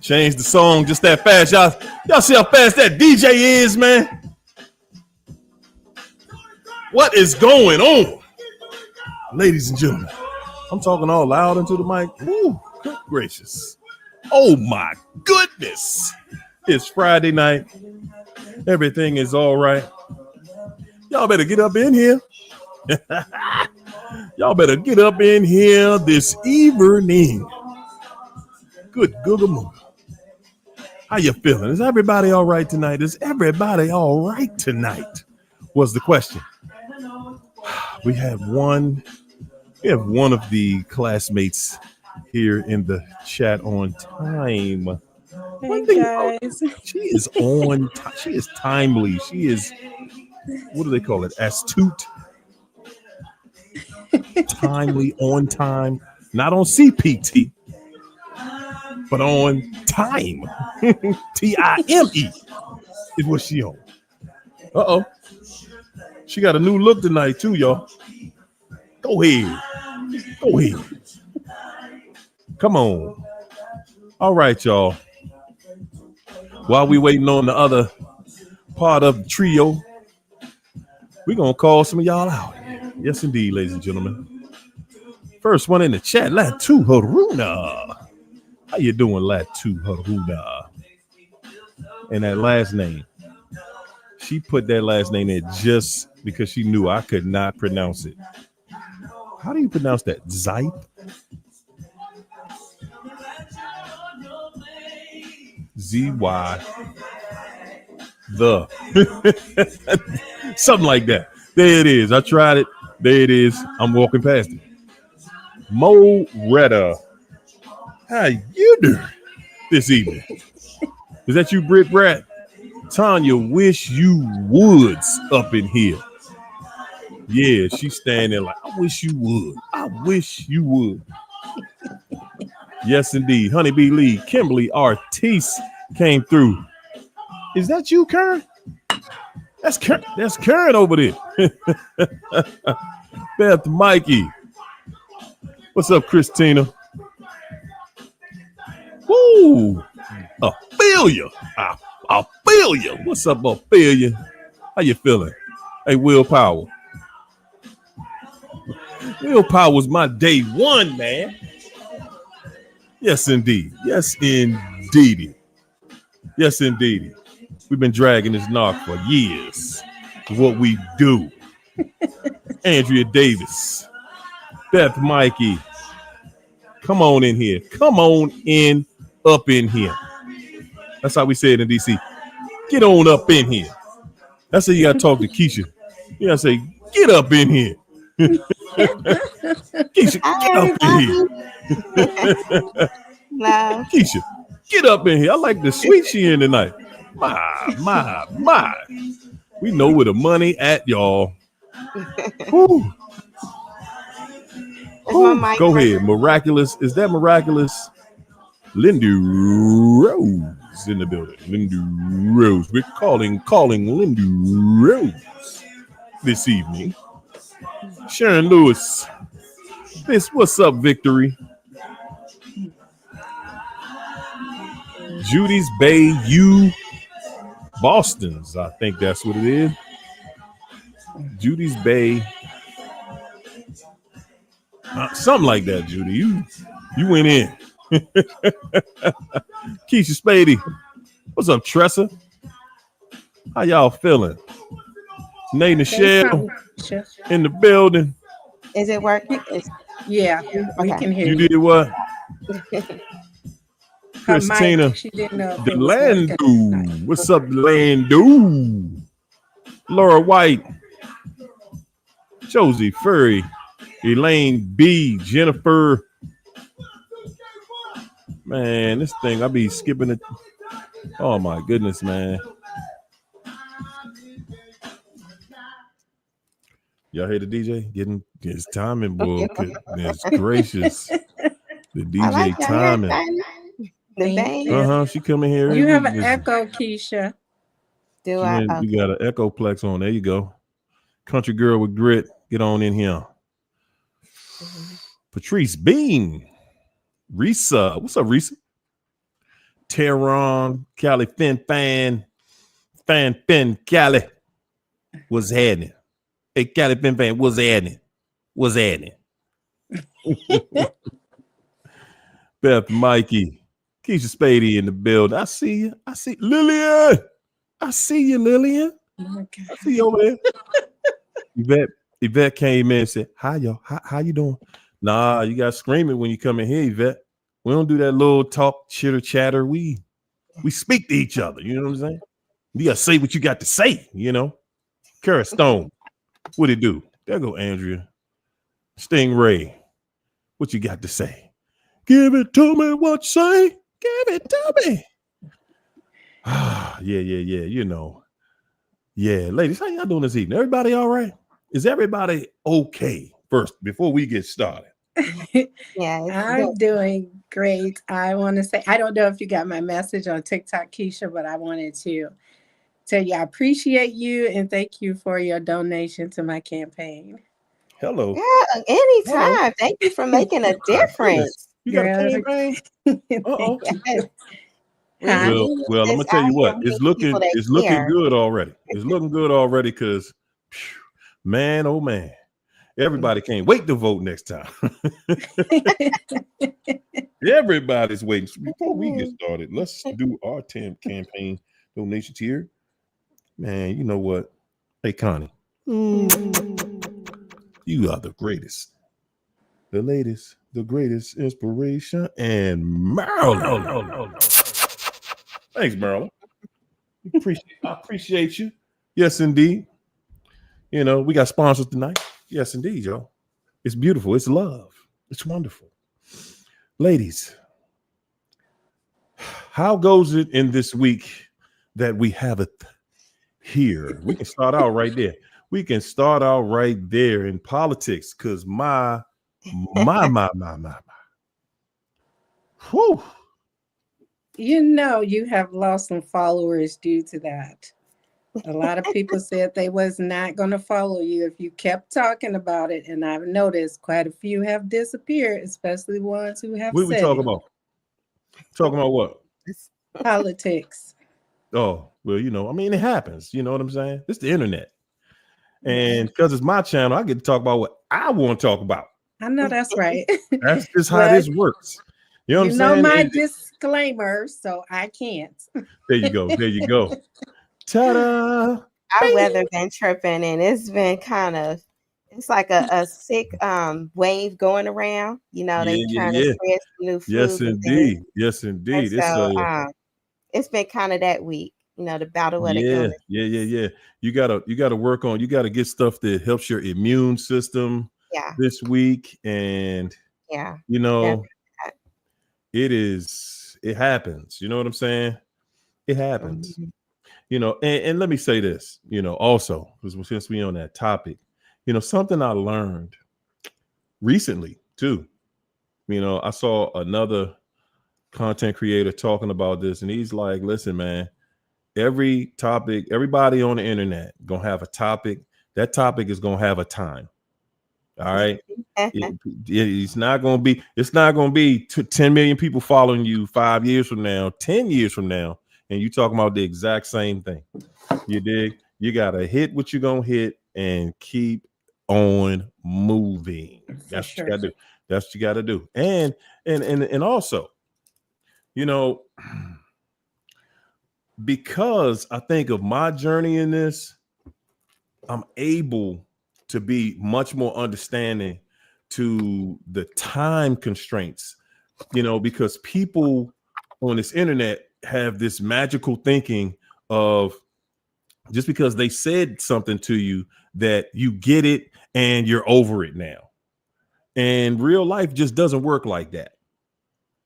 Change the song just that fast. Y'all see how fast that DJ is, man? What is going on? Ladies and gentlemen, I'm talking all loud into the mic. Ooh, good gracious. Oh my goodness. It's Friday night. Everything is all right. Y'all better get up in here. Y'all better get up in here this evening. Good Google. How you feeling? Is everybody all right tonight? Is everybody all right tonight? Was the question. We have one of the classmates here in the chat on time. Hey guys. She is on time. She is timely. She is, what do they call it? Astute. Timely, on time. Not on CPT, but on time. Time is what she on. Uh-oh. She got a new look tonight too, y'all. Go ahead. Go ahead. Come on. All right, y'all. While we waiting on the other part of the trio, we're going to call some of y'all out. Yes, indeed, ladies and gentlemen. First one in the chat, Latu Haruna. How you doing, Latu Haruna? And that last name. She put that last name in just because she knew I could not pronounce it. How do you pronounce that? Zype? Z-Y. The. Something like that. There it is. I tried it. There it is. I'm walking past it. Moretta. How you doing this evening? Is that you, Britt Brat? Tanya, wish you woods up in here. Yeah, she's standing like, I wish you would. I wish you would. Yes, indeed. Honeybee Lee, Kimberly Artis came through. Is that you, Karen? That's Karen over there. Beth Mikey. What's up, Christina? Woo! Ophelia. Ophelia. What's up, Ophelia? How you feeling? Hey, Willpower. Willpower was my day one, man. Yes, indeed. Yes, indeed. Yes, indeed. We've been dragging this narc for years. What we do. Andrea Davis. Beth Mikey. Come on in here. Come on in, up in here. That's how we say it in DC. Get on up in here. That's how you got to talk to Keisha. You got to say, get up in here. Keisha, get up in here. Keisha, get up in here. I like the sweet she in tonight. My. We know where the money at, y'all. Woo. Go ahead. Miraculous. Is that miraculous? Lindy Rose in the building. Lindy Rose. We're calling Lindy Rose this evening. Sharon Lewis. What's up, Victory? Judy's Bay U Boston's. I think that's what it is. Judy's Bay. Something like that, Judy. You went in. Keisha Spady. What's up, Tressa? How y'all feeling? Nate Michelle in the building. Is it working? Yeah, we can hear you. You did what? Christina Delandu. What's up, Delandu? Laura White. Josie Furry. Elaine B. Jennifer. Man, this thing, I be skipping it. Oh my goodness, man. Y'all hear the DJ getting his timing, boy? Goodness gracious. The DJ like timing. She coming here. You have an echo, Keisha. Do I? Okay. You got an echo plex on. There you go. Country girl with grit. Get on in here. Patrice Bean. Risa. What's up, Risa? Tehran, Cali, Fin, Cali. What's happening? Hey, Cali, Fin, what's happening? What's happening? Beth, Mikey, Keisha Spady in the building. I see you. I see Lillian. I see you, Lillian. Okay. I see you over there. Yvette came in and said, "Hi, y'all. How you doing?" Nah, you got screaming when you come in here, Yvette. We don't do that little talk, chitter chatter. We speak to each other. You know what I'm saying? You gotta say what you got to say. You know. Kara Stone, what it do? There go Andrea. Stingray, what you got to say? Give it to me, what you say? Give it to me. Yeah. You know. Yeah, ladies, how y'all doing this evening? Everybody all right? Is everybody okay? First, before we get started. Yeah, I'm doing great. I want to say, I don't know if you got my message on TikTok, Keisha, but I wanted to tell you I appreciate you and thank you for your donation to my campaign. Hello. Yeah, anytime. Hello. Thank you for making a difference. You got a campaign? Uh-oh. Yes. Well, I'm gonna tell you what, it's looking good already. It's looking good already because, man, oh man, everybody can't wait to vote next time. Everybody's waiting. So before we get started, let's do our campaign donations here. Man, you know what? Hey, Connie, you are the greatest, the latest, the greatest inspiration, and Marilyn. Thanks, Marilyn. I appreciate you. Yes, indeed. You know, we got sponsors tonight. Yes, indeed, y'all. It's beautiful. It's love. It's wonderful. Ladies, how goes it in this week that we have it here? We can start out right there. We can start out right there in politics because my. Whew. You know, you have lost some followers due to that. A lot of people said they was not going to follow you if you kept talking about it. And I've noticed quite a few have disappeared, especially ones who have What we talking about? Talking about what? Politics. Oh, well, you know, I mean, it happens. You know what I'm saying? It's the internet. And because it's my channel, I get to talk about what I want to talk about. I know that's right. That's just how this works. You know what I'm saying? You know my disclaimer, so I can't. There you go. There you go. Ta-da! Our weather been tripping, and it's been it's like a sick wave going around. You know, they trying to spread some new food. Yes, indeed. Yes, indeed. It's been kind of that week. You know, the battle of the illness. Yeah. You gotta work on. You gotta get stuff that helps your immune system. Yeah. This week, and you know, it happens. You know what I'm saying? It happens. Mm-hmm. You know, and let me say this, you know, also, because since we're on that topic, you know, something I learned recently too. You know, I saw another content creator talking about this, and he's like, listen, man, every topic, everybody on the internet gonna have a topic. That topic is gonna have a time. All right. It's not going to be 10 million people following you 5 years from now, 10 years from now, and you talking about the exact same thing. You dig? You got to hit what you're going to hit and keep on moving. That's what you got to do. That's what you got to do. And also, you know, because I think of my journey in this, I'm able to be much more understanding to the time constraints, you know, because people on this internet have this magical thinking of just because they said something to you that you get it and you're over it now. And real life just doesn't work like that.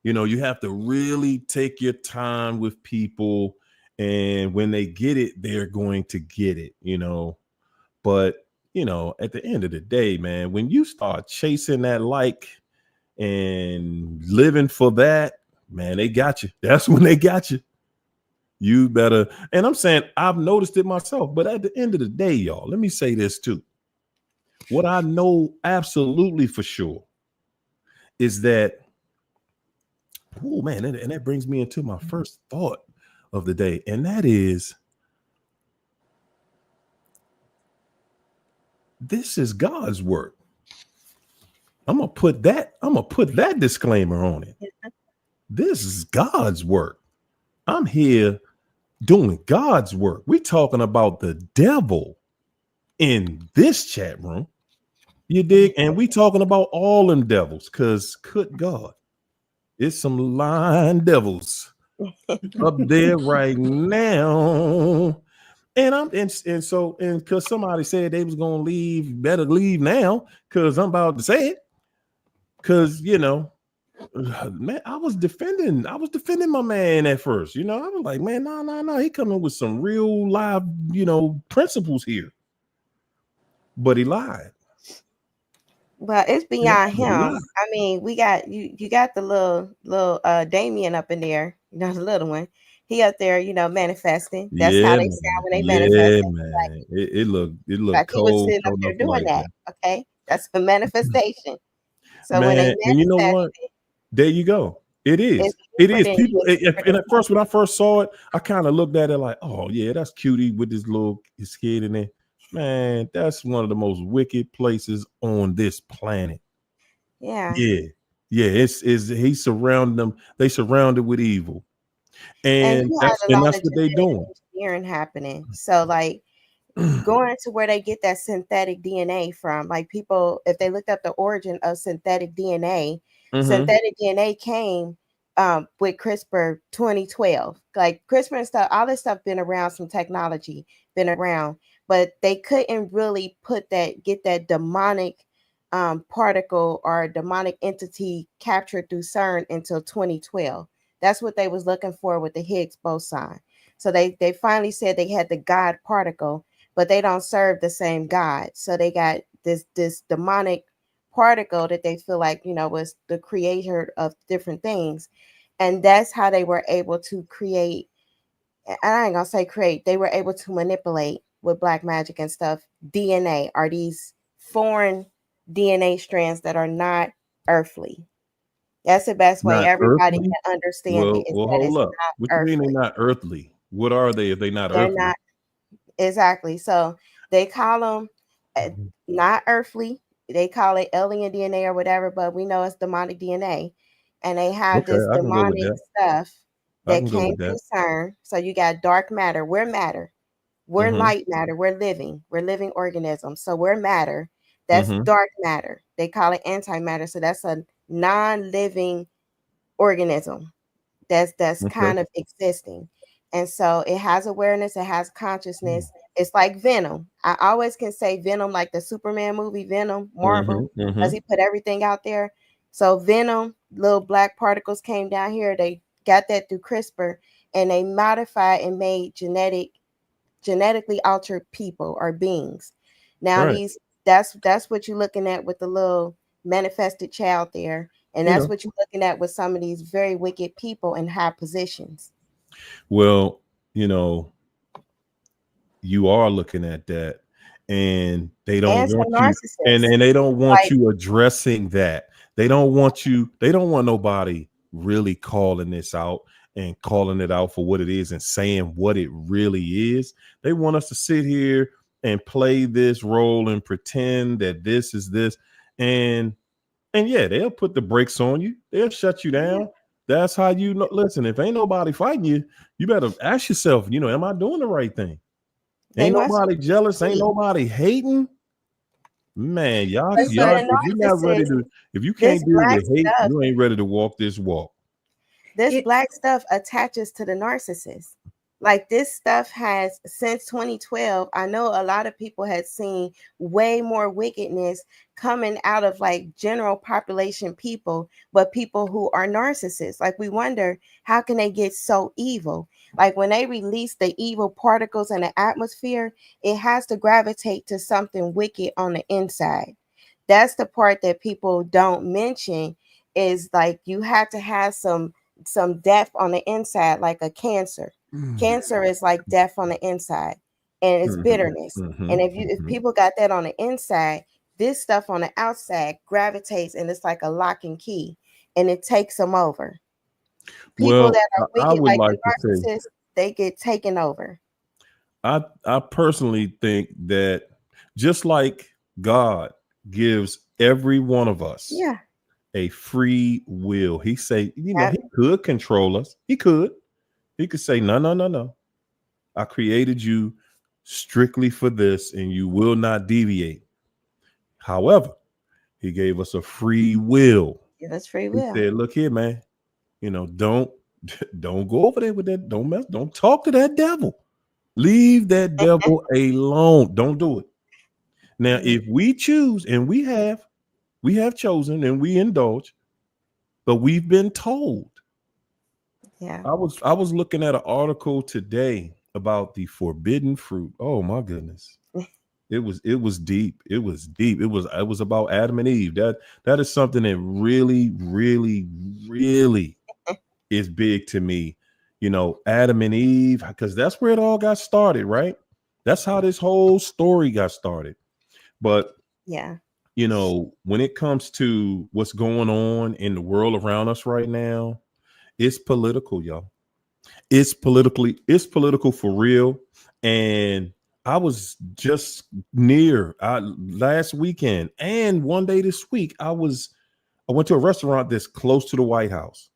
You know, you have to really take your time with people, and when they get it, they're going to get it, you know. But you know, at the end of the day, man, when you start chasing that like and living for that, man, they got you. That's when they got you. You better. And I'm saying I've noticed it myself. But at the end of the day, y'all, let me say this too. What I know absolutely for sure is that Oh man, and that brings me into my first thought of the day, and that is, this is God's work. I'm gonna put that disclaimer on it. This is God's work. I'm here doing God's work. We're talking about the devil in this chat room. You dig? And we talking about all them devils, because good God, it's some lying devils up there right now. And so because somebody said they was gonna leave, better leave now, because I'm about to say it. Because man, I was defending my man at first. I was like, man, no, he coming with some real live, principles here. But he lied. Well, it's beyond him. I mean, we got you got the little Damien up in there, the little one. He up there, manifesting. That's how they sound when they manifest. Man. Like, it looked like cold. He was sitting up there doing like that. Okay. That's a manifestation. So man, when they and you know what? There you go. It is. It is. People, and at first, when I first saw it, I kind of looked at it like, oh yeah, that's cutie with his kid in there. Man, that's one of the most wicked places on this planet. Yeah. It's he surrounded them. They surrounded with evil, and that's what they're doing. Engineering happening. So like going to where they get that synthetic DNA from. Like people, if they looked up the origin of synthetic DNA, synthetic DNA came with CRISPR 2012. Like CRISPR and stuff, all this stuff been around, some technology been around, but they couldn't really get that demonic particle or demonic entity captured through CERN until 2012. That's what they was looking for with the Higgs boson. So they finally said they had the God particle, but they don't serve the same God. So they got this demonic particle that they feel like, was the creator of different things. And that's how they were able to create, and I ain't gonna say create, they were able to manipulate with black magic and stuff. DNA are these foreign DNA strands that are not earthly. That's the best way everybody can understand it. Well, hold up. What do you mean they're not earthly? What are they if they're not earthly? Not exactly. So they call them not earthly. They call it alien DNA or whatever, but we know it's demonic DNA. And they have this demonic stuff that came through CERN. So you got dark matter. We're matter. We're light matter. We're living organisms. So we're matter. That's dark matter. They call it antimatter. So that's a non-living organism that's kind of existing. And so it has awareness, it has consciousness. It's like Venom. I always can say Venom, like the Superman movie Venom, Marvel, because he put everything out there. So Venom, little black particles came down here. They got that through CRISPR, and they modified and made genetically altered people or beings. Now that's what you're looking at with the little manifested child there. And that's what you're looking at with some of these very wicked people in high positions. Well, you are looking at that, and they don't want you, and they don't want you addressing that. They don't want nobody really calling this out and calling it out for what it is and saying what it really is. They want us to sit here and play this role and pretend that this is this, and yeah, they'll put the brakes on you. They'll shut you down. That's how you know. Listen, if ain't nobody fighting you, you better ask yourself, am I doing the right thing? Ain't nobody jealous. Ain't nobody hating. Man, y'all, if you're not ready to, if you can't deal with hate, you ain't ready to walk this walk. This black stuff attaches to the narcissist. Like this stuff has, since 2012, I know a lot of people had seen way more wickedness coming out of like general population people, but people who are narcissists. Like we wonder, how can they get so evil? Like when they release the evil particles in the atmosphere, it has to gravitate to something wicked on the inside. That's the part that people don't mention, is like you have to have some death on the inside, like a cancer. Cancer is like death on the inside, and it's bitterness. And if people got that on the inside, this stuff on the outside gravitates, and it's like a lock and key, and it takes them over. People that are I wicked, would like like the to say, narcissist, they get taken over. I personally think that just like God gives every one of us a free will, he say, he could control us. He could say, no. I created you strictly for this and you will not deviate. However, he gave us a free will. Yeah, that's free will. He said, look here, man, don't go over there with that. Don't talk to that devil. Leave that devil alone. Don't do it. Now, if we choose, and we have chosen and we indulge, but we've been told. Yeah. I was looking at an article today about the forbidden fruit. Oh my goodness. It was deep. It was deep. It was about Adam and Eve. That is something that really, really, really is big to me. Adam and Eve, because that's where it all got started, right? That's how this whole story got started. But when it comes to what's going on in the world around us right now, it's political, y'all. It's political for real. And I was just last weekend and one day this week, I went to a restaurant that's close to the White House.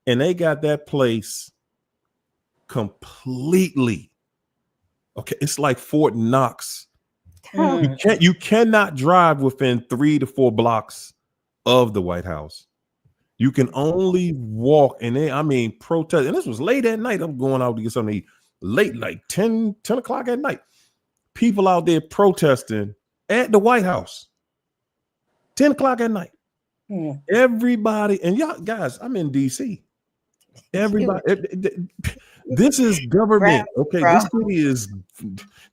And they got that place completely. Okay, it's like Fort Knox. You cannot drive within 3 to 4 blocks of the White House. You can only walk, and protest. And this was late at night. I'm going out to get something to eat. Late, like 10 o'clock at night. People out there protesting at the White House. 10 o'clock at night. Everybody, and y'all guys, I'm in DC. Everybody, this is government. Okay,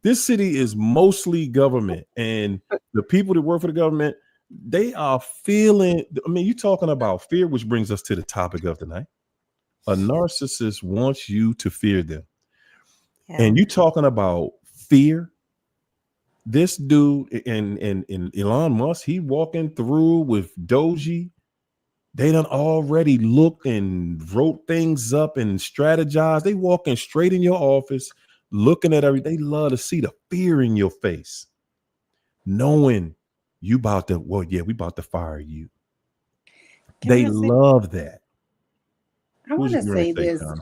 this city is mostly government, and the people that work for the government, they are feeling. You're talking about fear, which brings us to the topic of tonight. A narcissist wants you to fear them, and you talking about fear. This dude and Elon Musk, he walking through with Doji. They done already looked and wrote things up and strategized. They walking straight in your office, looking at everything. They love to see the fear in your face, knowing you about to, we about to fire you. They love that. I want to say this. Tom?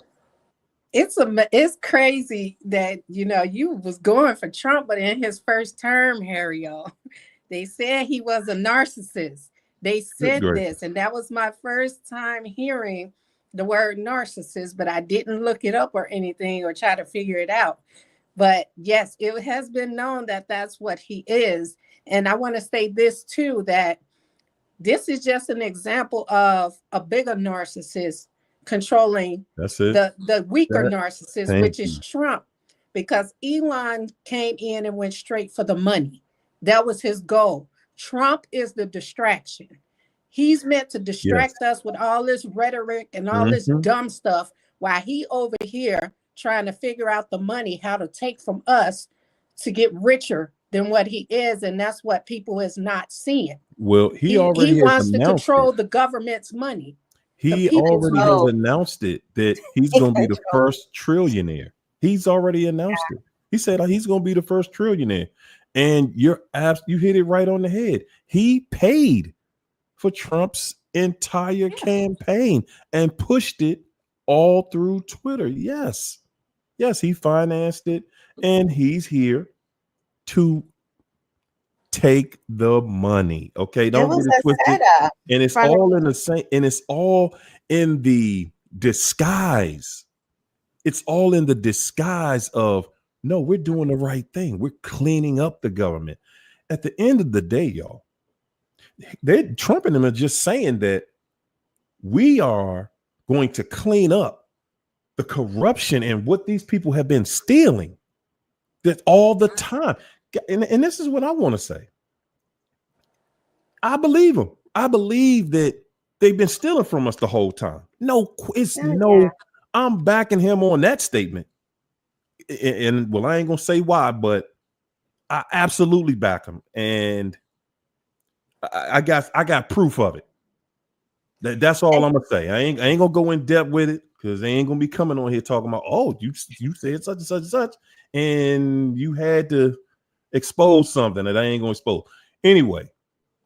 It's crazy that, you was going for Trump, but in his first term, Harry, y'all, they said he was a narcissist. They said this, and that was my first time hearing the word narcissist, but I didn't look it up or anything or try to figure it out. But yes, it has been known that that's what he is. And I want to say this too, that this is just an example of a bigger narcissist controlling the weaker narcissist, which is Trump, because Elon came in and went straight for the money. That was his goal. Trump is the distraction. He's meant to distract us with all this rhetoric and all this dumb stuff, while he over here trying to figure out the money, how to take from us to get richer than what he is. And that's what people is not seeing. Well, he wants to control the government's money. He already has announced it, that he's going to be the first trillionaire. He's already announced it. He said he's going to be the first trillionaire. And you hit it right on the head. He paid for Trump's entire campaign and pushed it all through Twitter. Yes, he financed it, and he's here to take the money. Okay, don't get it twisted. And it's all in the same, and it's all in the disguise. It's all in the disguise of, no, we're doing the right thing. We're cleaning up the government. At the end of the day, y'all, Trump and them are just saying that we are going to clean up the corruption and what these people have been stealing. That all the time. And this is what I want to say. I believe them. I believe that they've been stealing from us the whole time. I'm backing him on that statement. And I ain't gonna say why, but I absolutely back him, and I got proof of it. That's all I'm gonna say. I ain't gonna go in depth with it because they ain't gonna be coming on here talking about, oh, you said such and such and such, and you had to expose something that I ain't gonna expose. Anyway,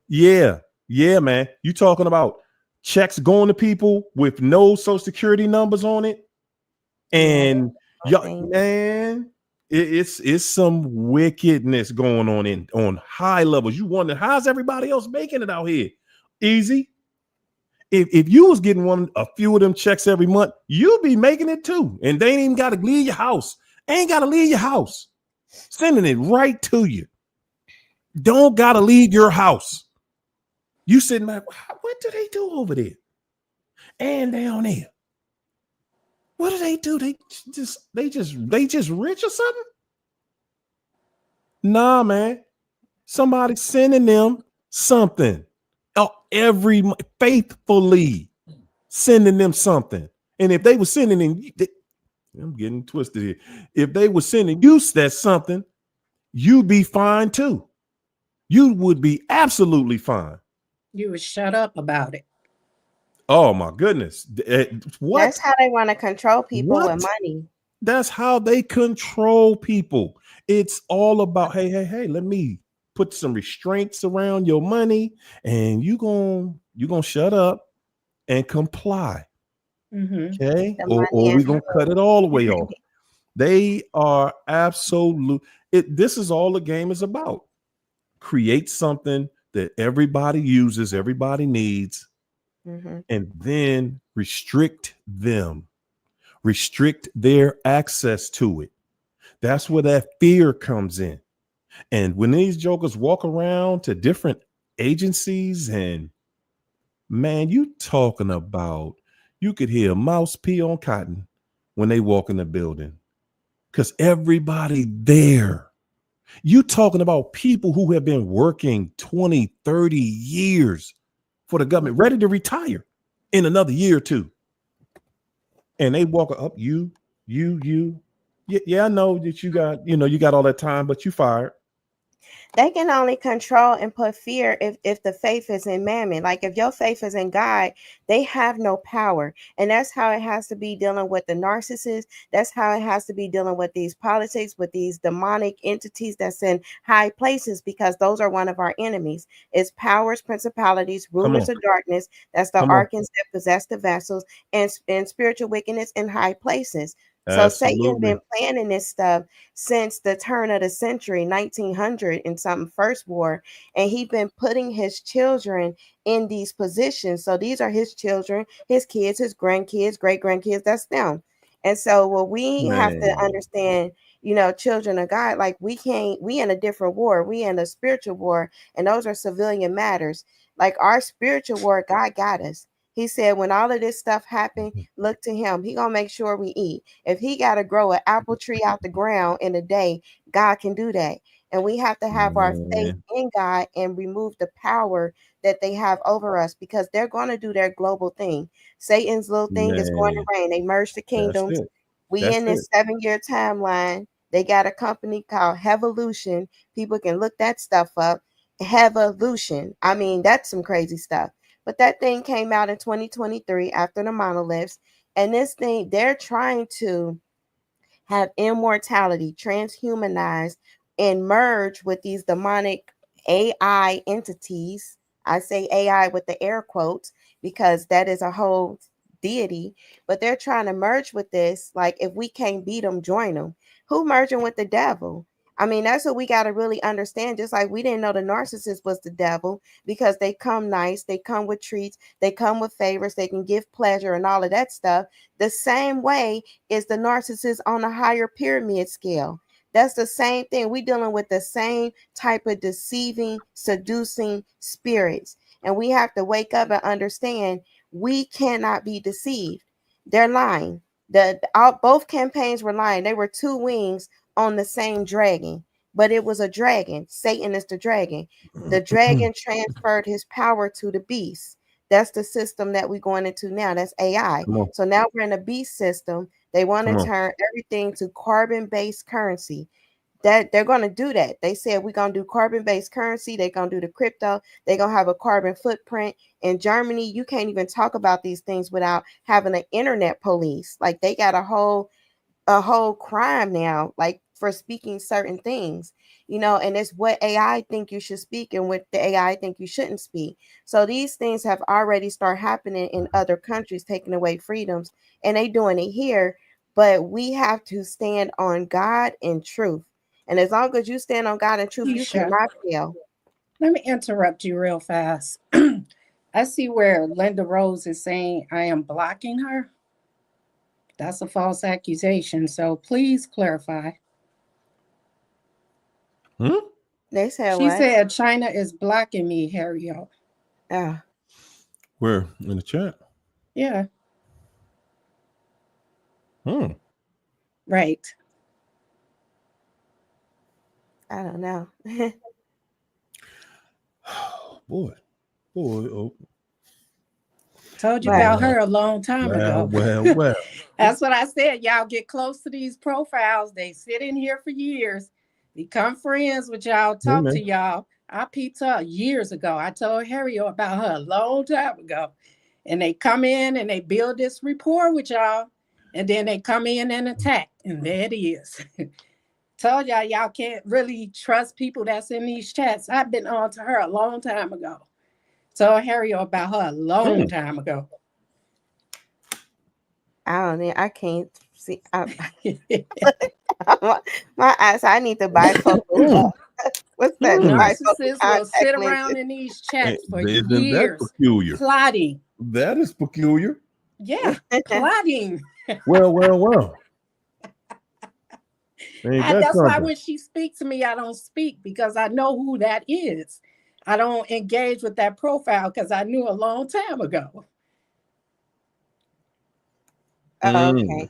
yeah, man. You talking about checks going to people with no social security numbers on it, and man, it's some wickedness going on high levels. You wonder how's everybody else making it out here? Easy. If you was getting a few of them checks every month, you'd be making it too. And they ain't even got to leave your house. Ain't got to leave your house. Sending it right to you. Don't got to leave your house. You sitting back, what do they do over there? And down there. What do? They just rich or something? Nah, man. Somebody sending them something. Every faithfully sending them something. And if they were sending in, I'm getting twisted here. If they were sending you that something, you'd be fine too. You would be absolutely fine. You would shut up about it. Oh my goodness. What? That's how they want to control people with money. That's how they control people. It's all about, hey, let me put some restraints around your money, and you gonna shut up and comply. Okay, or we gonna cut it all the way off. They are absolute. This is all the game is about. Create something that everybody uses, everybody needs, and then restrict them, restrict their access to it. That's where that fear comes in. And when these jokers walk around to different agencies, and man, you talking about, you could hear a mouse pee on cotton when they walk in the building because everybody there. You talking about people who have been working 20, 30 years for the government, ready to retire in another year or two. And they walk up, you. Yeah, I know that you got all that time, but you fired. They can only control and put fear if the faith is in mammon. Like if your faith is in God, they have no power. And that's how it has to be dealing with the narcissist. That's how it has to be dealing with these politics, with these demonic entities that's in high places, because those are one of our enemies. It's powers, principalities, rulers of darkness. That's the archons that possess the vessels, and spiritual wickedness in high places. So Satan been planning this stuff since the turn of the century, 1900 and something, first war, and he been putting his children in these positions. So these are his children, his kids, his grandkids, great grandkids. That's them. And so what we have to understand, children of God, like we in a different war. We in a spiritual war, and those are civilian matters. Like our spiritual war, God got us. He said, when all of this stuff happened, look to him. He gonna make sure we eat. If he got to grow an apple tree out the ground in a day, God can do that. And we have to have our faith in God and remove the power that they have over us, because they're going to do their global thing. Satan's little thing is going to reign. They merged the kingdoms. We in this 7-year timeline. They got a company called Hevolution. People can look that stuff up. Hevolution. I mean, that's some crazy stuff. But that thing came out in 2023 after the monoliths. And this thing, they're trying to have immortality, transhumanize, and merge with these demonic AI entities. I say AI with the air quotes because that is a whole deity. But they're trying to merge with this. Like, if we can't beat them, join them. Who merging with the devil? I mean, that's what we got to really understand. Just like we didn't know the narcissist was the devil, because they come nice, they come with treats, they come with favors, they can give pleasure and all of that stuff. The same way is the narcissist on a higher pyramid scale. That's the same thing. We're dealing with the same type of deceiving, seducing spirits. And we have to wake up and understand we cannot be deceived. They're lying. Both campaigns were lying. They were two wings on the same dragon, but it was a dragon. Satan is the dragon. The dragon transferred his power to the beast. That's the system that we're going into now. That's AI. So now we're in a beast system. They want to turn everything to carbon-based currency. that they're going to do that. They said we're going to do carbon-based currency. They're going to do the crypto. They're going to have a carbon footprint. In Germany, you can't even talk about these things without having an internet police. Like they got a whole crime now, like for speaking certain things, and it's what AI think you should speak and what the AI think you shouldn't speak. So these things have already started happening in other countries, taking away freedoms, and they doing it here. But we have to stand on God and truth. And as long as you stand on God and truth, you cannot fail. Let me interrupt you real fast. I see where Linda Rose is saying I am blocking her. That's a false accusation. So please clarify. They said she said China is blocking me, Harriet. Where? In the chat? Yeah. Right. I don't know. Boy. Oh. Told you about her a long time ago. Well. That's what I said. Y'all get close to these profiles. They sit in here for years, become friends with y'all, talk to y'all. I peeped her years ago. I told Harry about her a long time ago. And they come in and they build this rapport with y'all. And then they come in and attack. And there it is. Told y'all can't really trust people that's in these chats. I've been on to her a long time ago. Told Harry about her a long time ago. I don't know. I can't see. My eyes. I need to buy focal. What's that? Narcissists will sit around in these chats for years. That peculiar? Plotting. That is peculiar. Yeah, plotting. Well. That's why when she speaks to me, I don't speak because I know who that is. I don't engage with that profile because I knew a long time ago. Okay.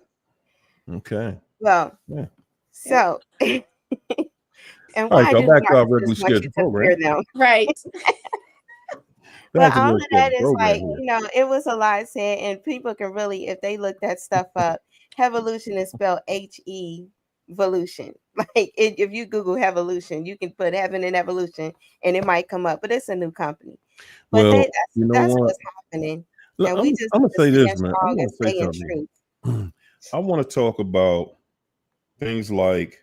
Well, so and why go back to our regularly scheduled program? Right. But all of that is like, it was a lot said, and people can really, if they look that stuff up, Hevolution is spelled H-E-volution. Like if you Google Hevolution, you can put heaven and evolution and it might come up, but it's a new company. But that's what's happening. Look, I'm gonna say this, man. I'm gonna say something. I want to talk about things like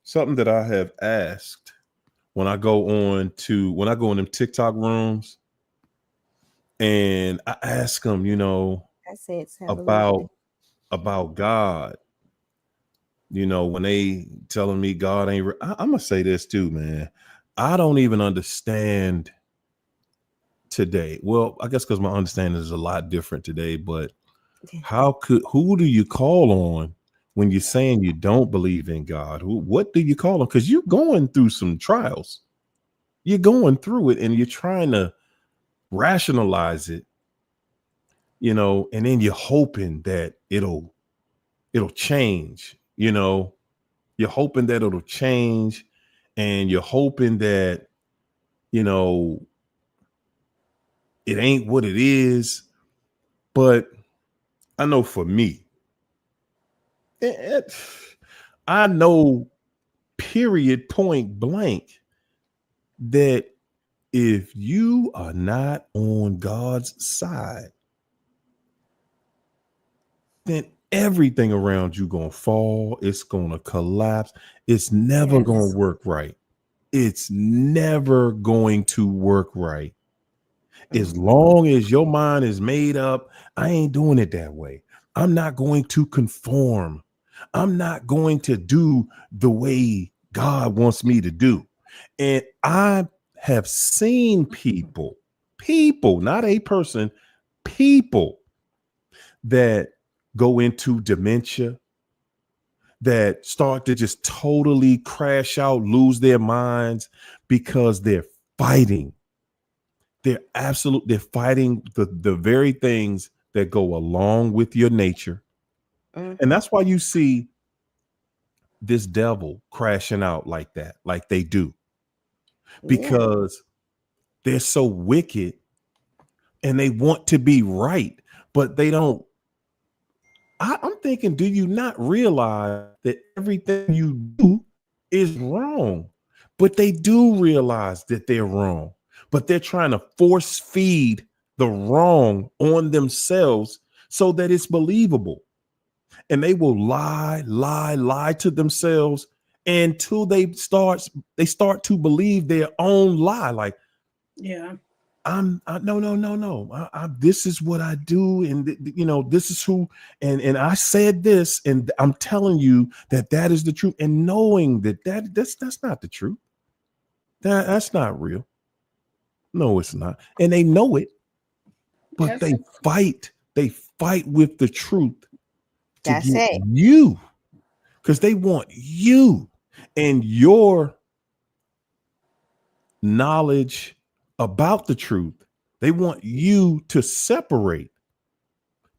something that I have asked when I go in them TikTok rooms, and I ask them, about God. When they telling me God ain't, I'm gonna say this too, man. I don't even understand today. Well, I guess because my understanding is a lot different today, but who do you call on when you're saying you don't believe in God? What do you call them? Because you're going through some trials. You're going through it and you're trying to rationalize it, and then you're hoping that it'll change. You're hoping that it'll change, and you're hoping that, it ain't what it is. But I know for me, I know period point blank that if you are not on God's side, then everything around you gonna fall. It's gonna collapse. It's never gonna work right. It's never going to work right. As long as your mind is made up, I ain't doing it that way. I'm not going to conform. I'm not going to do the way God wants me to do. And I have seen people, not a person, people that go into dementia, that start to just totally crash out, lose their minds because they're fighting. They're fighting the very things that go along with your nature. And that's why you see this devil crashing out like that, like they do, because they're so wicked and they want to be right, but they don't. I'm thinking, do you not realize that everything you do is wrong. But they do realize that they're wrong. But they're trying to force feed the wrong on themselves so that it's believable. And they will lie to themselves until they start to believe their own lie. Like, yeah, no. This is what I do, and this is who, and I said this, and I'm telling you that is the truth, and knowing that's not the truth. That's not real. No, it's not, and they know it, but they fight. They fight with the truth to That's get it. you, because they want you and your knowledge about the truth. They want you to separate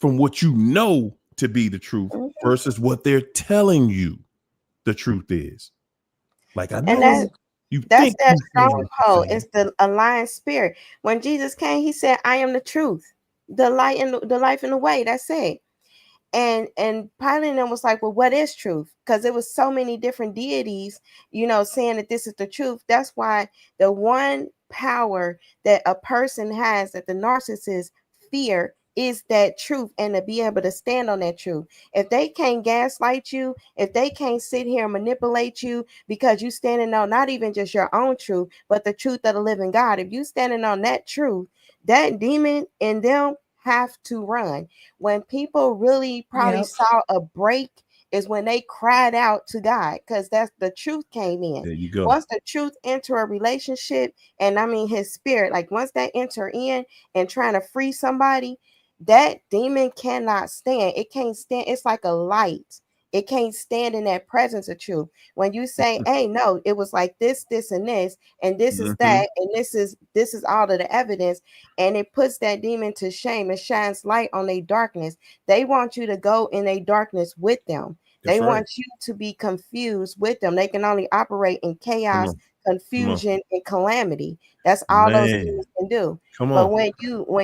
from what you know to be the truth versus what they're telling you the truth is. Like, I know And you that's think that you're saying what stronghold. you're It's the aligned spirit. When Jesus came, he said, I am the truth, the light, and the life and the way. That's it. And Pilate and them was like, well, what is truth? Because there was so many different deities, saying that this is the truth. That's why the one power that a person has, that the narcissist fear, is that truth, and to be able to stand on that truth. If they can't gaslight you, if they can't sit here and manipulate you because you standing on not even just your own truth, but the truth of the living God, if you standing on that truth, that demon in them have to run. When people really probably saw a break is when they cried out to God, because that's the truth came in. There you go. Once the truth enter a relationship, and I mean his spirit, like once that enter in and trying to free somebody, that demon cannot stand. It can't stand. It's like a light. It can't stand in that presence of truth. When you say, hey, no, it was like this, and this, and this is that, and this is all of the evidence, and it puts that demon to shame and shines light on their darkness. They want you to go in a darkness with them. They want you to be confused with them. They can only operate in chaos, confusion, and calamity. That's all those demons can do. But when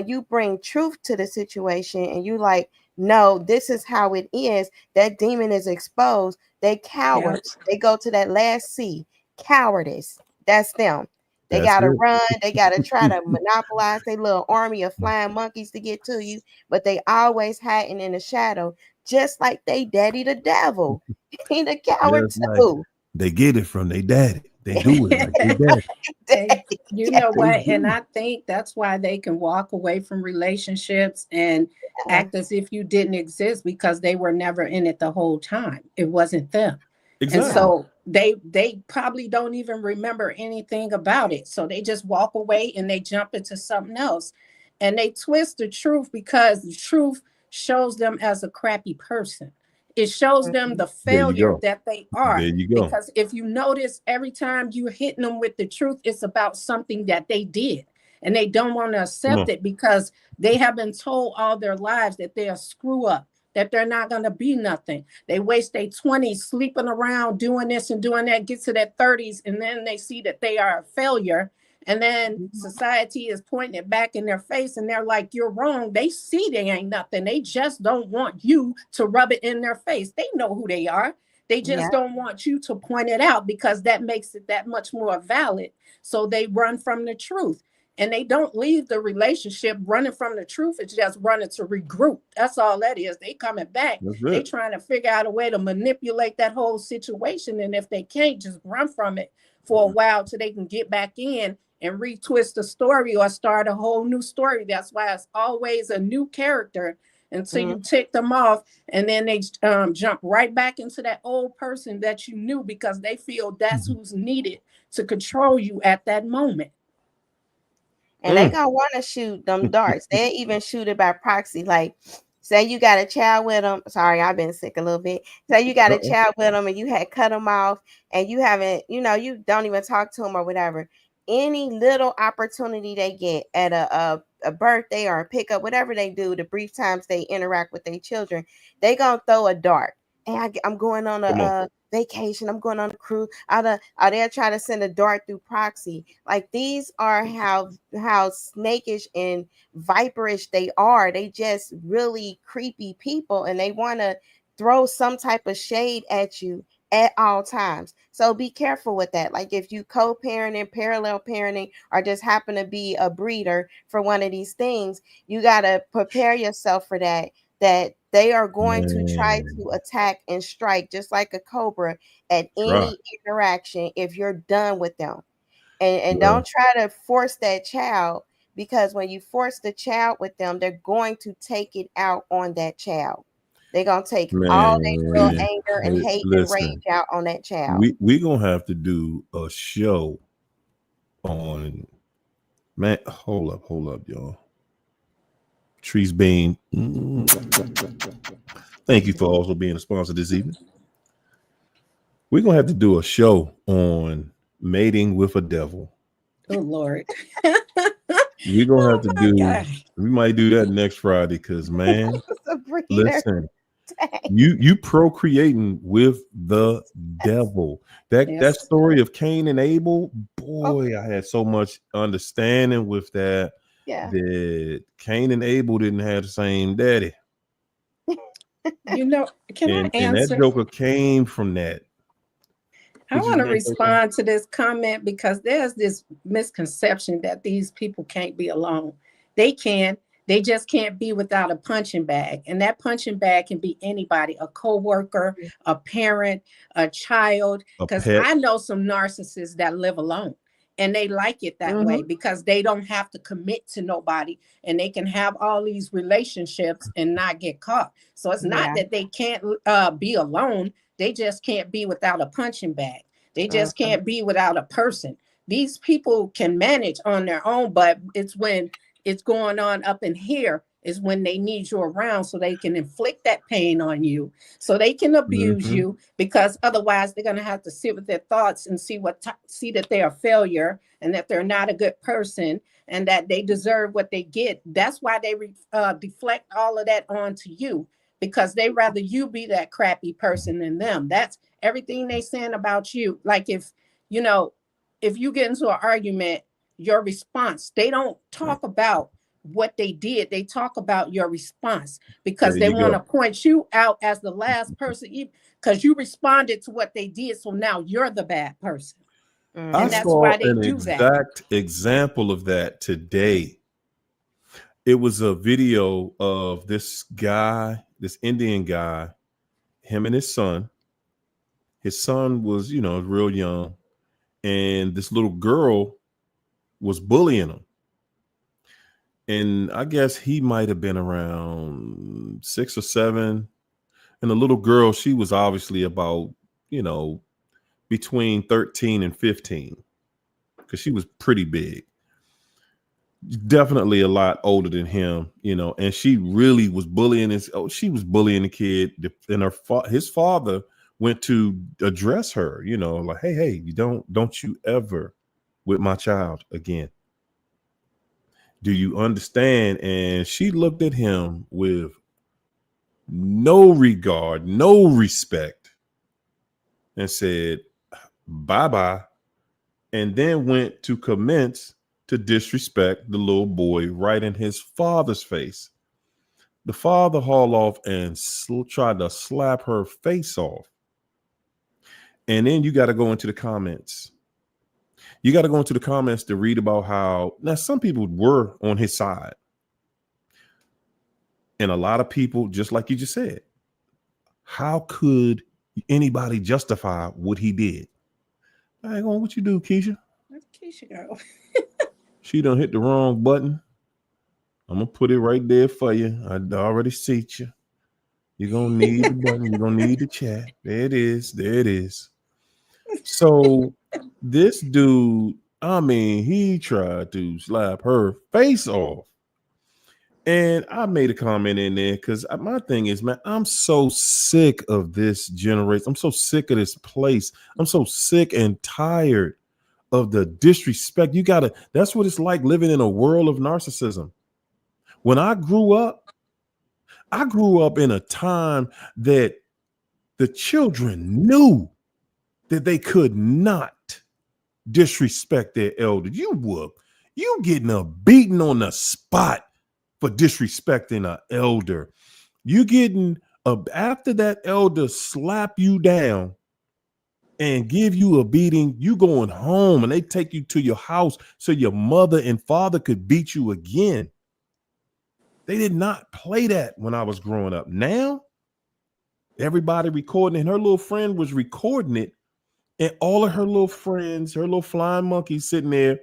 you bring truth to the situation and you like, no, this is how it is, that demon is exposed. They cowards. They go to that last C, cowardice. That's them. They got to run. They got to try to monopolize their little army of flying monkeys to get to you. But they always hiding in the shadow, just like they daddy the devil. He the coward too. Like they get it from their daddy. They do it like their daddy. You know what? And I think that's why they can walk away from relationships and act as if you didn't exist, because they were never in it the whole time. It wasn't them. Exactly. And so they probably don't even remember anything about it. So they just walk away and they jump into something else. And they twist the truth because the truth shows them as a crappy person. It shows them the failure that they are. There you go. Because if you notice, every time you're hitting them with the truth, it's about something that they did. And they don't want to accept it because they have been told all their lives that they're a screw up, that they're not going to be nothing. They waste their 20s sleeping around, doing this and doing that, get to their 30s, and then they see that they are a failure. And then society is pointing it back in their face and they're like, you're wrong. They see they ain't nothing. They just don't want you to rub it in their face. They know who they are. They just don't want you to point it out because that makes it that much more valid. So they run from the truth. And they don't leave the relationship running from the truth. It's just running to regroup. That's all that is. They coming back. They trying to figure out a way to manipulate that whole situation. And if they can't, just run from it for a while till they can get back in and retwist the story or start a whole new story. That's why it's always a new character until you tick them off. And then they jump right back into that old person that you knew because they feel that's who's needed to control you at that moment. And they gonna want to shoot them darts. They even shoot it by proxy. Like, say you got a child with them. Sorry, I've been sick a little bit. Say you got a child with them and you had cut them off and you haven't, you don't even talk to them or whatever. Any little opportunity they get at a birthday or a pickup, whatever they do, the brief times they interact with their children, they gonna throw a dart. Hey, I'm going on a vacation. I'm going on a cruise. They'll try to send a dart through proxy. Like, these are how snakish and viperish they are. They just really creepy people, and they want to throw some type of shade at you at all times. So be careful with that. Like if you co-parenting, parallel parenting, or just happen to be a breeder for one of these things, you got to prepare yourself for that they are going to try to attack and strike just like a cobra at any interaction if you're done with them. And don't try to force that child, because when you force the child with them, they're going to take it out on that child. They're going to take all their anger and hate and rage out on that child. We're going to have to do a show on, man, hold up, y'all. Trees Bean. Thank you for also being a sponsor this evening. We're going to have to do a show on mating with a devil. Oh, Lord. We're going to have to we might do that next Friday because, man, listen, you procreating with the devil. That story of Cain and Abel, boy, I had so much understanding with that. Yeah. That Cain and Abel didn't have the same daddy. You know, can I answer? And that joker came from that. I want to respond to this comment because there's this misconception that these people can't be alone. They can. They just can't be without a punching bag. And that punching bag can be anybody, a coworker, a parent, a child. Because I know some narcissists that live alone. And they like it that way because they don't have to commit to nobody and they can have all these relationships and not get caught. So it's not that they can't be alone. They just can't be without a punching bag. They just can't be without a person. These people can manage on their own, but it's when it's going on up in here is when they need you around so they can inflict that pain on you, so they can abuse you, because otherwise they're going to have to sit with their thoughts and see that they're a failure and that they're not a good person and that they deserve what they get. That's why they deflect all of that onto you, because they rather you be that crappy person than them. That's everything they saying about you. Like if you get into an argument, your response, they don't talk about what they did. They talk about your response because they want to point you out as the last person because you responded to what they did. So now you're the bad person. And that's why they do that. I saw an exact example of that today. It was a video of this guy, this Indian guy, him and his son. His son was, real young. And this little girl was bullying him. And I guess he might have been around 6 or 7. And the little girl, she was obviously about, between 13 and 15, because she was pretty big. Definitely a lot older than him, and she really was bullying she was bullying the kid. And his father went to address her, like, hey, you don't you ever with my child again. Do you understand? And she looked at him with no regard, no respect, and said, bye-bye, and then went to commence to disrespect the little boy right in his father's face. The father hauled off and tried to slap her face off. And then you got to go into the comments. You got to go into the comments to read about how, now some people were on his side. And a lot of people, just like you just said, how could anybody justify what he did? I ain't going, what you do, Keisha? Where'd Keisha go? She done hit the wrong button. I'm going to put it right there for you. I already see you. You're going to need the button. You're going to need the chat. There it is. There it is. So this dude, he tried to slap her face off. And I made a comment in there because my thing is, man, I'm so sick of this generation. I'm so sick of this place. I'm so sick and tired of the disrespect. That's what it's like living in a world of narcissism. When I grew up in a time that the children knew that they could not disrespect their elder. You getting a beating on the spot for disrespecting an elder. You getting after that elder slap you down, and give you a beating, you going home and they take you to your house so your mother and father could beat you again. They did not play that when I was growing up. Now, everybody recording, and her little friend was recording it, and all of her little friends, her little flying monkeys sitting there,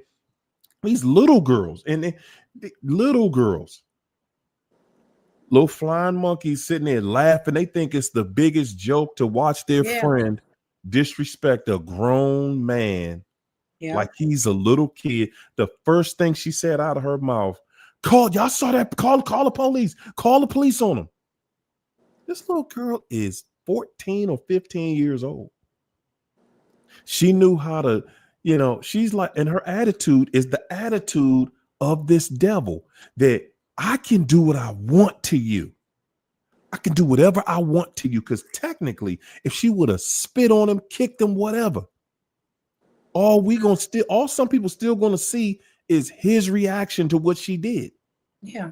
these little girls, and little girls, little flying monkeys sitting there laughing. They think it's the biggest joke to watch their friend disrespect a grown man like he's a little kid. The first thing she said out of her mouth, y'all saw that, call the police on him. This little girl is 14 or 15 years old. She knew how to, she's like, and her attitude is the attitude of this devil, that I can do what I want to you. I can do whatever I want to you. Because technically, if she would have spit on him, kicked him, whatever, all some people still gonna see is his reaction to what she did. Yeah.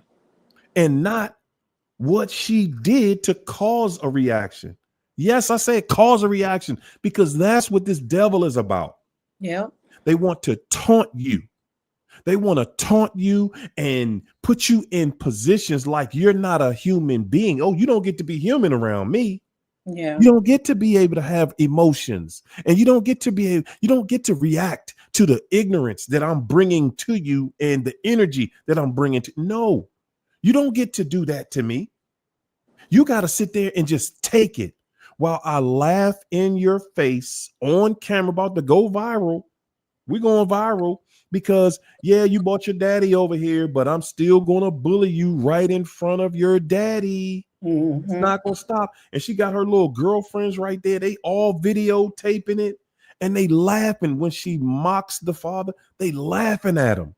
And not what she did to cause a reaction. Yes, I say cause a reaction, because that's what this devil is about. Yeah. They want to taunt you. They want to taunt you and put you in positions like you're not a human being. Oh, you don't get to be human around me. Yeah. You don't get to be able to have emotions, and you don't get to react to the ignorance that I'm bringing to you and the energy that I'm bringing to. No, you don't get to do that to me. You got to sit there and just take it while I laugh in your face on camera, about to go viral. We're going viral because, you brought your daddy over here, but I'm still going to bully you right in front of your daddy. Mm-hmm. It's not going to stop. And she got her little girlfriends right there. They all videotaping it, and they laughing when she mocks the father. They laughing at him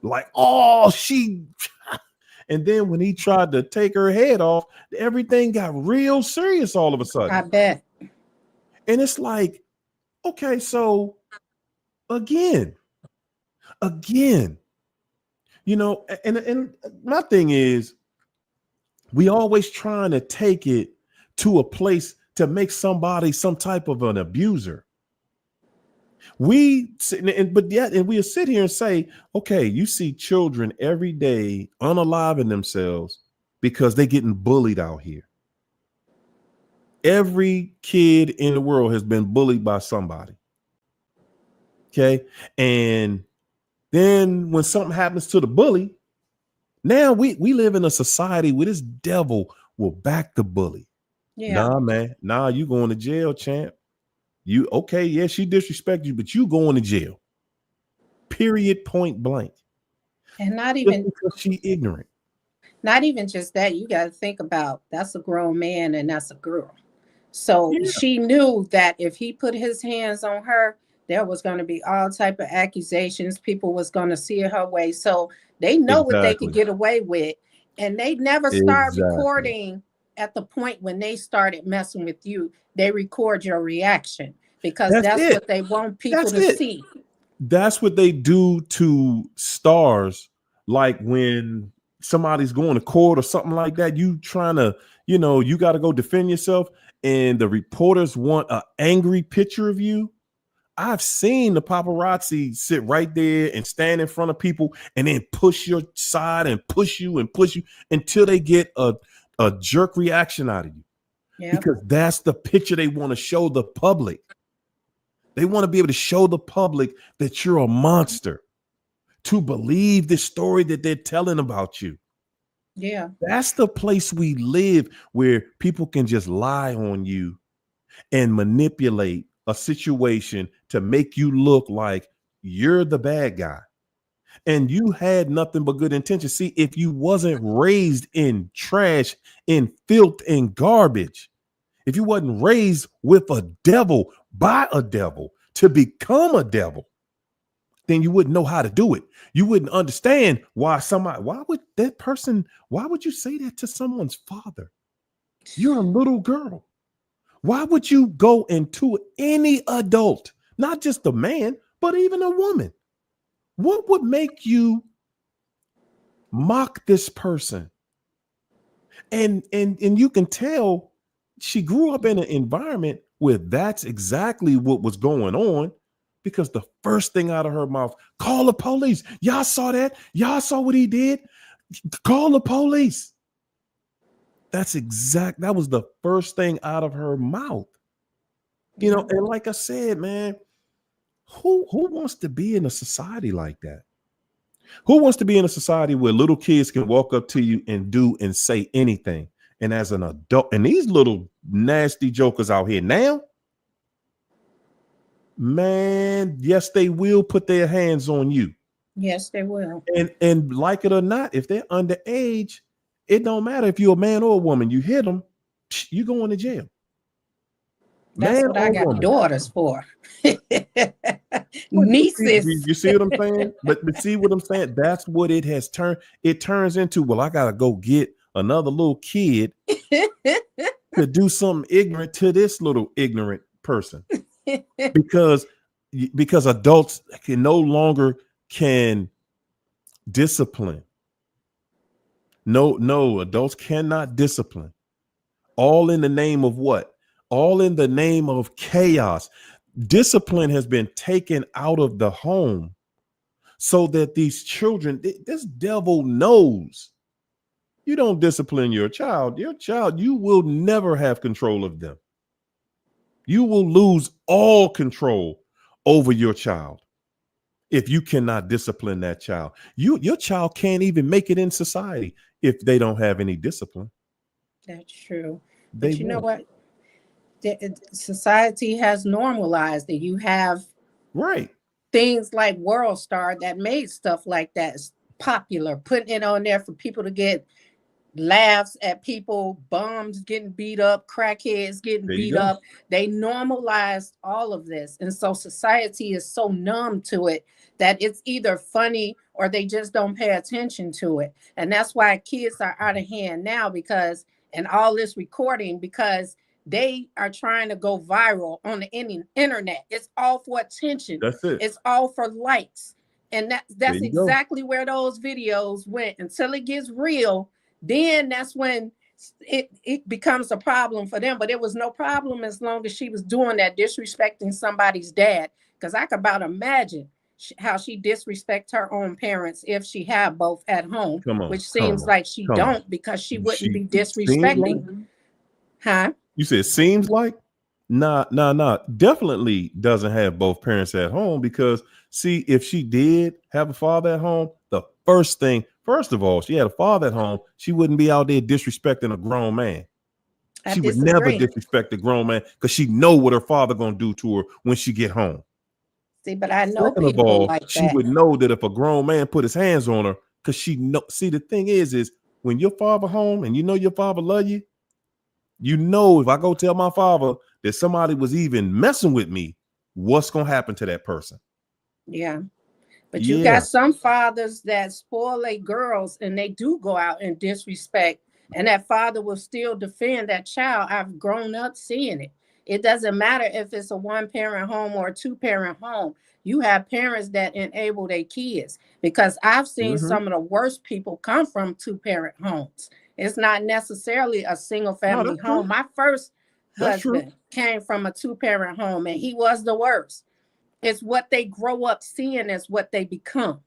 like, oh, she. And then when he tried to take her head off, everything got real serious all of a sudden. I bet. And it's like, okay, so again, and my thing is, we always trying to take it to a place to make somebody some type of an abuser. We'll sit here and say, okay, you see children every day unaliving themselves because they're getting bullied out here. Every kid in the world has been bullied by somebody. Okay. And then when something happens to the bully, now we live in a society where this devil will back the bully. Yeah. Nah, man. Nah, you going to jail, champ. You okay? Yeah, she disrespected you, but you going to jail. Period. Point blank. And not even because she ignorant. Not even just that. You got to think about, that's a grown man and that's a girl. So she knew that if he put his hands on her, there was going to be all type of accusations. People was going to see her way. So they know what they could get away with. And they never start recording at the point when they started messing with you. They record your reaction because that's what they want people to see. That's what they do to stars. Like when somebody's going to court or something like that, you trying to, you got to go defend yourself, and the reporters want an angry picture of you. I've seen the paparazzi sit right there and stand in front of people and then push your side and push you until they get a jerk reaction out of you. Because that's the picture they want to show the public. They want to be able to show the public that you're a monster, to believe the story that they're telling about you. Yeah. That's the place we live, where people can just lie on you and manipulate a situation to make you look like you're the bad guy. And you had nothing but good intention. See, if you wasn't raised in trash, in filth and garbage, if you wasn't raised with a devil, by a devil, to become a devil, then you wouldn't know how to do it. You wouldn't understand why would you say that to someone's father? You're a little girl. Why would you go into any adult, not just a man, but even a woman? What would make you mock this person? And you can tell she grew up in an environment where that's exactly what was going on, because the first thing out of her mouth, call the police. Y'all saw that? Y'all saw what he did? Call the police. That was the first thing out of her mouth. You know, and like I said, man, who wants to be in a society like that? Who wants to be in a society where little kids can walk up to you and do and say anything? And as an adult, and these little nasty jokers out here now, man, yes, they will put their hands on you. Yes, they will. And like it or not, if they're underage, it don't matter if you're a man or a woman. You hit them, you going to jail. That's man what I got woman. daughters for. Nieces. You see what I'm saying? But see what I'm saying? That's what it has turned. It turns into, well, I got to go get another little kid to do something ignorant to this little ignorant person. because adults can no longer discipline. No, adults cannot discipline. All in the name of what? All in the name of chaos. Discipline has been taken out of the home so that these children, this devil knows you don't discipline your child, you will never have control of them. You will lose all control over your child if you cannot discipline that child. Your child can't even make it in society if they don't have any discipline. That's true. But you know what? Society has normalized that you have things like World Star that made stuff like that popular, putting it on there for people to get laughs at people, bums getting beat up, crackheads getting beat up. They normalized all of this. And so society is so numb to it that it's either funny or they just don't pay attention to it. And that's why kids are out of hand now, because, and all this recording, because they are trying to go viral on the internet. It's all for attention. That's it. It's all for likes. And that's exactly where those videos went. Until it gets real, then that's when it becomes a problem for them. But it was no problem as long as she was doing that, disrespecting somebody's dad. Because I could about imagine how she disrespect her own parents if she had both at home, which seems like she don't, because she wouldn't be disrespecting. Huh? You said seems like? Nah. Definitely doesn't have both parents at home, because see, if she did have a father at home, the first of all, she had a father at home, she wouldn't be out there disrespecting a grown man. She would never disrespect a grown man, because she know what her father gonna do to her when she get home. See, but I know people like that. She would know that if a grown man put his hands on her, because she know. See, the thing is when your father home and you know your father love you, you know, if I go tell my father that somebody was even messing with me, what's gonna happen to that person? Yeah. But you got some fathers that spoil their girls and they do go out and disrespect, and that father will still defend that child. I've grown up seeing it. It doesn't matter if it's a one-parent home or a two-parent home. You have parents that enable their kids, because I've seen some of the worst people come from two-parent homes. It's not necessarily a single-family home. My first husband came from a two-parent home, and he was the worst. It's what they grow up seeing is what they become.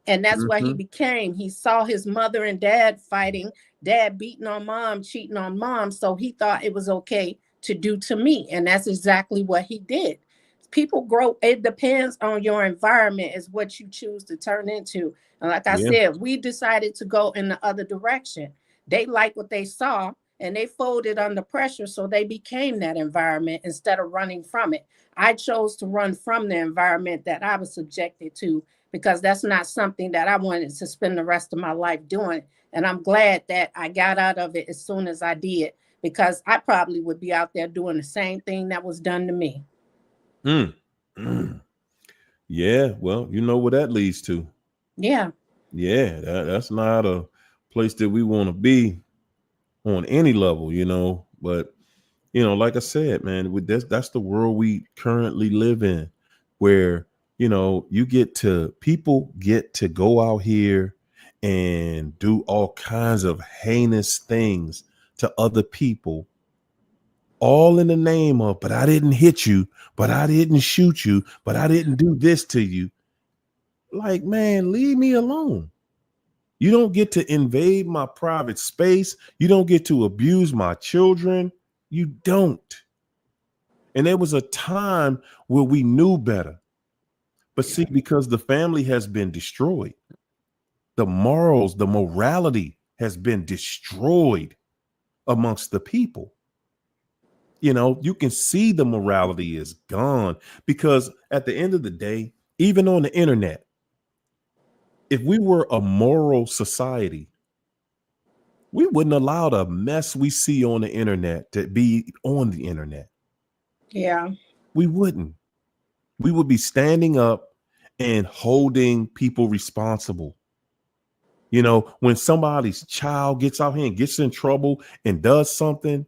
And that's what he became. He saw his mother and dad fighting, dad beating on mom, cheating on mom. So he thought it was okay to do to me. And that's exactly what he did. People grow. It depends on your environment, is what you choose to turn into. And like I said, we decided to go in the other direction. They liked what they saw, and they folded under pressure. So they became that environment instead of running from it. I chose to run from the environment that I was subjected to, because that's not something that I wanted to spend the rest of my life doing. And I'm glad that I got out of it as soon as I did, because I probably would be out there doing the same thing that was done to me. Yeah, well, you know what that leads to. Yeah, that's not a place that we want to be on any level, you know. But you know, like I said, man, with that's the world we currently live in, where, you know, people get to go out here and do all kinds of heinous things to other people all in the name of, but I didn't hit you, but I didn't shoot you, but I didn't do this to you. Like, man, leave me alone. You don't get to invade my private space. You don't get to abuse my children. You don't. And there was a time where we knew better. But see, because the family has been destroyed, the morals, the morality has been destroyed amongst the people. You know, you can see the morality is gone, because at the end of the day, even on the internet, if we were a moral society, we wouldn't allow the mess we see on the internet to be on the internet. Yeah. We wouldn't. We would be standing up and holding people responsible. You know, when somebody's child gets out here and gets in trouble and does something,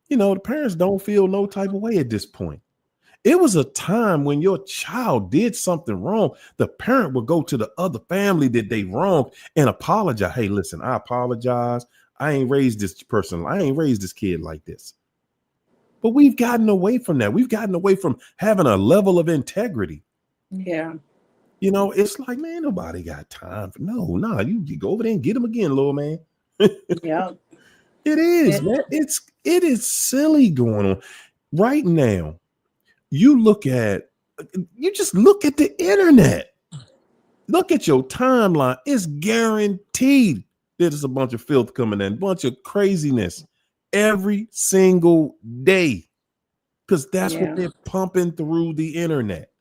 you know, the parents don't feel no type of way at this point. It was a time when your child did something wrong, the parent would go to the other family that they wronged and apologize. Hey, listen, I apologize. I ain't raised this person. I ain't raised this kid like this. But we've gotten away from that. We've gotten away from having a level of integrity. Yeah. You know, it's like, man, nobody got time for you go over there and get him again, little man. Yeah. It is, man. It is silly going on right now. You just look at the internet. Look at your timeline. It's guaranteed there's a bunch of filth coming in, a bunch of craziness every single day, because that's what they're pumping through the internet.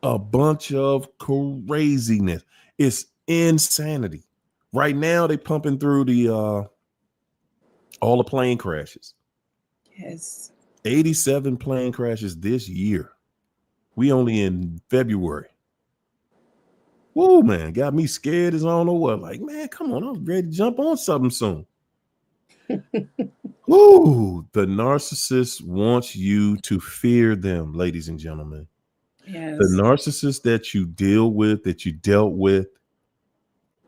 A bunch of craziness. It's insanity. Right now, they're pumping through all the plane crashes. Yes. 87 plane crashes this year. We only in February. Whoa, man, got me scared as I don't know what. Like, man, come on, I'm ready to jump on something soon. Whoa, the narcissist wants you to fear them, ladies and gentlemen. Yes. The narcissist that you deal with, that you dealt with,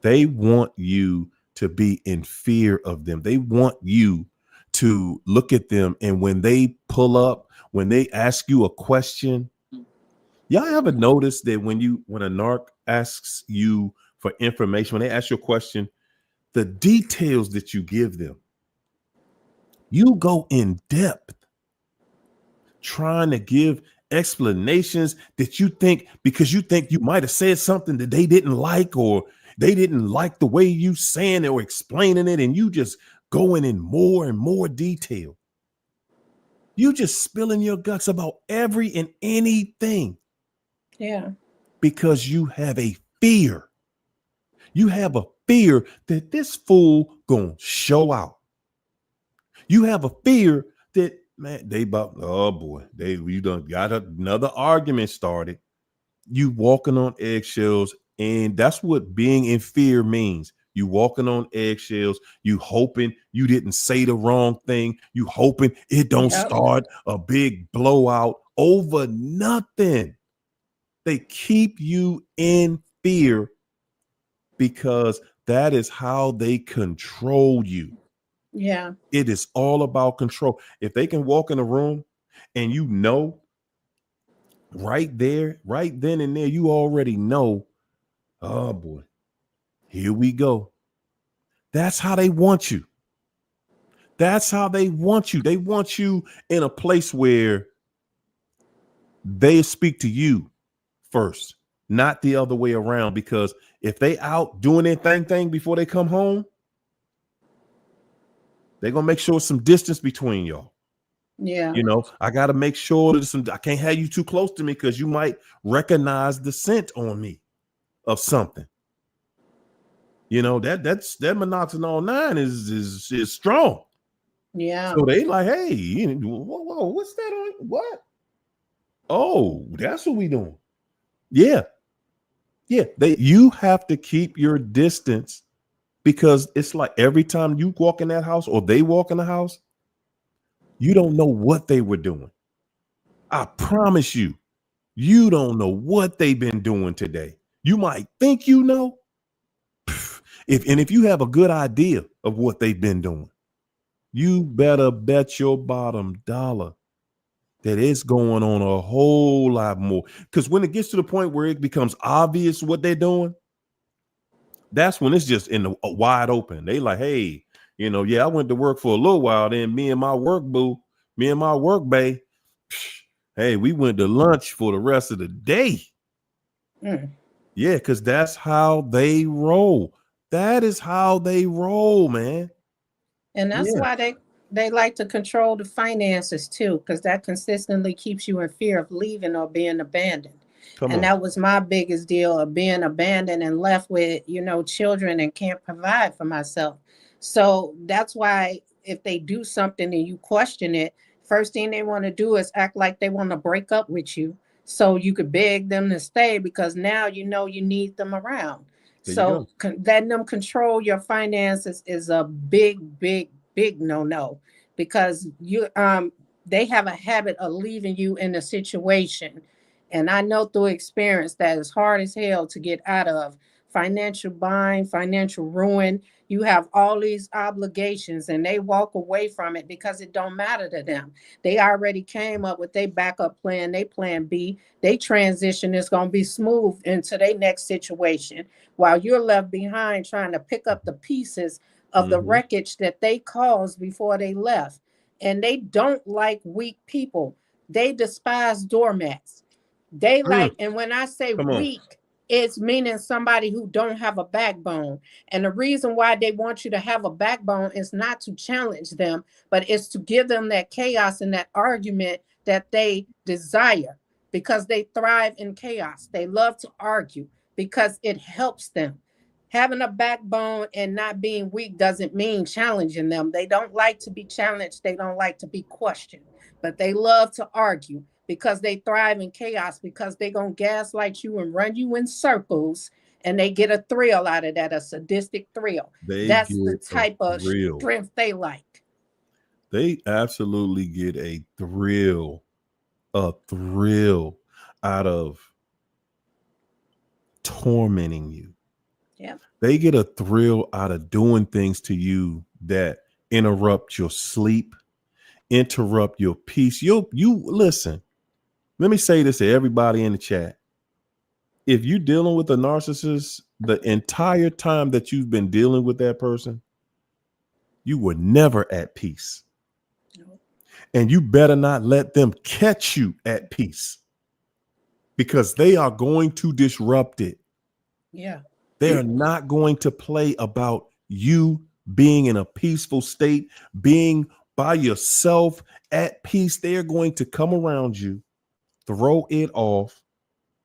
they want you to be in fear of them. They want you to look at them, and when they pull up, when they ask you a question, y'all ever notice that when a narc asks you for information, when they ask you a question, the details that you give them, you go in depth trying to give explanations that you think, because you think you might have said something that they didn't like, or they didn't like the way you saying it or explaining it, and you just going in more and more detail. You just spilling your guts about every and anything. Yeah. Because you have a fear. You have a fear that this fool gonna show out. You have a fear that, man, oh boy, you done got another argument started. You walking on eggshells, and that's what being in fear means. You walking on eggshells, you hoping you didn't say the wrong thing, you hoping it don't start a big blowout over nothing. They keep you in fear because that is how they control you. Yeah. It is all about control. If they can walk in a room and you know right there, right then and there, you already know, oh boy, here we go. That's how they want you. That's how they want you. They want you in a place where they speak to you first, not the other way around. Because if they out doing their thing before they come home, they're gonna make sure some distance between y'all. Yeah. You know, I gotta make sure that I can't have you too close to me, because you might recognize the scent on me of something. You know, that's that monotonal 9 is strong. Yeah. So they like, hey, whoa, what's that on? What? Oh, that's what we doing. Yeah. You have to keep your distance, because it's like every time you walk in that house or they walk in the house, you don't know what they were doing. I promise you, you don't know what they've been doing today. You might think you know, if you have a good idea of what they've been doing, you better bet your bottom dollar that it's going on a whole lot more. Because when it gets to the point where it becomes obvious what they're doing, that's when it's just in the wide open. They like, hey, I went to work for a little while. Then me and my work bae, hey, we went to lunch for the rest of the day. Yeah, because that's how they roll. That is how they roll, man. And that's why they like to control the finances too, because that consistently keeps you in fear of leaving or being abandoned. That was my biggest deal, of being abandoned and left with, children and can't provide for myself. So that's why if they do something and you question it, first thing they want to do is act like they want to break up with you so you could beg them to stay, because now you need them around. So letting them control your finances is a big, big, big no, because they have a habit of leaving you in a situation. And I know through experience that is hard as hell to get out of. Financial bind, financial ruin. You have all these obligations and they walk away from it because it don't matter to them. They already came up with their backup plan, they plan B. They transition is going to be smooth into their next situation, while you're left behind trying to pick up the pieces of the wreckage that they caused before they left. And they don't like weak people. They despise doormats. They like, and when I say weak, it's meaning somebody who don't have a backbone. And the reason why they want you to have a backbone is not to challenge them, but it's to give them that chaos and that argument that they desire, because they thrive in chaos. They love to argue because it helps them. Having a backbone and not being weak doesn't mean challenging them. They don't like to be challenged. They don't like to be questioned, but they love to argue because they thrive in chaos, because they're going to gaslight you and run you in circles, and they get a thrill out of that, a sadistic thrill. That's the type of strength they like. They absolutely get a thrill out of tormenting you. Yeah. They get a thrill out of doing things to you that interrupt your sleep, interrupt your peace. You listen. Let me say this to everybody in the chat. If you're dealing with a narcissist, the entire time that you've been dealing with that person, you were never at peace. No. And you better not let them catch you at peace, because they are going to disrupt it. Yeah. They are not going to play about you being in a peaceful state, being by yourself at peace. They are going to come around you, throw it off,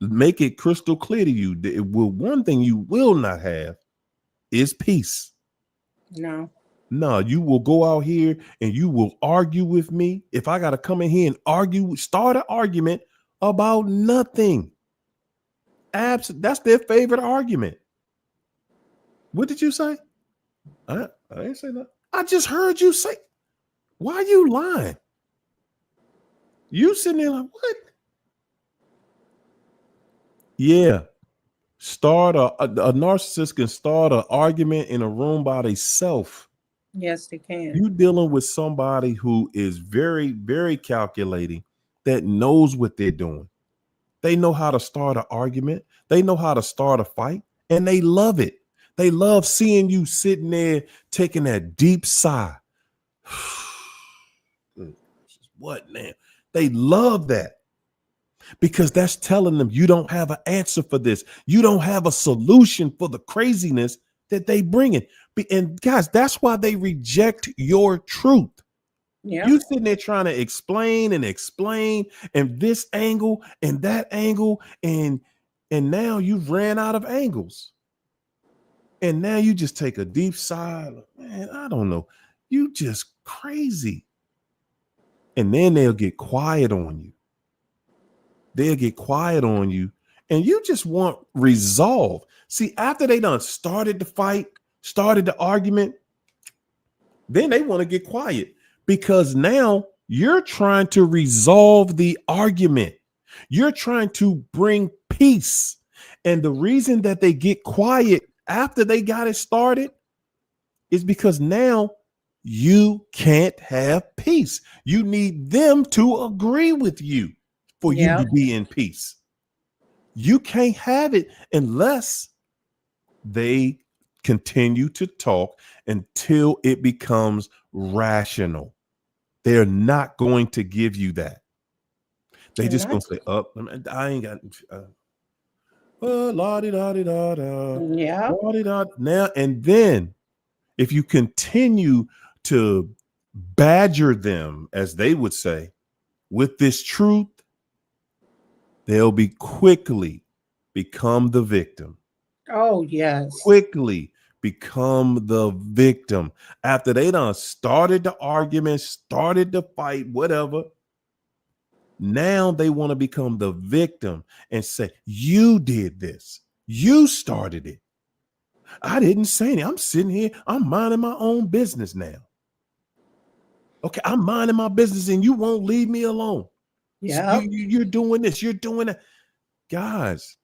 make it crystal clear to you that one thing you will not have is peace. No, you will go out here and you will argue with me. If I got to come in here and start an argument about nothing. That's their favorite argument. What did you say? I didn't say that. I just heard you say. Why are you lying? You sitting there like, what? Yeah. Start a narcissist can start an argument in a room by themselves. Yes, they can. You dealing with somebody who is very, very calculating, that knows what they're doing. They know how to start an argument. They know how to start a fight, and they love it. They love seeing you sitting there taking that deep sigh. What now? They love that, because that's telling them you don't have an answer for this. You don't have a solution for the craziness that they bring in. And guys, that's why they reject your truth. Yeah. You sitting there trying to explain and this angle and that angle, and now you've ran out of angles. And now you just take a deep sigh. Man, I don't know. You just crazy. And then they'll get quiet on you. And you just want resolve. See, after they done started the fight, started the argument, then they want to get quiet, because now you're trying to resolve the argument. You're trying to bring peace. And the reason that they get quiet after they got it started is because now you can't have peace. You need them to agree with you for you to be in peace. You can't have it unless they continue to talk until it becomes rational. They're not going to give you that. They just gonna say, "Up, I ain't got." La di da di da da. Yeah. Now and then, if you continue to badger them, as they would say, with this truth, they'll be quickly become the victim. Oh, yes. Quickly become the victim after they done started the argument, started the fight, whatever. Now they want to become the victim and say, you did this. You started it. I didn't say anything. I'm sitting here. I'm minding my own business now. Okay, I'm minding my business and you won't leave me alone. Yeah. So you're doing this. You're doing that. Guys,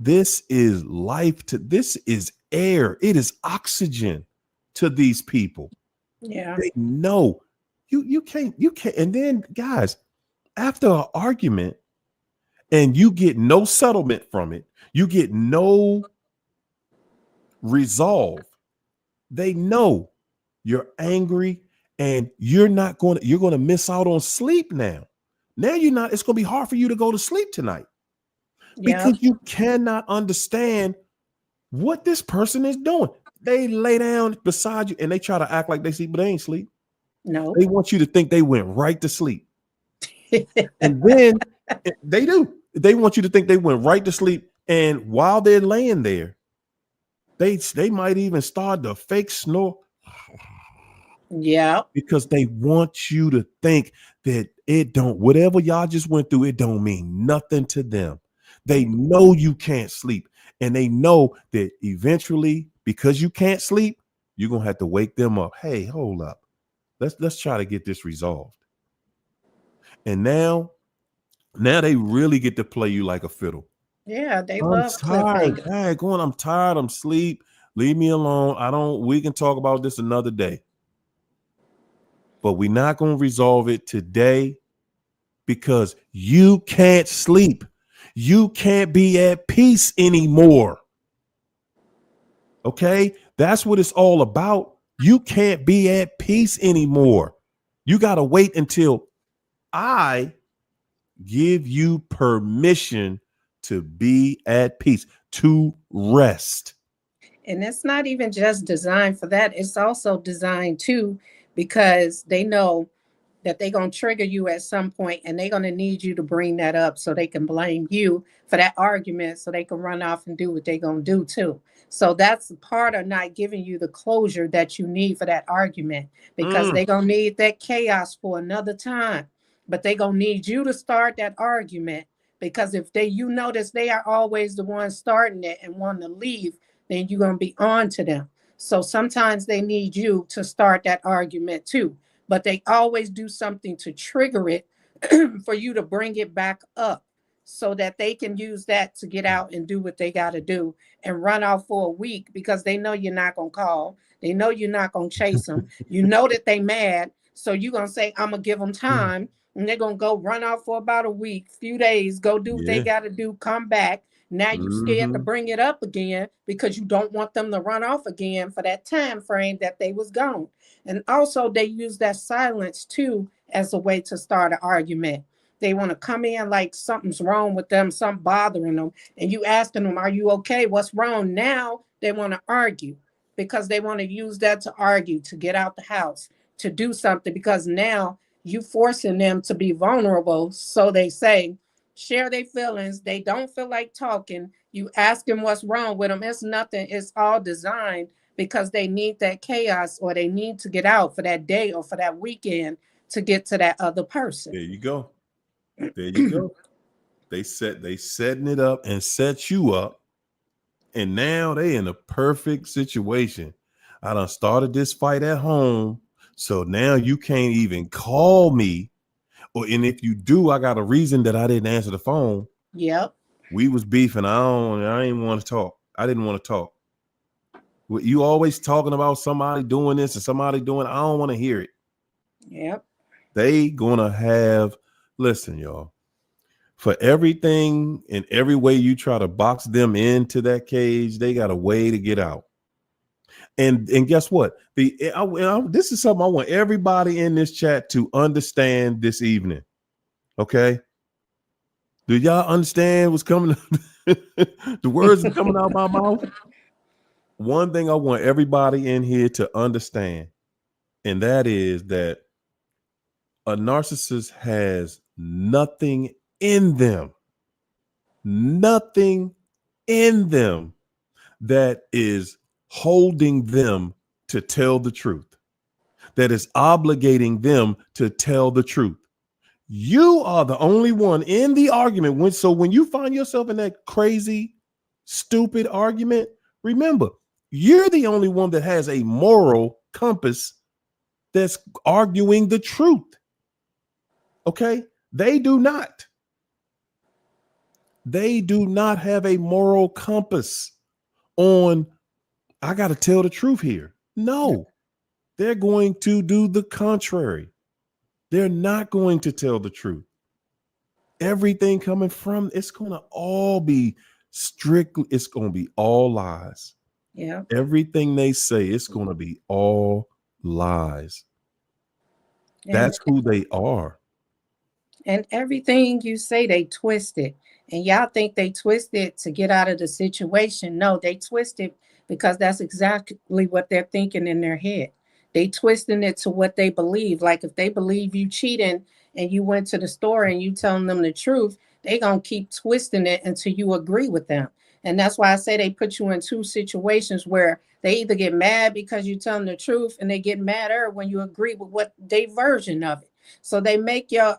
this is life. This is air. It is oxygen to these people. Yeah. They know you can't. And then, guys, after an argument and you get no settlement from it, you get no resolve, they know you're angry and you're going to miss out on sleep now. Now you're not, it's going to be hard for you to go to sleep tonight because you cannot understand what this person is doing. They lay down beside you and they try to act like they sleep, but they ain't sleep. No. They want you to think they went right to sleep. And then they do. They want you to think they went right to sleep. And while they're laying there, they might even start the fake snore. Yeah. Because they want you to think that whatever y'all just went through, it don't mean nothing to them. They know you can't sleep. And they know that eventually, because you can't sleep, you're going to have to wake them up. Hey, hold up. Let's try to get this resolved. And now they really get to play you like a fiddle. Yeah, they I'm tired. Hey, I'm tired. I'm asleep. Leave me alone. We can talk about this another day. But we're not going to resolve it today because you can't sleep. You can't be at peace anymore. Okay? That's what it's all about. You can't be at peace anymore. You got to wait until I give you permission to be at peace, to rest. And it's not even just designed for that. It's also designed too, because they know that they're going to trigger you at some point and they're going to need you to bring that up so they can blame you for that argument so they can run off and do what they're going to do too. So that's part of not giving you the closure that you need for that argument, because they're going to need that chaos for another time. But they're going to need you to start that argument, because if you notice they are always the ones starting it and want to leave, then you're going to be on to them. So sometimes they need you to start that argument too, but they always do something to trigger it for you to bring it back up so that they can use that to get out and do what they got to do and run off for a week, because they know you're not going to call. They know you're not going to chase them. You know that they mad. So you're going to say, I'm going to give them time. And they're going to go run off for about a week, few days, go do what they got to do, come back. Now you're scared to bring it up again because you don't want them to run off again for that time frame that they was gone. And also they use that silence too as a way to start an argument. They want to come in like something's wrong with them, something bothering them. And you asking them, are you okay? What's wrong? Now they want to argue because they want to use that to argue, to get out the house, to do something, because now you forcing them to be vulnerable. So they say, share their feelings. They don't feel like talking. You ask them what's wrong with them. It's nothing. It's all designed because they need that chaos, or they need to get out for that day or for that weekend to get to that other person. There you go. There you go. They setting it up and set you up. And now they in a perfect situation. I done started this fight at home. So now you can't even call me. And if you do, I got a reason that I didn't answer the phone. Yep. We was beefing. I didn't want to talk. I didn't want to talk. You always talking about somebody doing this and somebody doing, I don't want to hear it. Yep. They gonna have, listen, y'all, for everything and every way you try to box them into that cage, they got a way to get out. And guess what? This is something I want everybody in this chat to understand this evening. Okay. Do y'all understand what's coming? The words are coming out of my mouth. One thing I want everybody in here to understand, and that is that a narcissist has nothing in them that is holding them to tell the truth, that is obligating them to tell the truth. You are the only one in the argument. So when you find yourself in that crazy, stupid argument, remember, you're the only one that has a moral compass that's arguing the truth. Okay? They do not. They do not have a moral compass on, I got to tell the truth here. No, they're going to do the contrary. They're not going to tell the truth. Everything coming from, it's going to all be strictly, it's going to be all lies. Yeah. Everything they say, it's going to be all lies. That's who they are. And everything you say, they twist it. And y'all think they twist it to get out of the situation. No, they twist it because that's exactly what they're thinking in their head. They twisting it to what they believe. Like if they believe you cheating and you went to the store and you telling them the truth, they gonna keep twisting it until you agree with them. And that's why I say they put you in two situations where they either get mad because you tell them the truth, and they get madder when you agree with what their version of it. So they make your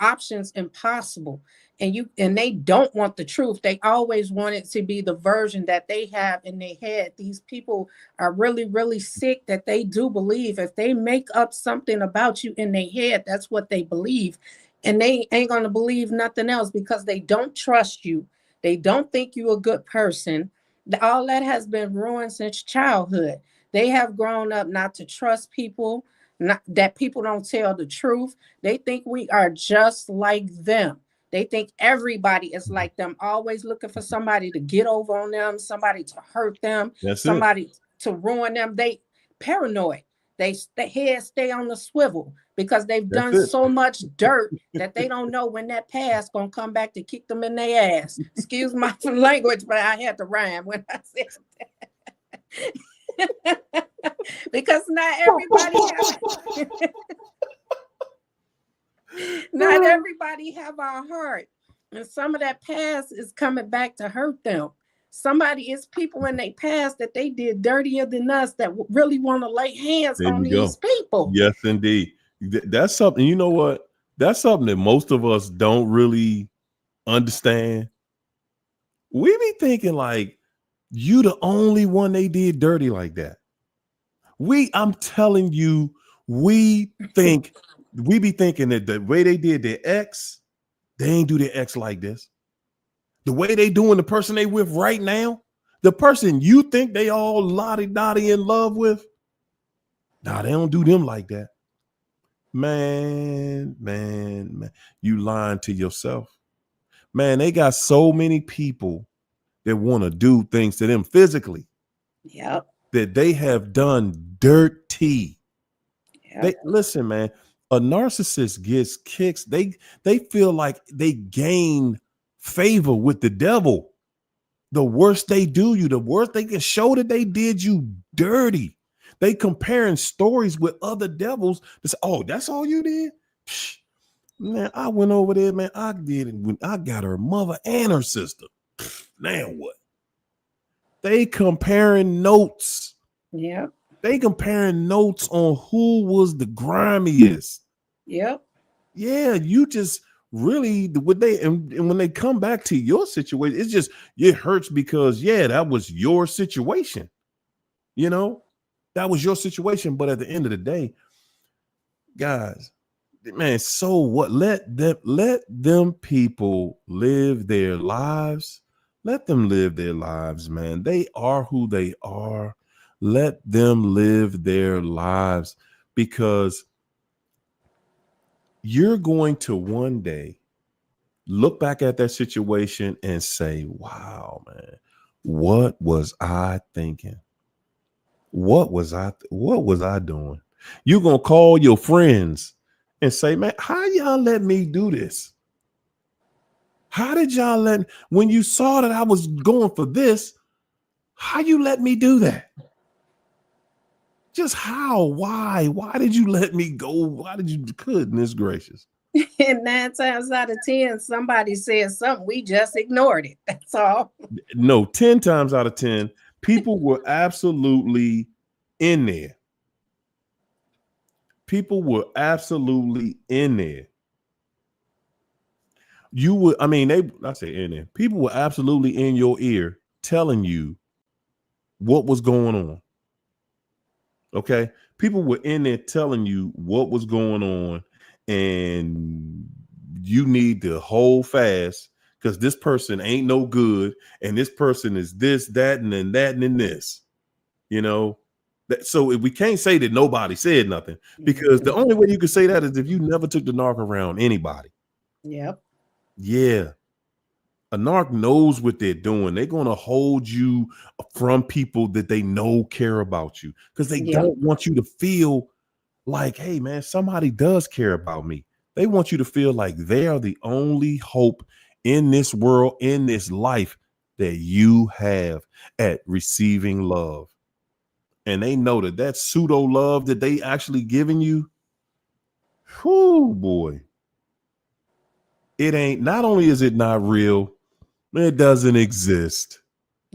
options impossible, and they don't want the truth. They always want it to be the version that they have in their head. These people are really, really sick that they do believe if they make up something about you in their head, that's what they believe. And they ain't going to believe nothing else because they don't trust you. They don't think you're a good person. All that has been ruined since childhood. They have grown up not to trust people, not that people don't tell the truth. They think we are just like them. They think everybody is like them, always looking for somebody to get over on them, somebody to hurt them, somebody to ruin them. They paranoid. Their heads stay on the swivel because they've done so much dirt that they don't know when that past gonna come back to kick them in their ass. Excuse my language, but I had to rhyme when I said that. Because not everybody not everybody have our heart, and some of that past is coming back to hurt them. Somebody is people in their past that they did dirtier than us that really want to lay hands on these people. Yes, indeed. That's something, you know what? That's something that most of us don't really understand. We be thinking like you the only one they did dirty like that. I'm telling you, we be thinking that the way they did their ex, they ain't do their ex like this. The way they doing the person they with right now, the person you think they all lottie-dottie in love with, nah, they don't do them like that. Man, you lying to yourself. Man, they got so many people that want to do things to them physically. Yep. That they have done dirty. Yep. Listen, man, a narcissist gets kicks. They feel like they gain favor with the devil. The worse they do you, the worse they can show that they did you dirty. They comparing stories with other devils. Say, oh, that's all you did? Psh, man, I went over there, man. I did it when I got her mother and her sister. Now what? They comparing notes. Yep. They comparing notes on who was the grimiest. Yep. Yeah, you just really and when they come back to your situation, it's just it hurts because that was your situation. You know, that was your situation. But at the end of the day, guys, man, so what? Let them people live their lives. Let them live their lives, man. They are who they are. Let them live their lives, because you're going to one day look back at that situation and say, wow, man, what was I thinking? What was I doing? You're going to call your friends and say, man, how y'all let me do this? How did y'all when you saw that I was going for this, how you let me do that? Just how? Why did you let me go? Why did you? Goodness gracious. And 9 times out of 10, somebody says something, we just ignored it. That's all. No, 10 times out of 10, people were absolutely in there. People were absolutely in there. You would, I say in there. People were absolutely in your ear telling you what was going on. Okay. People were in there telling you what was going on, and you need to hold fast because this person ain't no good. And this person is this, that, and then that, and then this, so we can't say that nobody said nothing, because the only way you could say that is if you never took the narc around anybody. Yep. Yeah. A narc knows what they're doing. They're going to hold you from people that they know care about you, because they don't want you to feel like, hey, man, somebody does care about me. They want you to feel like they are the only hope in this world, in this life, that you have at receiving love. And they know that pseudo love that they actually giving you, whoo, boy, it ain't, not only is it not real, it doesn't exist.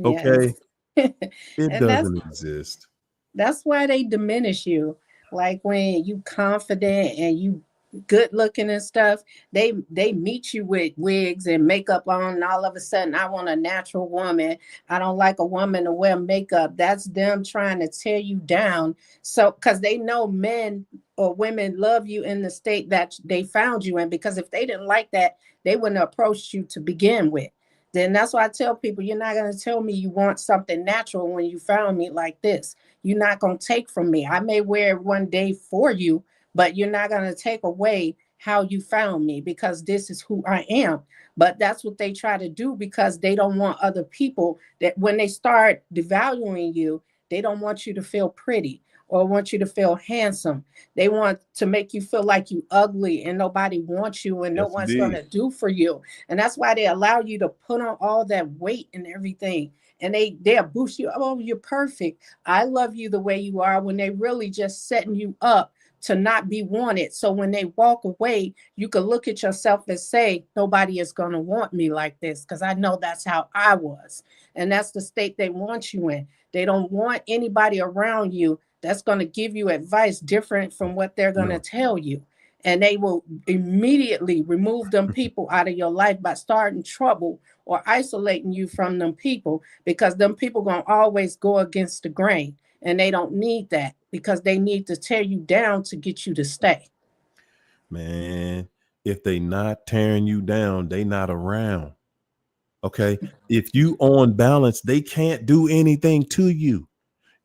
Okay. Yes. It doesn't exist. That's why they diminish you. Like when you confident and you good looking and stuff, they meet you with wigs and makeup on, and all of a sudden, I want a natural woman. I don't like a woman to wear makeup. That's them trying to tear you down. So because they know men or women love you in the state that they found you in, because if they didn't like that, they wouldn't have approached you to begin with. Then that's why I tell people, you're not going to tell me you want something natural when you found me like this. You're not going to take from me. I may wear it one day for you, but you're not going to take away how you found me, because this is who I am. But that's what they try to do, because they don't want other people, that when they start devaluing you, they don't want you to feel pretty or want you to feel handsome. They want to make you feel like you ugly and nobody wants you and no one's going to do for you. And that's why they allow you to put on all that weight and everything. And they'll boost you. Oh, you're perfect. I love you the way you are, when they really just setting you up to not be wanted. So when they walk away, you can look at yourself and say, nobody is going to want me like this, because I know that's how I was. And that's the state they want you in. They don't want anybody around you that's going to give you advice different from what they're going to tell you. And they will immediately remove them people out of your life by starting trouble or isolating you from them people, because them people going to always go against the grain. And they don't need that, because they need to tear you down to get you to stay. Man, if they not tearing you down, they not around. Okay. If you on balance, they can't do anything to you.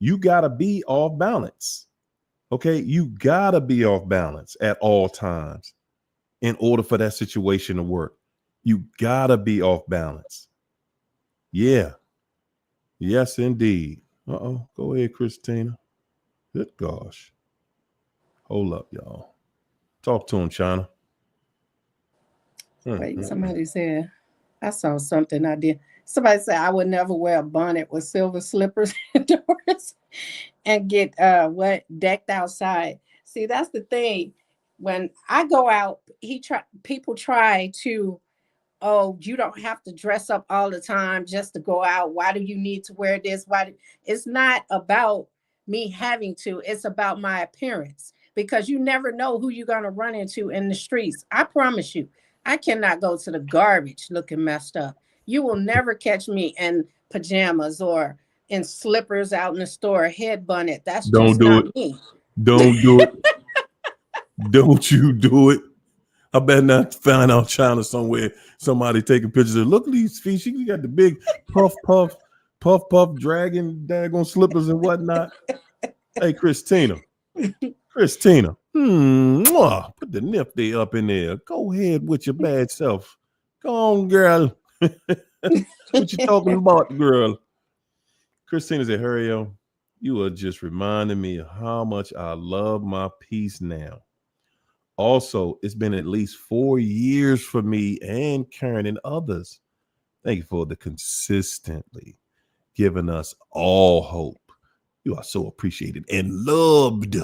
You got to be off balance. Okay. You got to be off balance at all times in order for that situation to work. You got to be off balance. Yeah. Yes, indeed. Uh-oh. Go ahead, Christina. Good gosh. Hold up, y'all. Talk to him, China. Wait, somebody said, I saw something I did. Somebody said I would never wear a bonnet with silver slippers indoors and get decked outside. See, that's the thing. When I go out, people try to, oh, you don't have to dress up all the time just to go out. Why do you need to wear this? It's not about me having to, it's about my appearance, because you never know who you're going to run into in the streets. I promise you, I cannot go to the garbage looking messed up. You will never catch me in pajamas or in slippers out in the store, head bunted. That's Don't just do not it. me. Don't do it. Don't you do it. I better not find out China somewhere. Somebody taking pictures of, look at these feet. She got the big puff, dragon, daggone slippers and whatnot. Hey, Christina. Put the nifty up in there. Go ahead with your bad self. Go on, girl. What you talking about, girl? Christina said, Hurry, you are just reminding me of how much I love my peace now. Also, it's been at least 4 years for me and Karen and others. Thank you for the consistently giving us all hope. You are so appreciated and loved.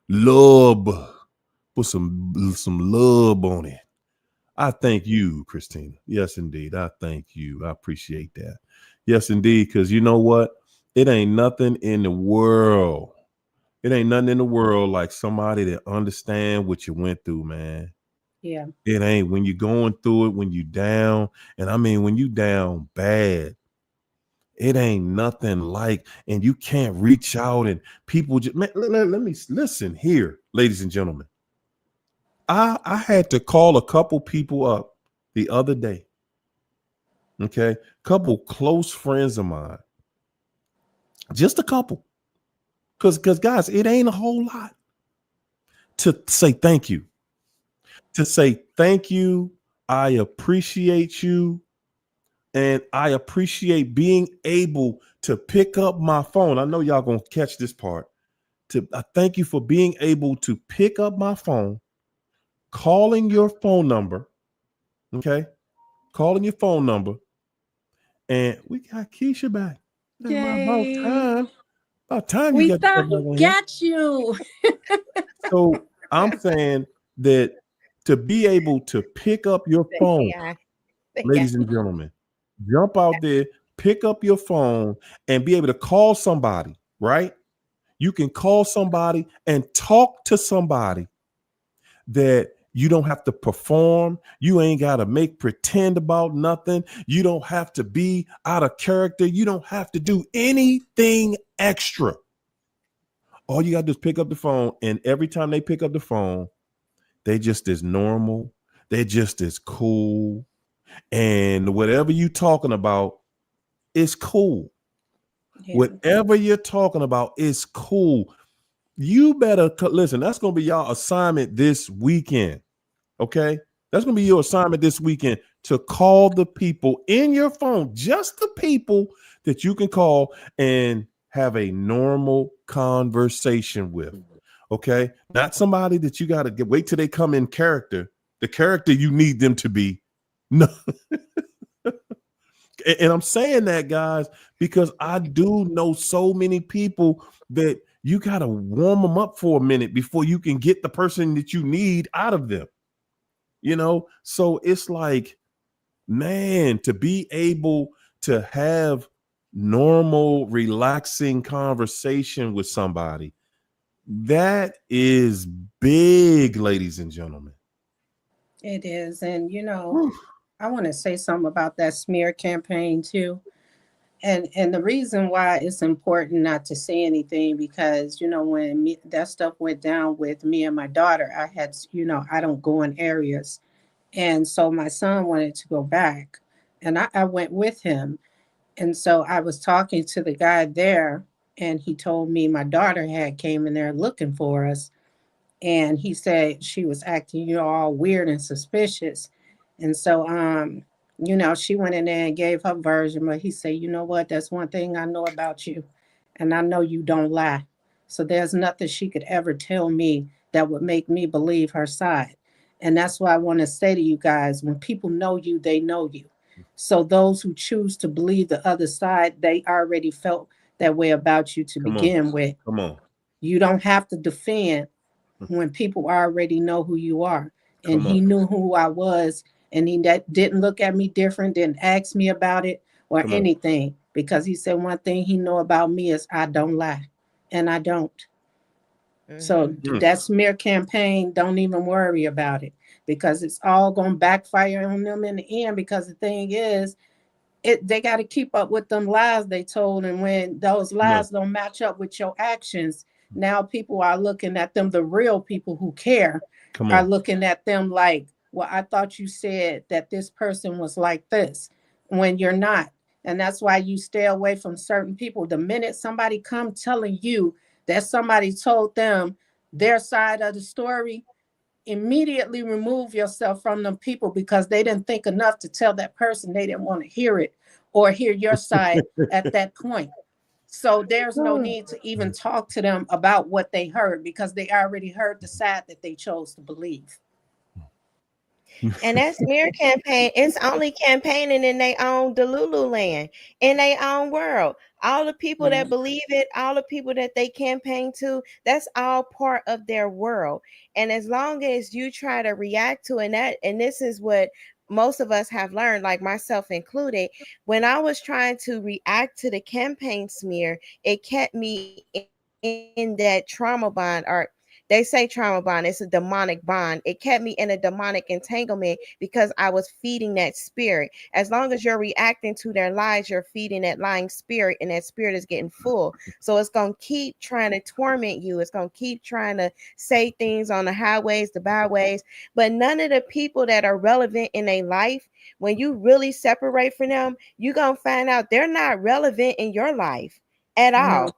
Love. Put some love on it. I thank you, Christina. Yes, indeed. I thank you. I appreciate that. Yes, indeed. Because you know what? It ain't nothing in the world. It ain't nothing in the world like somebody that understand what you went through, man. Yeah. It ain't when you're going through it, when you down. And I mean, when you down bad, it ain't nothing like, and you can't reach out and people just, man, let me listen here, ladies and gentlemen. I had to call a couple people up the other day. Okay. Couple close friends of mine. Just a couple. Because guys, it ain't a whole lot to say thank you. To say thank you. I appreciate you. And I appreciate being able to pick up my phone. I know y'all gonna catch this part. I thank you for being able to pick up my phone, calling your phone number. Okay. Calling your phone number. And we got Keisha back. About time. About time we you thought we got you. So I'm saying that to be able to pick up your phone, ladies and gentlemen, jump out there, pick up your phone and be able to call somebody, right? You can call somebody and talk to somebody that you don't have to perform. You ain't got to pretend about nothing. You don't have to be out of character. You don't have to do anything extra. All you got to do is pick up the phone. And every time they pick up the phone, they just as normal. They're just as cool. And whatever you talking about is cool. Yeah. Whatever you're talking about is cool. You better listen. That's going to be y'all assignment this weekend. Okay. That's going to be your assignment this weekend, to call the people in your phone, just the people that you can call and have a normal conversation with. Okay. Not somebody that you got to wait till they come in character, the character you need them to be. No. And I'm saying that, guys, because I do know so many people that you got to warm them up for a minute before you can get the person that you need out of them. You know, so it's like, man, to be able to have normal, relaxing conversation with somebody, that is big, ladies and gentlemen. It is. And, you know, I want to say something about that smear campaign, too. And the reason why it's important not to say anything, because, you know, when that stuff went down with me and my daughter, I had, you know, I don't go in areas. And so my son wanted to go back and I went with him. And so I was talking to the guy there and he told me my daughter had came in there looking for us. And he said she was acting, you know, all weird and suspicious. And so, you know, she went in there and gave her version, but he said, you know what, that's one thing I know about you. And I know you don't lie. So there's nothing she could ever tell me that would make me believe her side. And that's why I want to say to you guys, when people know you, they know you. So those who choose to believe the other side, they already felt that way about you to begin with. Come on. You don't have to defend when people already know who you are. And he knew who I was. And he didn't look at me different, didn't ask me about it or anything. Because he said one thing he know about me is I don't lie. And I don't. So that smear campaign, don't even worry about it, because it's all going to backfire on them in the end. Because the thing is, they got to keep up with them lies they told. And when those lies don't match up with your actions, now people are looking at them, the real people who care are looking at them like, well, I thought you said that this person was like this, when you're not. And that's why you stay away from certain people. The minute somebody come telling you that somebody told them their side of the story, immediately remove yourself from them people, because they didn't think enough to tell that person. They didn't want to hear it or hear your side at that point. So there's no need to even talk to them about what they heard, because they already heard the side that they chose to believe. And that smear campaign, it's only campaigning in their own Delulu land, in their own world. All the people that believe it, all the people that they campaign to, that's all part of their world. And as long as you try to react to it, and this is what most of us have learned, like myself included, when I was trying to react to the campaign smear, it kept me in that trauma bond, or they say trauma bond, it's a demonic bond. It kept me in a demonic entanglement because I was feeding that spirit. As long as you're reacting to their lies, you're feeding that lying spirit, and that spirit is getting full. So it's going to keep trying to torment you. It's going to keep trying to say things on the highways, the byways. But none of the people that are relevant in their life, when you really separate from them, you're going to find out they're not relevant in your life at all.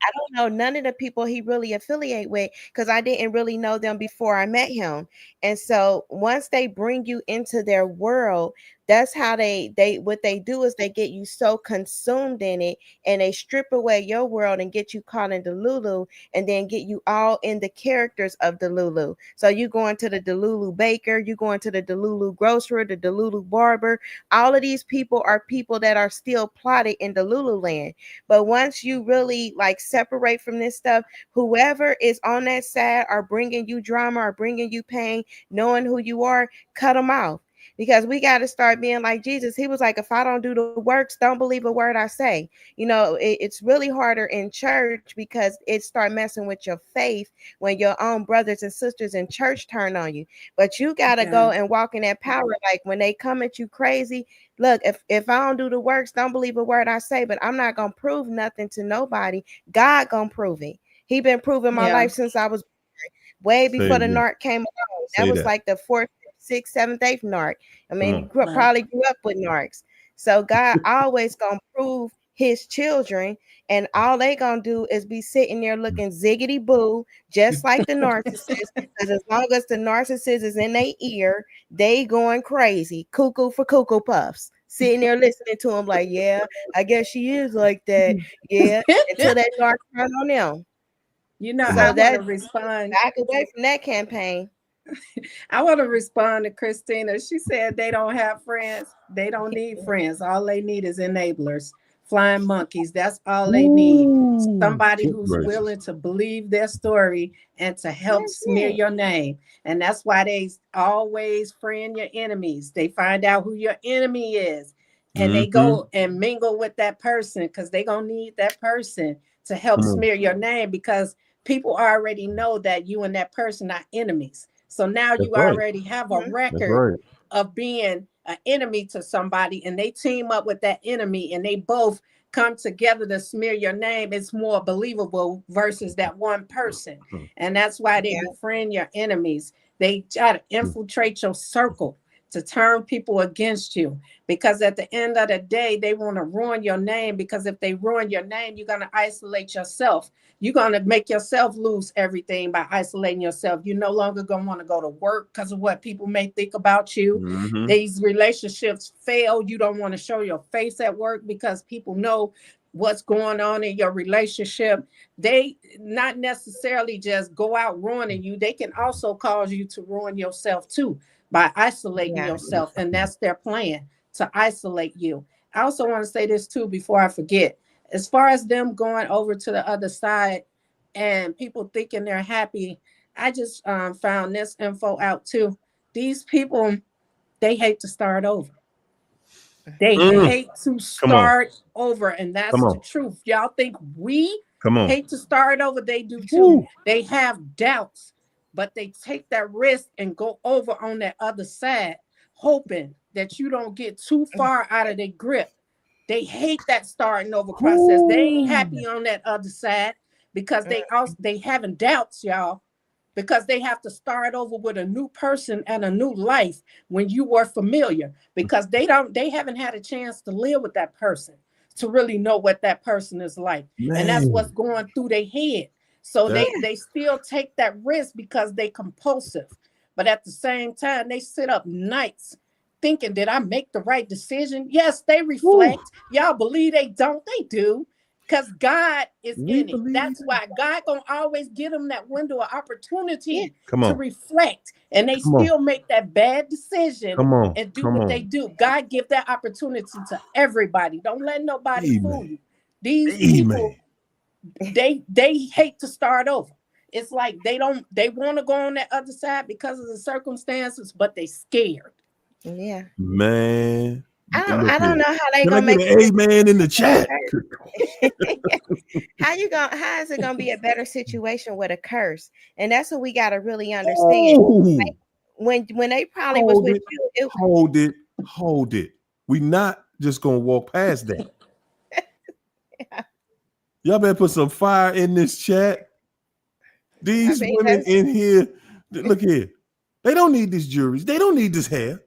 I don't know none of the people he really affiliate with, because I didn't really know them before I met him. And so once they bring you into their world, that's how they what they do is they get you so consumed in it, and they strip away your world and get you caught in Delulu, and then get you all in the characters of Delulu. So you going to the Delulu baker, you going to the Delulu grocer, the Delulu barber. All of these people are people that are still plotted in Delulu land. But once you really like separate from this stuff, whoever is on that side are bringing you drama or bringing you pain, knowing who you are, cut them off. Because we got to start being like Jesus. He was like, if I don't do the works, don't believe a word I say. You know, it's really harder in church because it start messing with your faith when your own brothers and sisters in church turn on you. But you got to go and walk in that power. Like when they come at you crazy, look, if I don't do the works, don't believe a word I say. But I'm not going to prove nothing to nobody. God going to prove it. He been proving my life since I was way before the narc came along. That was like the 4th, 6th, 7th, 8th narc. I mean, you probably grew up with narcs. So God always gonna prove his children, and all they gonna do is be sitting there looking ziggity boo, just like the narcissist. Because as long as the narcissist is in their ear, they going crazy, cuckoo for cuckoo puffs. Sitting there listening to him like, yeah, I guess she is like that. Yeah, until that narc turn on them. You know, so I want to that respond. back away from that campaign. I want to respond to Christina. She said they don't have friends. They don't need friends. All they need is enablers, flying monkeys. That's all they need. Somebody who's willing to believe their story and to help smear your name. And that's why they always friend your enemies. They find out who your enemy is, and they go and mingle with that person, because they're going to need that person to help smear your name, because people already know that you and that person are enemies. So now you already have a record of being an enemy to somebody, and they team up with that enemy, and they both come together to smear your name. It's more believable versus that one person. And that's why they befriend your enemies. They try to infiltrate your circle to turn people against you, because at the end of the day, they want to ruin your name, because if they ruin your name, you're going to isolate yourself. You're going to make yourself lose everything by isolating yourself. You're no longer going to want to go to work because of what people may think about you. These relationships fail. You don't want to show your face at work because people know what's going on in your relationship. They not necessarily just go out ruining you. They can also cause you to ruin yourself too, by isolating yourself. And that's their plan, to isolate you. I also want to say this too before I forget. As far as them going over to the other side and people thinking they're happy, I just found this info out too. These people, they hate to start over. They hate to start over, and that's the truth. Y'all think we hate to start over? They do too. They have doubts, but they take that risk and go over on that other side, hoping that you don't get too far out of their grip. They hate that starting over process. They ain't happy on that other side, because they having doubts, y'all. because they have to start over with a new person and a new life when you were familiar, because they haven't had a chance to live with that person to really know what that person is like. Man. And that's what's going through their head. So they still take that risk because they compulsive. But at the same time, they sit up nights thinking, did I make the right decision? Yes, they reflect. Ooh. Y'all believe they don't? They do. Because God is in it. That's why God gonna always give them that window of opportunity to reflect. And they still make that bad decision and do what they do. God give that opportunity to everybody. Don't let nobody fool you. These people, they hate to start over. It's like they want to go on that other side because of the circumstances, but they scared. Yeah. Man. I don't know how they gonna make an amen in the chat. How is it gonna be a better situation with a curse? And that's what we gotta really understand. Like, when they probably was with you, hold it. We not just gonna walk past that. Y'all better put some fire in this chat. These women in here, look here. They don't need these juries. They don't need this hair.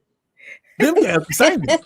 Them guys saying it.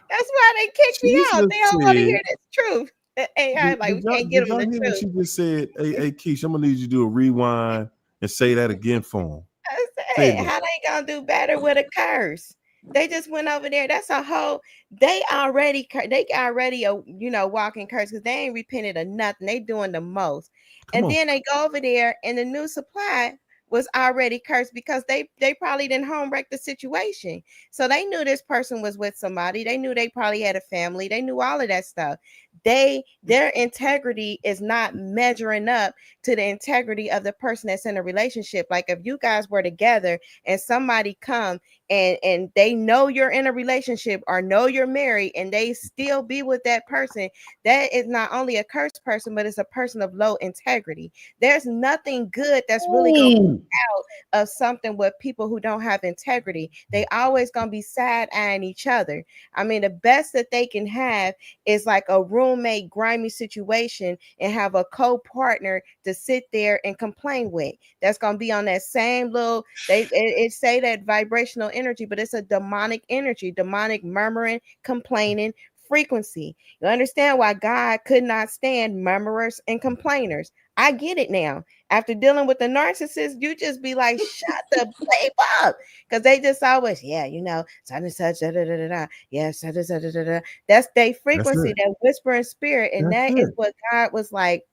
That's why they kicked me out. They don't want to hear this truth. AI, like, we can't give them the truth. What you just said, hey, Keish, I'm gonna need you to do a rewind and say that again for them. I said, how they gonna do better with a curse? They just went over there. That's a whole. They already walking curse because they ain't repented of nothing. They doing the most, then they go over there and the new supply was already cursed because they probably didn't home wreck the situation. So they knew this person was with somebody. They knew they probably had a family. They knew all of that stuff. Their integrity is not measuring up to the integrity of the person that's in a relationship. Like if you guys were together and somebody come and they know you're in a relationship or know you're married and they still be with that person, that is not only a cursed person, but it's a person of low integrity. There's nothing good that's really going to come out of something with people who don't have integrity. They always going to be side-eyeing each other. I mean, the best that they can have is like a roommate grimy situation and have a co-partner to sit there and complain with. That's going to be on that same little, it say that vibrational energy, but it's a demonic energy, demonic murmuring, complaining frequency. You understand why God could not stand murmurers and complainers. I get it now. After dealing with the narcissist, you just be like, shut the bleep up. Because they just always, such and such, da, da, da, da, da. Yeah, such and such, da, da, da. That's their frequency, that whispering spirit. And that is what God was like.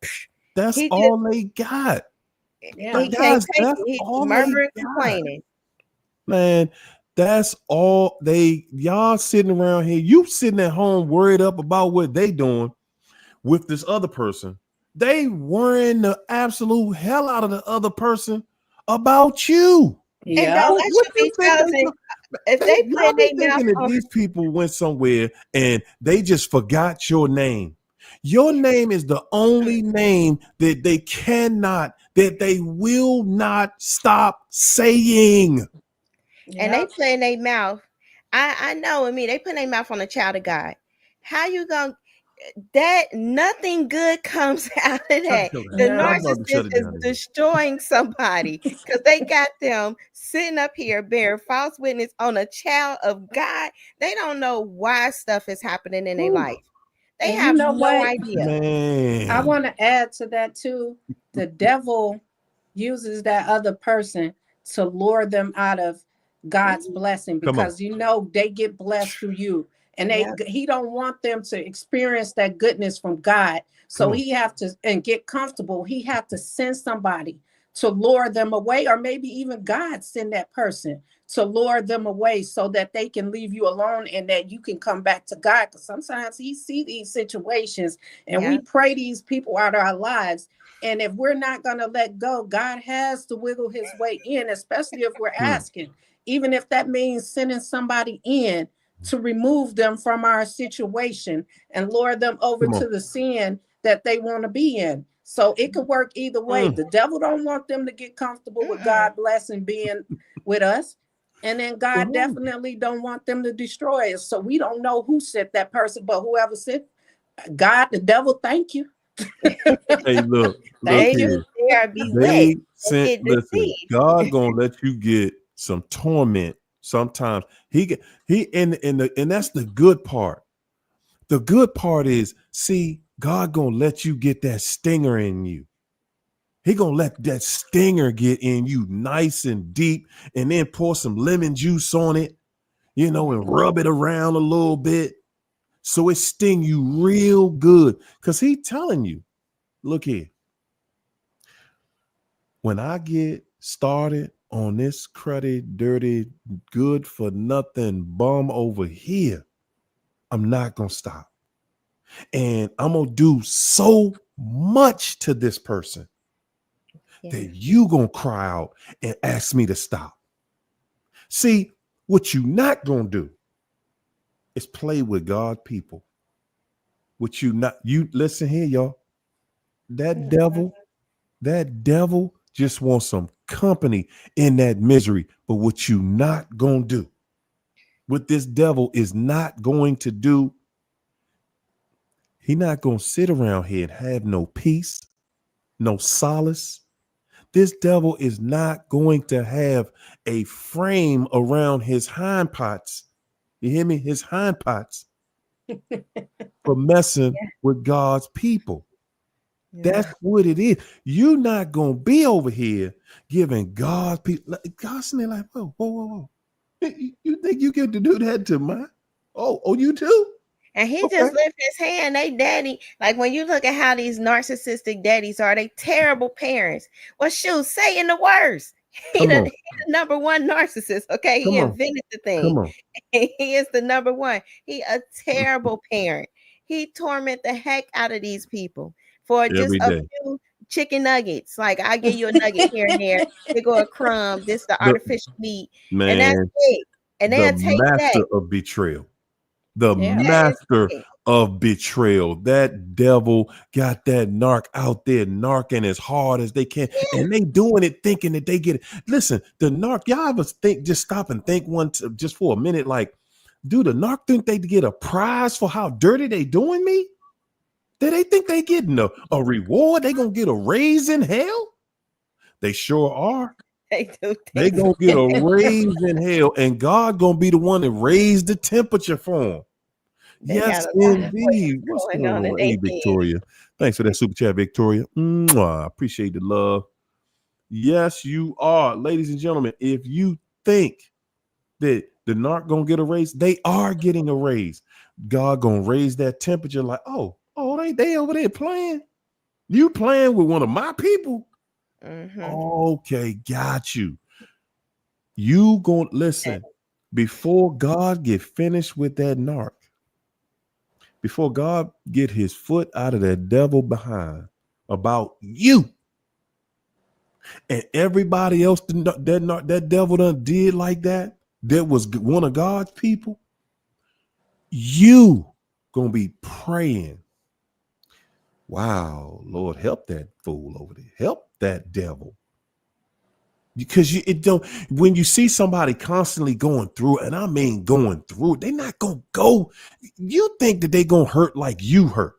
That's all they got. Yeah, he can't take it. He's murmuring, complaining. Man, that's all y'all sitting around here. You sitting at home worried up about what they doing with this other person. They worrying the absolute hell out of the other person about you. Yeah. And don't let you be chosen. If they put their mouth on these people went somewhere and they just forgot your name. Your name is the only name that they will not stop saying. And they put in their mouth. I know, they put their mouth on a child of God. How you gonna? That nothing good comes out of that. The narcissist is destroying somebody because they got them sitting up here bearing false witness on a child of God. They don't know why stuff is happening in their life. They have no idea. Man. I want to add to that too. The devil uses that other person to lure them out of God's blessing because they get blessed through you. And he don't want them to experience that goodness from God. So he have to, and get comfortable. He have to send somebody to lure them away, or maybe even God send that person to lure them away so that they can leave you alone and that you can come back to God. Because sometimes he see these situations and we pray these people out of our lives. And if we're not going to let go, God has to wiggle his way in, especially if we're asking, even if that means sending somebody in to remove them from our situation and lure them over to the sin that they want to be in. So it could work either way. The devil don't want them to get comfortable with God blessing being with us. And then God definitely don't want them to destroy us. So we don't know who sent that person, but whoever sent God, the devil, thank you. Hey, look they here. be wet. Listen, God gonna let you get some torment sometimes. And that's the good part. The good part is, see, God gonna let you get that stinger in you. He gonna let that stinger get in you nice and deep, and then pour some lemon juice on it, and rub it around a little bit so it sting you real good. Because he telling you, look here, when I get started on this cruddy, dirty, good for nothing bum over here, I'm not gonna stop. And I'm gonna do so much to this person that you gonna cry out and ask me to stop. See, what you not gonna do is play with God people. You listen here, y'all. That devil just wants some company in that misery. But what you not gonna do, what this devil is not going to do, he not gonna sit around here and have no peace, no solace. This devil is not going to have a frame around his hindparts. You hear me? His hindparts for messing with God's people. That's what it is. You're not going to be over here giving God's people. God's like, whoa. You think you get to do that to mine? Oh, you too? And he just lifted his hand. They daddy, like when you look at how these narcissistic daddies are, they terrible parents. Well, shoot, say in the worst. He the number one narcissist. Okay, he invented the thing. He is the number one. He a terrible parent. He torment the heck out of these people for just a few chicken nuggets. Like, I give you a nugget here and there. They go a crumb. This the artificial meat, and that's it. And they'll take master of betrayal. The master of betrayal. That devil got that narc out there narking as hard as they can. And they doing it thinking that they get it. Listen, the narc, y'all ever just stop and think just for a minute, like, do the narc think they get a prize for how dirty they doing me? Do they think they getting a reward? They gonna get a raise in hell? They sure are. They gonna get a raise in hell, and God gonna be the one that raised the temperature for them. Yes, indeed. What's going on? Hey, Victoria. Thanks for that super chat, Victoria. Mwah. Appreciate the love. Yes, you are. Ladies and gentlemen, if you think that the narc gonna get a raise, they are getting a raise. God gonna raise that temperature like, oh, they over there playing. You playing with one of my people. Okay, got you. You gonna listen before God get finished with that narc. Before God get his foot out of that devil behind about you and everybody else that devil done did like that was one of God's people, you gonna be praying, wow, Lord, help that fool over there. Help that devil. Because when you see somebody constantly going through, and I mean going through, they're not gonna go. You think that they gonna hurt like you hurt.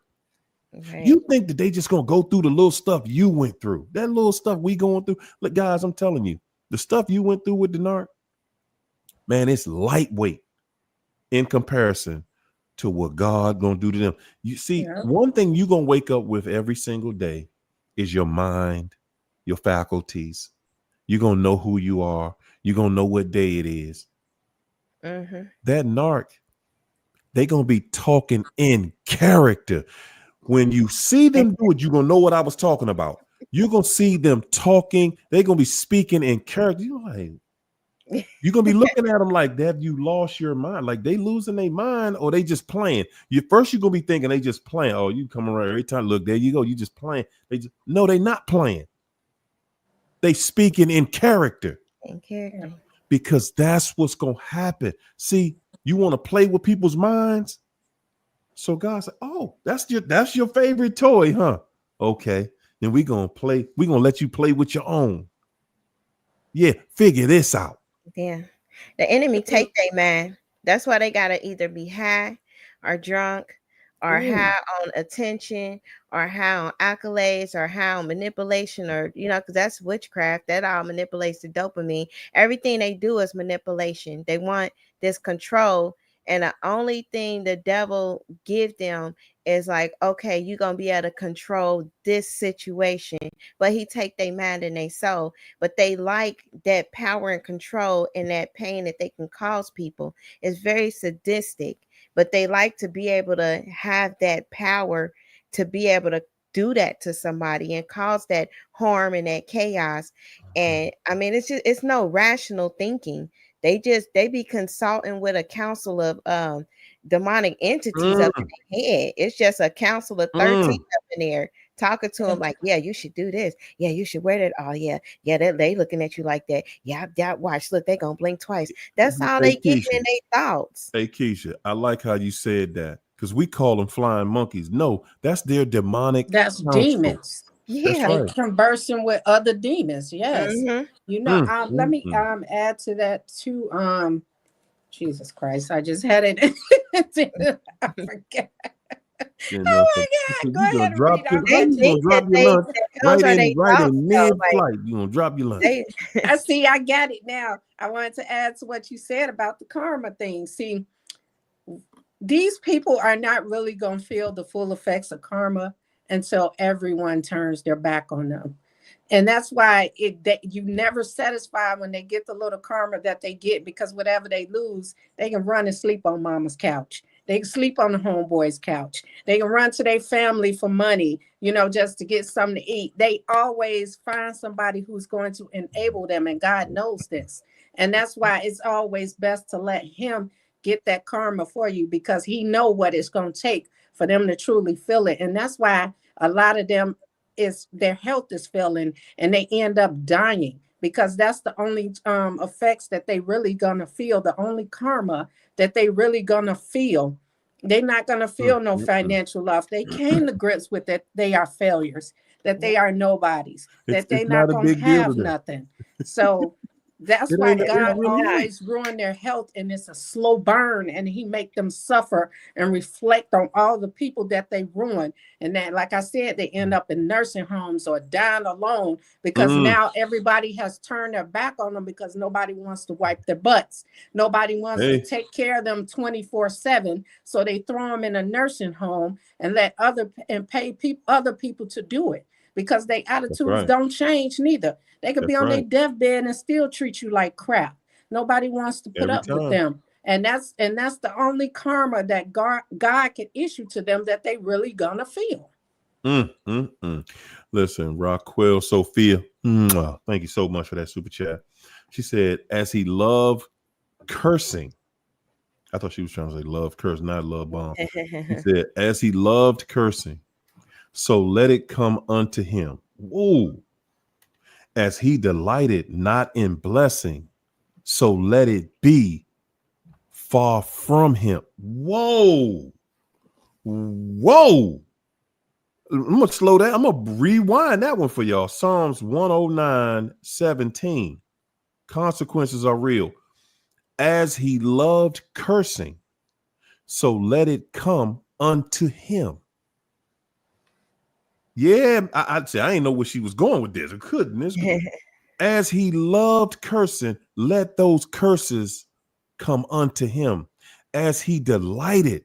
Okay. You think that they just gonna go through the little stuff you went through. That little stuff we going through. Look, guys, I'm telling you, the stuff you went through with the narc, man, it's lightweight in comparison to what God gonna do to them. You see, one thing you gonna wake up with every single day is your mind, your faculties. You're going to know who you are. You're going to know what day it is. That narc, they're going to be talking in character. When you see them do it, you're going to know what I was talking about. You're going to see them talking. They're going to be speaking in character. You're going to be looking at them like that. You lost your mind. Like they losing their mind or they just playing. First, you're going to be thinking they just playing. Oh, you come around every time. Look, there you go. You just playing. No, they're not playing. They speaking in character. Because that's what's going to happen. See, you want to play with people's minds. So God said, oh, that's your favorite toy, huh? Okay. Then we're going to play. We're going to let you play with your own. Yeah. Figure this out. Yeah. The enemy take their man. That's why they got to either be high or drunk or high on attention, or high on accolades, or high on manipulation, or because that's witchcraft. That all manipulates the dopamine. Everything they do is manipulation. They want this control, and the only thing the devil give them is like, okay, you're gonna be able to control this situation, but he take their mind and their soul. But they like that power and control and that pain that they can cause people. It's very sadistic, but they like to be able to have that power to be able to do that to somebody and cause that harm and that chaos. And I mean, it's no rational thinking. They be consulting with a council of demonic entities up in their head. It's just a council of 13 up in there talking to them like, yeah, you should do this. Yeah, you should wear that. Oh, yeah, they looking at you like that. Yeah, watch. Look, they gonna blink twice. That's all they get in their thoughts. Hey, Keisha, I like how you said that, because we call them flying monkeys. No, that's their demonic. That's counsel. Demons. Yeah, that's right. Conversing with other demons. Yes, let me add to that too. Jesus Christ, I just had it. I forget. Oh my God! Go ahead and read. You're gonna drop your lunch right in mid-flight. You're gonna drop your lunch. I see. I got it now. I wanted to add to what you said about the karma thing. See, these people are not really gonna feel the full effects of karma until everyone turns their back on them. And that's why you never satisfy when they get the little karma that they get, because whatever they lose, they can run and sleep on mama's couch. They can sleep on the homeboy's couch. They can run to their family for money, just to get something to eat. They always find somebody who's going to enable them, and God knows this. And that's why it's always best to let him get that karma for you, because he know what it's going to take for them to truly feel it. And that's why a lot of them their health is failing and they end up dying, because that's the only effects that they really gonna feel, the only karma that they really gonna feel. They're not gonna feel no financial loss. They came to grips with that they are failures, that they are nobodies, that they're not gonna have nothing. So that's why God always ruin their health, and it's a slow burn, and he make them suffer and reflect on all the people that they ruin. And then, like I said, they end up in nursing homes or dying alone, because now everybody has turned their back on them, because nobody wants to wipe their butts. Nobody wants to take care of them 24/7. So they throw them in a nursing home and pay other people to do it, because their attitudes don't change neither. They could be on their deathbed and still treat you like crap. Nobody wants to put up with them. And that's the only karma that God can issue to them, that they really gonna feel. Listen, Raquel Sophia, thank you so much for that super chat. She said, as he loved cursing. I thought she was trying to say love curse, not love bomb. He said, as he loved cursing, so let it come unto him. Whoa. As he delighted not in blessing, so let it be far from him. Whoa. I'm gonna slow down. I'm gonna rewind that one for y'all. Psalms 109:17. Consequences are real. As he loved cursing, so let it come unto him. Yeah, I'd say I ain't know where she was going with this. I couldn't. As he loved cursing, let those curses come unto him. As he delighted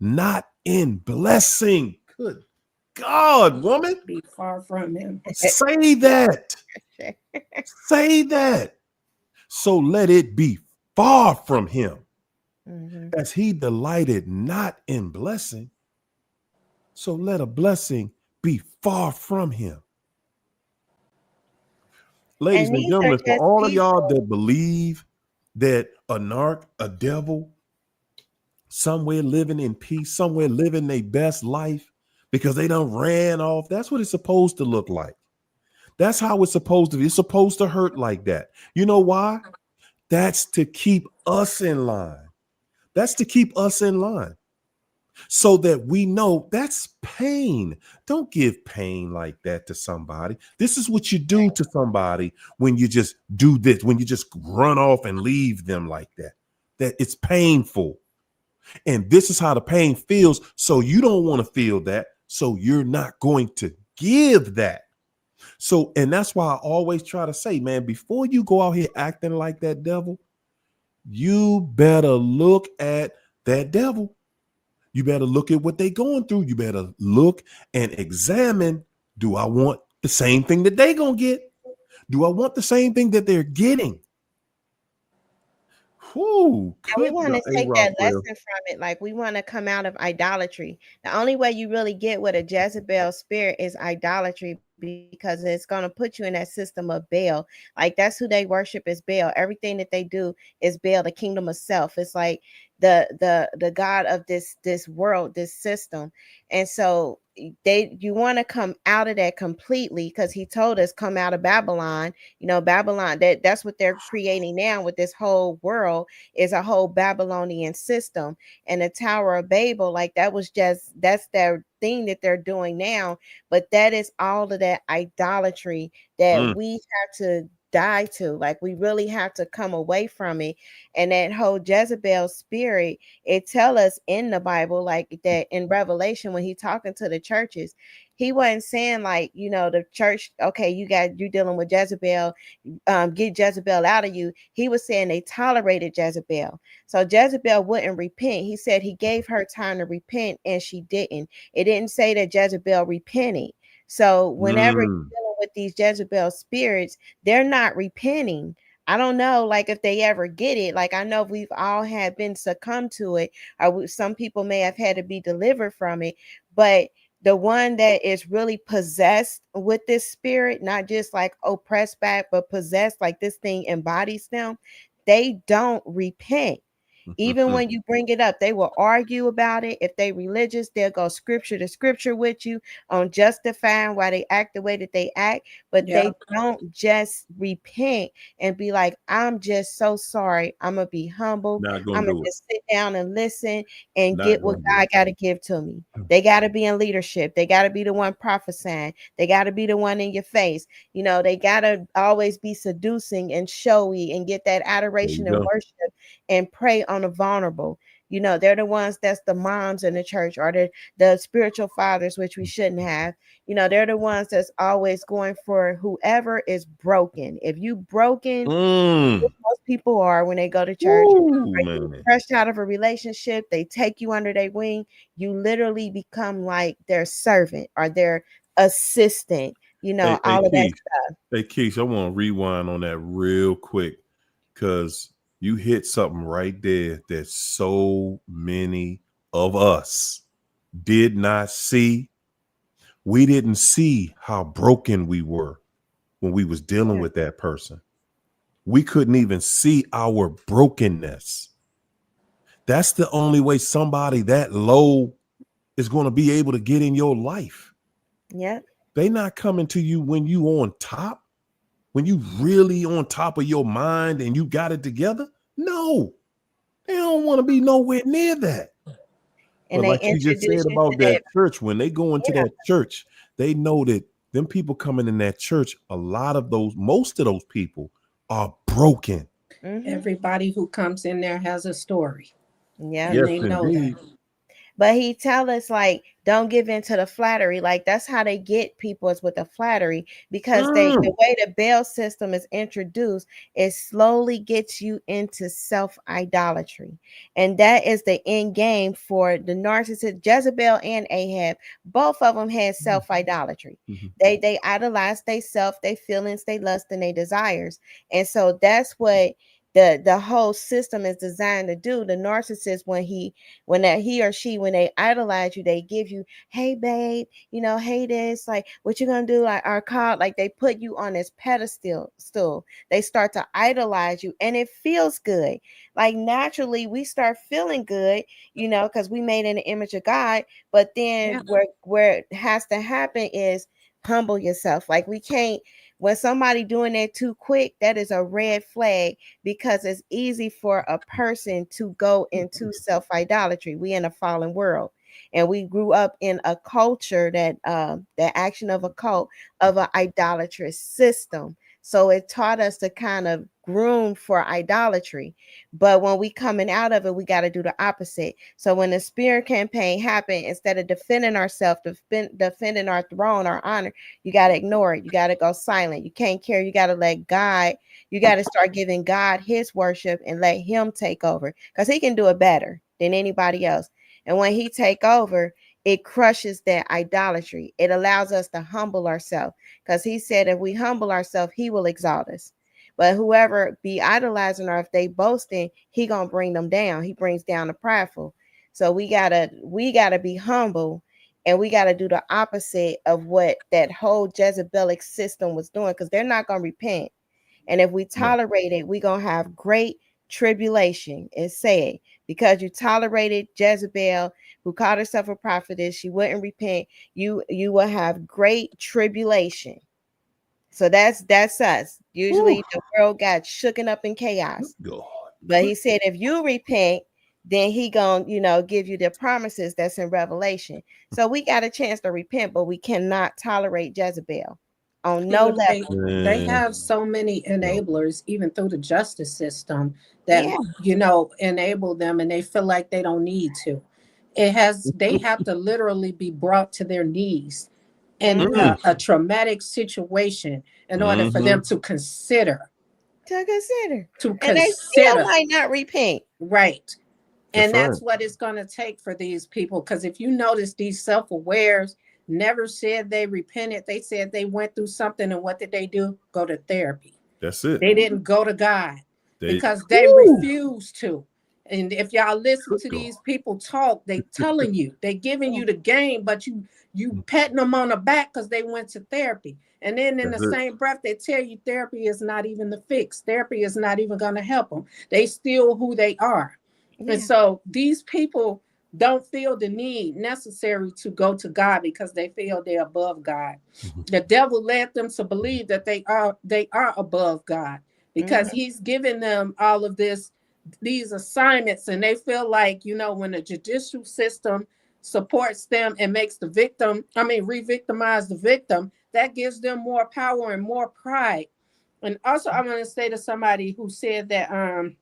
not in blessing. Good God, woman. Be far from him. Say that. Say that. So let it be far from him. As he delighted not in blessing, so let a blessing be far from him. Ladies and gentlemen, for all of y'all that believe that a devil, somewhere living in peace, somewhere living their best life because they done ran off, that's what it's supposed to look like. That's how it's supposed to be. It's supposed to hurt like that. You know why? That's to keep us in line. That's to keep us in line, so that we know that's pain. Don't give pain like that to somebody. This is what you do to somebody when you just do this, when you just run off and leave them like that. That it's painful. And this is how the pain feels. So you don't want to feel that. So you're not going to give that. So, and that's why I always try to say, man, before you go out here acting like that devil, you better look at that devil. You better look at what they're going through. You better look and examine, do I want the same thing that they're going to get? Do I want the same thing that they're getting? And we want to take that lesson from it. Like, we want to come out of idolatry. The only way you really get with a Jezebel spirit is idolatry, because it's going to put you in that system of Baal. Like, that's who they worship is Baal. Everything that they do is Baal, the kingdom of self. It's like the god of this world, this system. And so you want to come out of that completely, because he told us come out of Babylon. Babylon, that's what they're creating now with this whole world, is a whole Babylonian system. And the Tower of Babel, like, that's their thing that they're doing now. But that is all of that idolatry that we have to die to. Like, we really have to come away from it. And that whole Jezebel spirit, it tell us in the Bible, like that in Revelation, when he talking to the churches, he wasn't saying like, the church, okay, you dealing with Jezebel, get Jezebel out of you. He was saying they tolerated Jezebel. So Jezebel wouldn't repent. He said he gave her time to repent, and she didn't. It didn't say that Jezebel repented. So whenever you're dealing with these Jezebel spirits, they're not repenting. I don't know, like, if they ever get it. Like, I know we've all had been succumbed to it, or some people may have had to be delivered from it. But the one that is really possessed with this spirit, not just like oppressed back, but possessed, like this thing embodies them, they don't repent. Even when you bring it up, they will argue about it. If they religious, they'll go scripture to scripture with you on justifying why they act the way that they act. But they don't just repent and be like, I'm just so sorry. I'm going to be humble. I'm going to just sit down and listen and get what God got to give to me. They got to be in leadership. They got to be the one prophesying. They got to be the one in your face. They got to always be seducing and showy and get that adoration and worship and pray on the vulnerable. They're the ones that's the moms in the church, or the spiritual fathers, which we shouldn't have. They're the ones that's always going for whoever is broken. If you broken, most people are when they go to church, fresh out of a relationship, they take you under their wing. You literally become like their servant or their assistant, all of that stuff. Hey, Keisha, I want to rewind on that real quick, because you hit something right there that so many of us did not see. We didn't see how broken we were when we was dealing with that person. We couldn't even see our brokenness. That's the only way somebody that low is going to be able to get in your life. Yeah. They not coming to you when you on top. When you really on top of your mind and you got it together. No, they don't want to be nowhere near that. And but like you just said about that church, when they go into that church, they know that them people coming in that church, most of those people are broken. Everybody who comes in there has a story. Yeah, yes, they know that. But he tell us, like, don't give in to the flattery. Like, that's how they get people, is with the flattery, because the way the Baal system is introduced, it slowly gets you into self-idolatry. And that is the end game for the narcissist. Jezebel and Ahab, both of them had self-idolatry. They idolize they self, they feelings, they lust, and they desires. And so that's what the whole system is designed to do. The narcissist, when he or she, when they idolize you, they give you, hey babe, hey this, like, what you gonna do, like our call, like they put you on this pedestal stool. They start to idolize you, and it feels good. Like, naturally we start feeling good, because we made in the image of God. But then where it has to happen is humble yourself. Like, we can't, when somebody doing that too quick, that is a red flag, because it's easy for a person to go into self-idolatry. We in a fallen world, and we grew up in a culture that the action of a cult, of an idolatrous system. So it taught us to kind of groom for idolatry. But when we coming out of it, we got to do the opposite. So when the spear campaign happened, instead of defending ourselves, defending our throne, our honor, you got to ignore it. You got to go silent. You can't care. You got to let God, you got to start giving God his worship and let him take over, because he can do it better than anybody else. And when he take over, it crushes that idolatry. It allows us to humble ourselves, because he said if we humble ourselves, he will exalt us. But whoever be idolizing, or if they boasting, he gonna bring them down. He brings down the prideful. So we gotta be humble, and we gotta do the opposite of what that whole Jezebelic system was doing, because they're not gonna repent. And if we tolerate it, we're gonna have great tribulation. It said, because you tolerated Jezebel, who called herself a prophetess, she wouldn't repent, you will have great tribulation. So that's us. Usually the world got shooken up in chaos. God. But he said if you repent, then he gonna, give you the promises that's in Revelation. So we got a chance to repent, but we cannot tolerate Jezebel on no level. They have so many enablers, even through the justice system, that Yeah. enable them, and they feel like they don't need to. They have to literally be brought to their knees in a traumatic situation in order for them to consider. And they still might not repent. Right. And that's what it's going to take for these people. Because if you notice, these self-awares never said they repented. They said they went through something. And what did they do? Go to therapy. That's it. They didn't go to God because they refused to. And if y'all listen to these people talk, they telling you, they giving you the game, but you petting them on the back because they went to therapy. And then in the same breath, they tell you therapy is not even the fix. Therapy is not even going to help them. They still who they are. And so these people don't feel the need necessary to go to God because they feel they're above God. The devil led them to believe that they are above God because he's given them all of these assignments, and they feel like, when the judicial system supports them and makes the victim, re-victimize the victim, that gives them more power and more pride. And also, I'm going to say to somebody who said that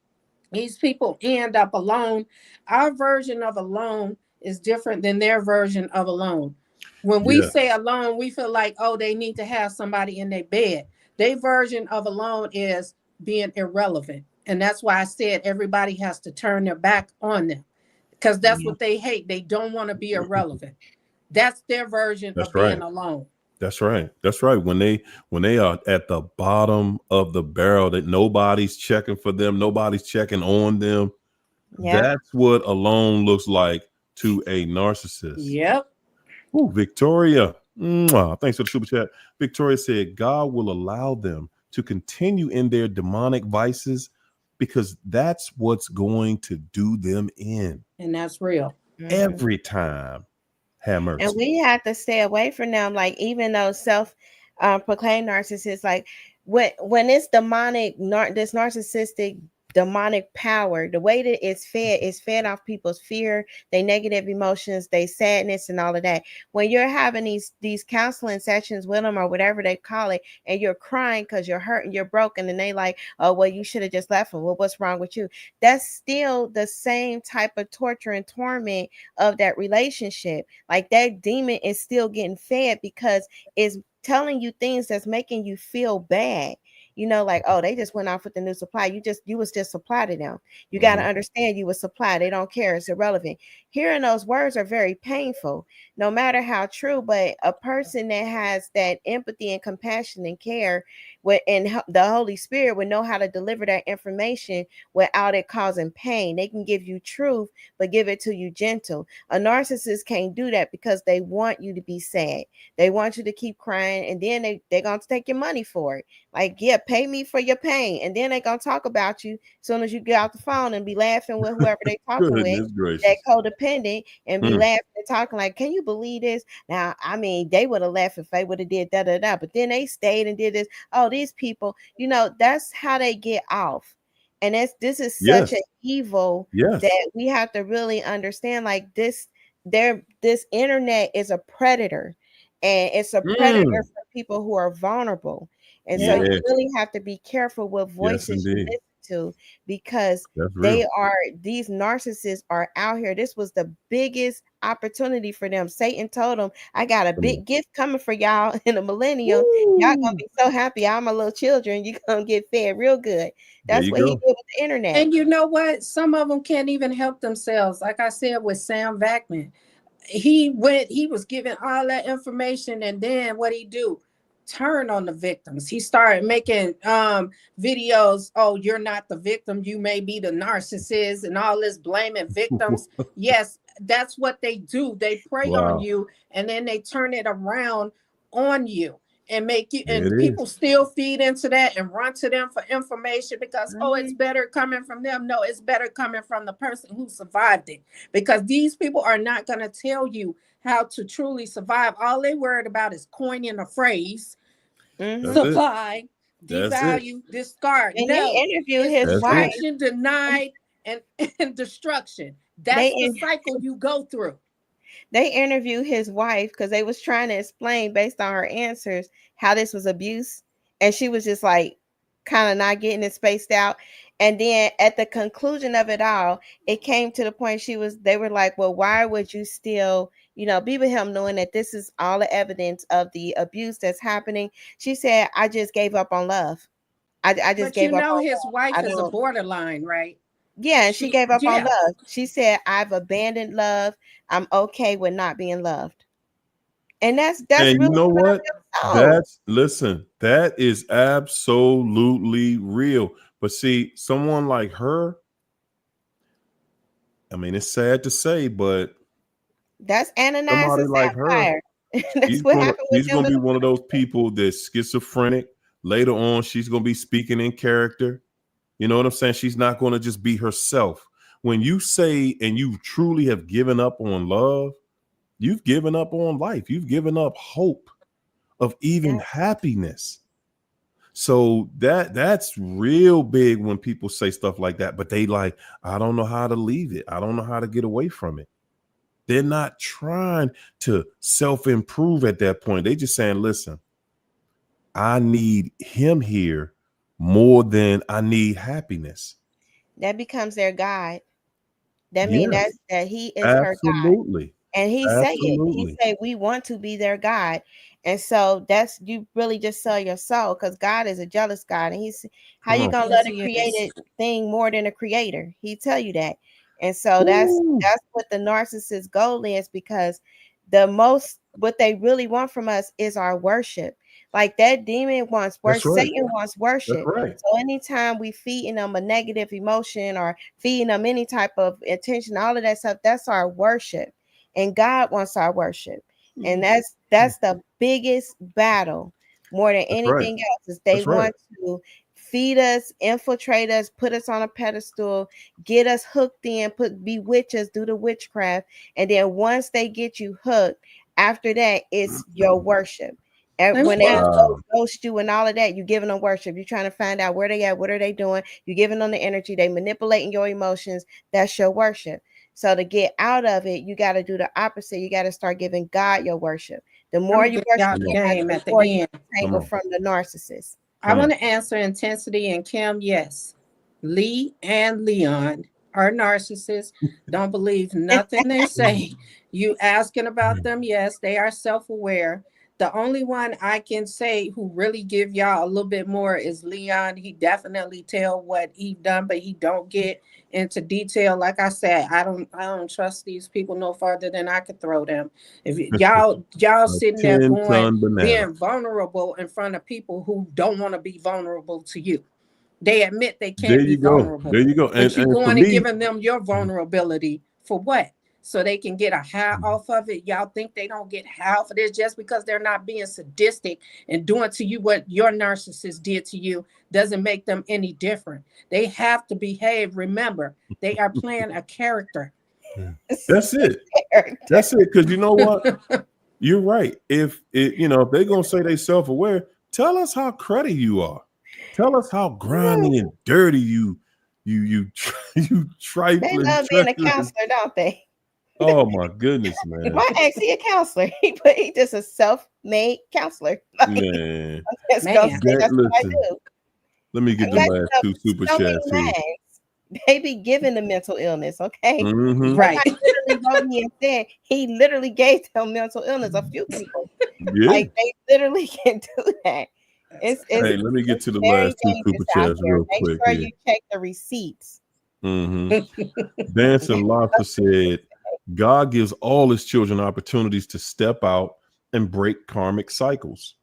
these people end up alone. Our version of alone is different than their version of alone. When we say alone, we feel like, oh, they need to have somebody in their bed. Their version of alone is being irrelevant. And that's why I said everybody has to turn their back on them, because that's what they hate. They don't want to be irrelevant. That's their version of being alone. That's right. That's right. When they are at the bottom of the barrel, that nobody's checking for them, nobody's checking on them. That's what alone looks like to a narcissist. Yep. Ooh, Victoria. Thanks for the super chat. Victoria said, God will allow them to continue in their demonic vices because that's what's going to do them in. And that's real. Every time. Have mercy. And we have to stay away from them. Like, even those self-proclaimed narcissists, like when it's demonic, this narcissistic demonic power, the way that it's fed off people's fear, their negative emotions, their sadness, and all of that. When you're having these counseling sessions with them, or whatever they call it, and you're crying because you're hurt and you're broken, and they like, oh, well, you should have just left them. Well, what's wrong with you? That's still the same type of torture and torment of that relationship. Like, that demon is still getting fed because it's telling you things that's making you feel bad. Like, oh, they just went off with the new supply. You was just supply to them. You got to understand, you was supply. They don't care. It's irrelevant. Hearing those words are very painful, no matter how true. But a person that has that empathy and compassion and care and the Holy Spirit would know how to deliver that information without it causing pain. They can give you truth, but give it to you gentle. A narcissist can't do that because they want you to be sad. They want you to keep crying, and then they're going to take your money for it. Like, yeah, pay me for your pain. And then they're going to talk about you as soon as you get off the phone and be laughing with whoever they talking with, that codependent, and be laughing and talking like, can you believe this? Now, they would have laughed if they would have did da-da-da. But then they stayed and did this. Oh, these people, that's how they get off. And this is such an evil that we have to really understand. Like, this internet is a predator, and it's a predator for people who are vulnerable. And so you really have to be careful what voices you listen to, because these narcissists are out here. This was the biggest opportunity for them. Satan told them, I got a big gift coming for y'all in the millennium. Y'all gonna be so happy. I'm my little children. You're gonna get fed real good. That's what he did with the internet. And you know what? Some of them can't even help themselves. Like I said with Sam Vakman, he was given all that information, and then what he do? Turn on the victims. He started making videos. Oh, you're not the victim. You may be the narcissist, and all this blaming victims. Yes, that's what they do. They prey on you, and then they turn it around on you and make you. And people still feed into that and run to them for information because it's better coming from them. No, it's better coming from the person who survived it, because these people are not going to tell you how to truly survive. All they worried about is coining a phrase, supply, devalue, discard. And they interviewed his wife. Denied, and destruction. That's the cycle you go through. They interviewed his wife because they was trying to explain based on her answers how this was abuse. And she was just like kind of not getting it spaced out. And then at the conclusion of it all, it came to the point they were like, well, why would you still, be with him knowing that this is all the evidence of the abuse that's happening? She said, I just gave up on love. I just gave up on his love. wife is a borderline, right? Yeah, and she gave up on love. She said, I've abandoned love. I'm okay with not being loved. And that's and really, you know what? That is absolutely real. But see, someone like her, I mean, it's sad to say, but that's Ananias and like Sapphire. She's going to be one of those people that's schizophrenic. Later on, she's going to be speaking in character. You know what I'm saying? She's not going to just be herself. When you say and you truly have given up on love, you've given up on life. You've given up hope of even happiness. So that's real big when people say stuff like that, but they like, I don't know how to leave it. I don't know how to get away from it. They're not trying to self-improve at that point. They just saying, listen, I need him here more than I need happiness. That becomes their guide. That means that he is her God. And he say it. He say, we want to be their God. And so you really just sell your soul, because God is a jealous God. And he's how you gonna let a created thing more than a creator? He tell you that. And so that's what the narcissist goal is, because what they really want from us is our worship. Like that demon wants worship. Satan wants worship. So anytime we feeding them a negative emotion or feeding them any type of attention, all of that stuff, that's our worship. And God wants our worship. And that's the biggest battle more than anything else, is they want to feed us, infiltrate us, put us on a pedestal, get us hooked in, bewitch us, do the witchcraft. And then once they get you hooked, after that, it's your worship. And when they ghost you and all of that, you're giving them worship. You're trying to find out where they at, what are they doing. You're giving them the energy. They manipulating your emotions. That's your worship. So to get out of it, you got to do the opposite. You got to start giving God your worship. The more you worship God, the more you tangle from the narcissist. I want to answer Intensity and Kim. Yes, Lee and Leon are narcissists. Don't believe nothing they say. You asking about them? Yes, they are self-aware. The only one I can say who really give y'all a little bit more is Leon. He definitely tell what he done, but he don't get into detail. Like I said, I don't trust these people no farther than I could throw them. If y'all sitting there being vulnerable in front of people who don't want to be vulnerable to you. They admit they can't be vulnerable. There you go. But you're going and giving them your vulnerability for what? So they can get a high off of it. Y'all think they don't get high off of this just because they're not being sadistic and doing to you what your narcissist did to you doesn't make them any different. They have to behave. Remember, they are playing a character. That's it. That's it. Because you know what? You're right. If they're gonna say they self-aware, tell us how cruddy you are. Tell us how grimy and dirty you trifling. They love being a counselor, don't they? Oh my goodness, man. My ex, he a counselor. He just a self-made counselor. Man. Let's go Man. say that's what I Listen, do. let me get the last two super So many chats here. they be giving the mental illness, okay? Mm-hmm. Right. Somebody literally wrote me and said he literally gave them mental illness. A few people, Yeah. like they literally can do that. It's Hey, let me get it's to the very last two super dangerous out chats here. real Make quick sure here. you check the receipts. Mm-hmm. Dancing Lobster said, God gives all his children opportunities to step out and break karmic cycles.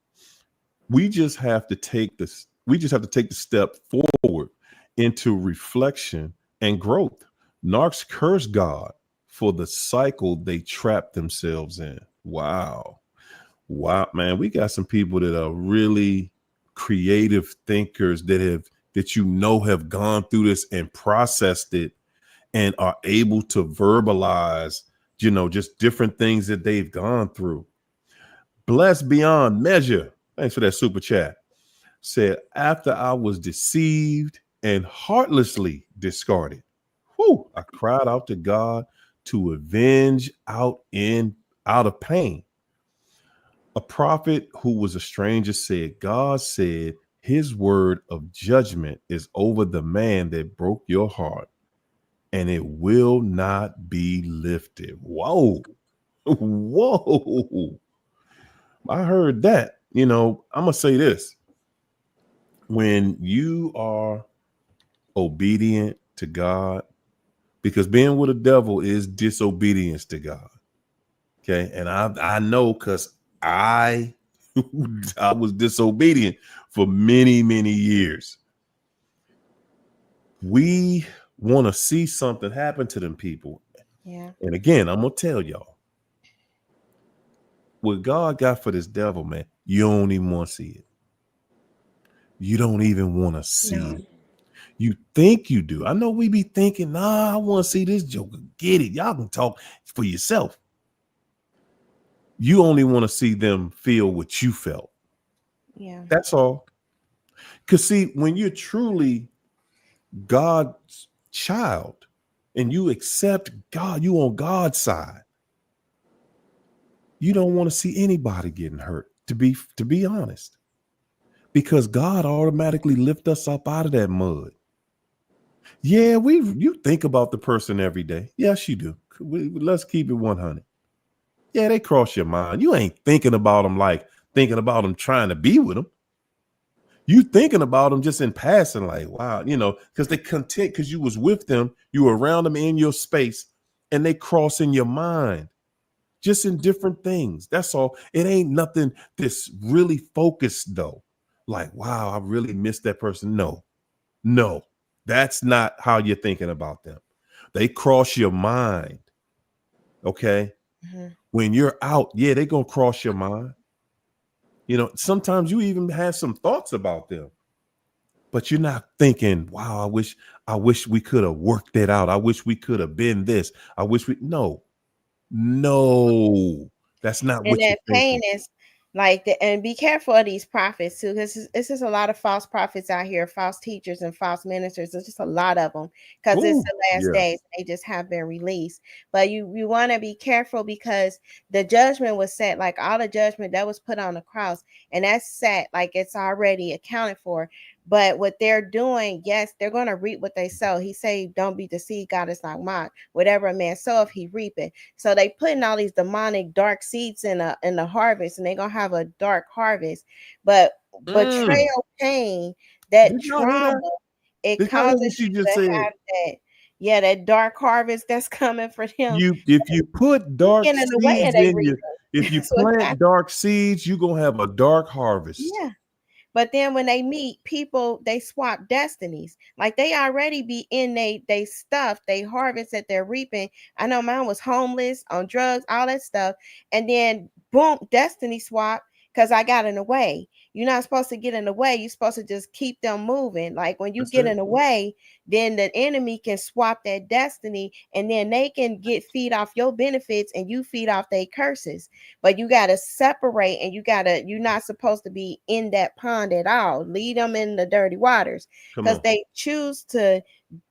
We just have to take this. We just have to take the step forward into reflection and growth. Narcs curse God for the cycle they trap themselves in. Wow. Wow, man. We got some people that are really creative thinkers that have gone through this and processed it and are able to verbalize, just different things that they've gone through. Blessed beyond measure. Thanks for that super chat. Said, after I was deceived and heartlessly discarded, I cried out to God to avenge out of pain. A prophet who was a stranger said, God said his word of judgment is over the man that broke your heart, and it will not be lifted. Whoa. Whoa. I heard that. I'm going to say this. When you are obedient to God, because being with the devil is disobedience to God. Okay. And I know because I was disobedient for many, many years. We want to see something happen to them people. Yeah. And again, I'm going to tell y'all, what God got for this devil, man, you don't even want to see it. You don't even want to see it. You think you do. I know we be thinking, I want to see this joker get it. Y'all can talk for yourself. You only want to see them feel what you felt. Yeah. That's all. Because see, when you're truly God's child and you accept God, you on God's side, you don't want to see anybody getting hurt, to be honest. Because God automatically lift us up out of that mud. Yeah, you think about the person every day. Yes, you do. Let's keep it 100. Yeah, they cross your mind. You ain't thinking about them like thinking about them trying to be with them. You thinking about them just in passing, like, wow, because they content because you was with them, you were around them in your space, and they cross in your mind, just in different things. That's all. It ain't nothing that's really focused though. Like, wow, I really miss that person. No, that's not how you're thinking about them. They cross your mind. Okay. Mm-hmm. When you're out, yeah, they're gonna cross your mind. Sometimes you even have some thoughts about them, but you're not thinking, wow, I wish we could have worked it out. I wish we could have been this. No, that's not and what you're that pain thinking. is and be careful of these prophets too, because it's just a lot of false prophets out here, false teachers and false ministers. There's just a lot of them because it's the last days. They just have been released. But you want to be careful because the judgment was set, like all the judgment that was put on the cross, and that's set, like it's already accounted for. But what they're doing, yes, they're going to reap what they sow. He say, don't be deceived. God is not mocked. Whatever a man soweth, he reap it. So they putting all these demonic dark seeds in the harvest, and they're going to have a dark harvest. But betrayal, pain, that trauma, it causes you to have that. Yeah, that dark harvest that's coming for them. If you put dark seeds in you, if you plant dark seeds, you're going to have a dark harvest. Yeah. But then when they meet people, they swap destinies. Like they already be in they stuff, they harvest that they're reaping. I know mine was homeless, on drugs, all that stuff. And then boom, destiny swap because I got in the way. You're not supposed to get in the way. You're supposed to just keep them moving. Like when you get in the way, then the enemy can swap that destiny and then they can feed off your benefits and you feed off their curses. But you got to separate and you're not supposed to be in that pond at all. Lead them in the dirty waters because they choose to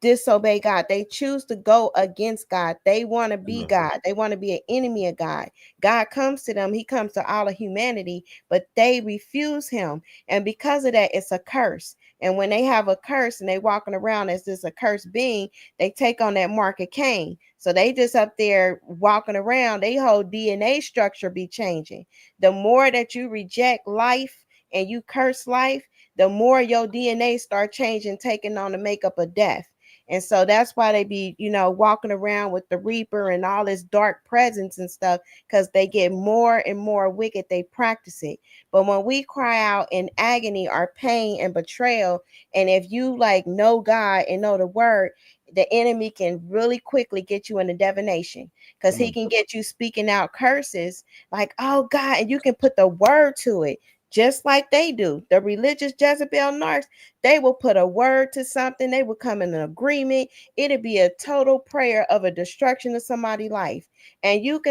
disobey God. They choose to go against God. They want to be God. They want to be an enemy of God. God comes to them. He comes to all of humanity, but they refuse him. And because of that, it's a curse. And when they have a curse and they walking around as this accursed being, they take on that mark of Cain. So they just up there walking around, they whole DNA structure be changing. The more that you reject life and you curse life, the more your DNA start changing, taking on the makeup of death. And so that's why they be, walking around with the Reaper and all this dark presence and stuff, because they get more and more wicked. They practice it. But when we cry out in agony or pain and betrayal, and if you like know God and know the word, the enemy can really quickly get you into divination, because he can get you speaking out curses like, oh God, and you can put the word to it. Just like they do. The religious Jezebel narcs, they will put a word to something. They will come in an agreement. It'll be a total prayer of a destruction of somebody's life. And you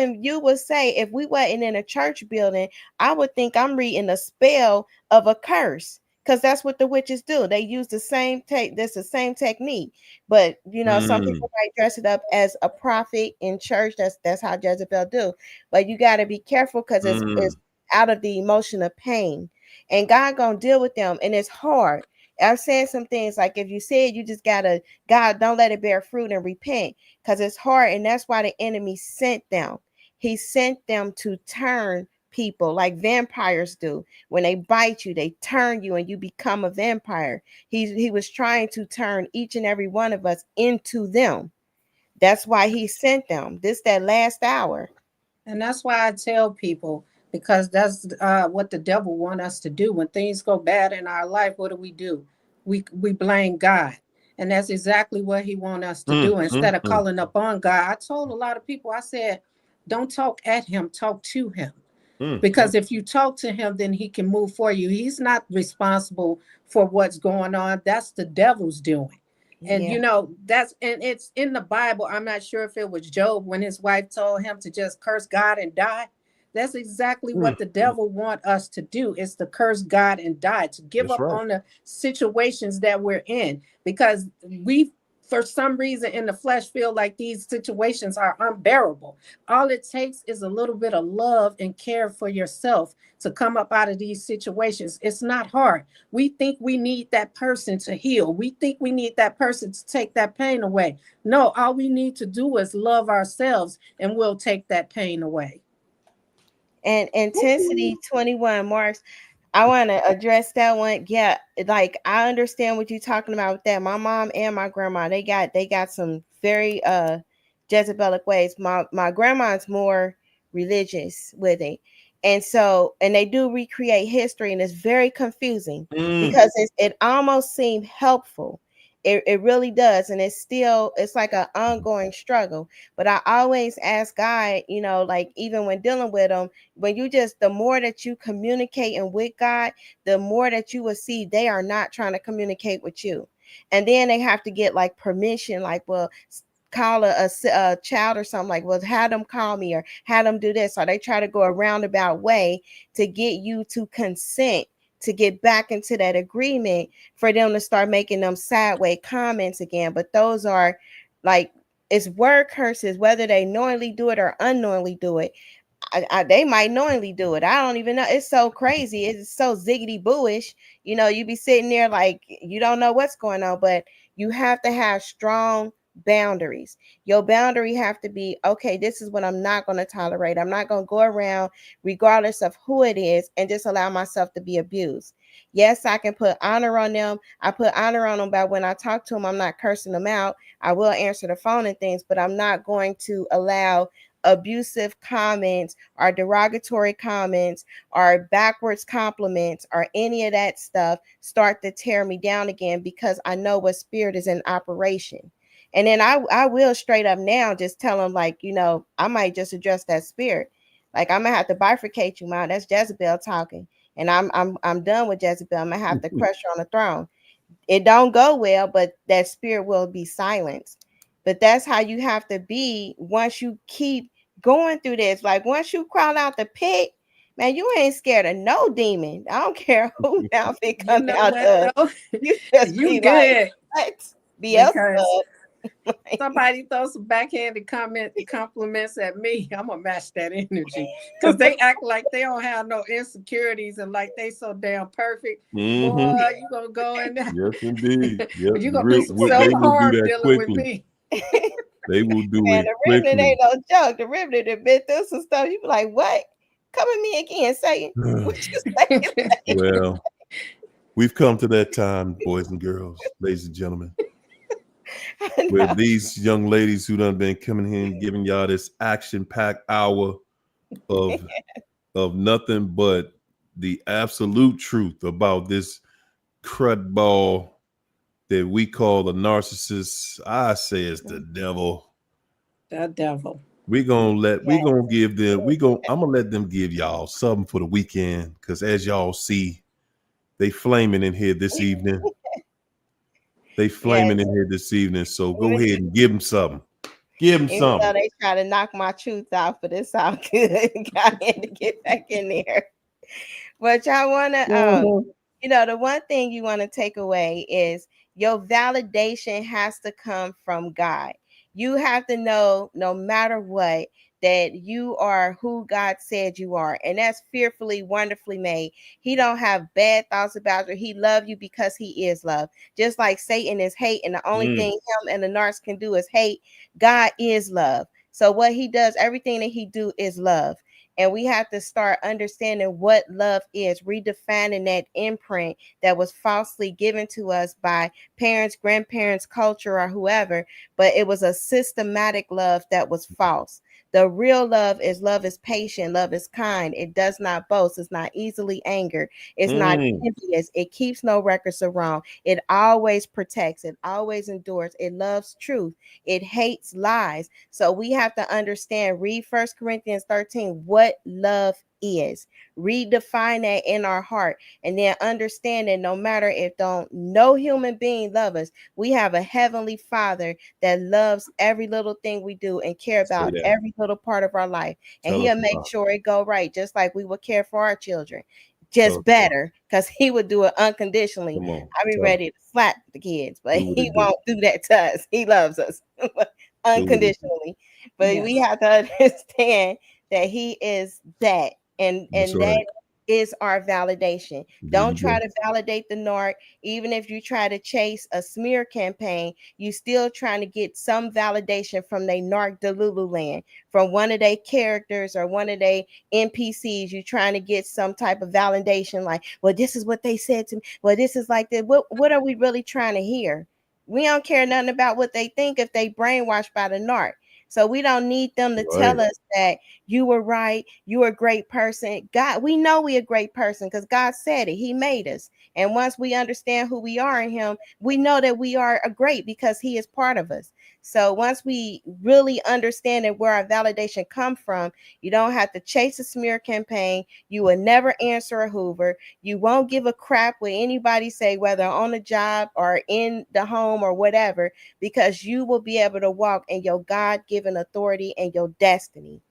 would say, if we wasn't in a church building, I would think I'm reading a spell of a curse. Because that's what the witches do. They use the same that's the same technique. But some people might dress it up as a prophet in church. That's how Jezebel do. But you got to be careful, because it's out of the emotion of pain, and God gonna deal with them, and it's hard. I've said some things like, if you say it, you just gotta, God, don't let it bear fruit and repent, because it's hard. And that's why the enemy sent them. He sent them to turn people like vampires do. When they bite you, they turn you and you become a vampire. He was trying to turn each and every one of us into them. That's why he sent them. That last hour. And that's why I tell people, because that's what the devil want us to do. When things go bad in our life, what do? We blame God. And that's exactly what he want us to do. Instead of calling up on God, I told a lot of people, I said, don't talk at him, talk to him. Because if you talk to him, then he can move for you. He's not responsible for what's going on. That's the devil's doing. And and it's in the Bible. I'm not sure if it was Job when his wife told him to just curse God and die. That's exactly what the devil want us to do, is to curse God and die, to give up on the situations that we're in, because we, for some reason in the flesh, feel like these situations are unbearable. All it takes is a little bit of love and care for yourself to come up out of these situations. It's not hard. We think we need that person to heal. We think we need that person to take that pain away. No, all we need to do is love ourselves, and we'll take that pain away. And intensity 21 marks, I want to address that one. Yeah, like I understand what you're talking about with that. My mom and my grandma, they got some very Jezebelic ways. My grandma's more religious with it. And so, and they do recreate history, and it's very confusing because it almost seemed helpful. It really does. And it's like an ongoing struggle. But I always ask God, like even when dealing with them, the more that you communicating with God, the more that you will see they are not trying to communicate with you. And then they have to get like permission, like, well, call a child or something, like, well, have them call me or have them do this. Or they try to go a roundabout way to get you to consent to get back into that agreement for them to start making them sideways comments again. But those are like, it's word curses, whether they knowingly do it or unknowingly do it. They might knowingly do it. I don't even know. It's so crazy. It's so ziggity booish. You be sitting there like you don't know what's going on, but you have to have strong boundaries. Your boundary have to be, okay, this is what I'm not going to tolerate. I'm not going to go around regardless of who it is and just allow myself to be abused. Yes, I can put honor on them. I put honor on them by when I talk to them, I'm not cursing them out. I will answer the phone and things, but I'm not going to allow abusive comments or derogatory comments or backwards compliments or any of that stuff start to tear me down again, because I know what spirit is in operation. And then I will straight up now just tell them, like, I might just address that spirit. Like, I'm gonna have to bifurcate you, man. That's Jezebel talking. And I'm done with Jezebel. I'm gonna have to crush her on the throne. It don't go well, but that spirit will be silenced. But that's how you have to be once you keep going through this. Like, once you crawl out the pit, man, you ain't scared of no demon. I don't care who now if it come out. What, You just you be good. like, what? Because Beelzebub. somebody throws some backhanded compliments at me, I'm gonna match that energy. Because they act like they don't have no insecurities and like they so damn perfect. Mm-hmm. Boy, you gonna go in there. Yes, indeed. Yep. You're gonna do some They will do self-harm that dealing with quickly. me. They will do Man, it the Remnant quickly. ain't no joke. The Remnant have been through some stuff. You be like, what? Come at me again, saying what you saying? Well, we've come to that time, boys and girls, ladies and gentlemen, where these young ladies who done been coming here and giving y'all this action-packed hour of nothing but the absolute truth about this crud ball that we call the narcissist. I say it's the devil. The devil. I'm gonna let them give y'all something for the weekend, because as y'all see, they flaming in here this evening. So go ahead and give them something. Give them Even something. though they try to knock my truth out, but it's all good. Got to get back in there. But y'all want to, the one thing you want to take away is your validation has to come from God. You have to know, no matter what, that you are who God said you are, and that's fearfully, wonderfully made. He don't have bad thoughts about you. He love you because he is love. Just like Satan is hate, and the only thing him and the narcs can do is hate. God is love. So what he does, everything that he do is love. And we have to start understanding what love is, redefining that imprint that was falsely given to us by parents, grandparents, culture, or whoever. But it was a systematic love that was false. The real love is patient, love is kind. It does not boast. It's not easily angered. It's not envious. It keeps no records of wrong. It always protects. It always endures. It loves truth. It hates lies. So we have to understand, read 1 Corinthians 13, what love is. Redefine that in our heart, and then understand that no matter if no human being love us, we have a heavenly Father that loves every little thing we do and care about every little part of our life. And he'll make sure it go right, just like we would care for our children. Just better, because he would do it unconditionally. I be ready to slap the kids, but he won't do that to us. He loves us unconditionally. But we have to understand that he is that, and that is our validation. Don't try to validate the narc. Even if you try to chase a smear campaign, you still trying to get some validation from their narc Delulu land, from one of their characters or one of their NPCs. You trying to get some type of validation, like, well, this is what they said to me. Well, this is like that. What are we really trying to hear? We don't care nothing about what they think if they brainwashed by the narc. So we don't need them to tell us that you were right, you're a great person. God, we know we're a great person because God said it. He made us. And once we understand who we are in him, we know that we are a great because he is part of us. So once we really understand where our validation come from, you don't have to chase a smear campaign. You will never answer a Hoover. You won't give a crap what anybody say, whether on the job or in the home or whatever, because you will be able to walk in your God-given authority and your destiny.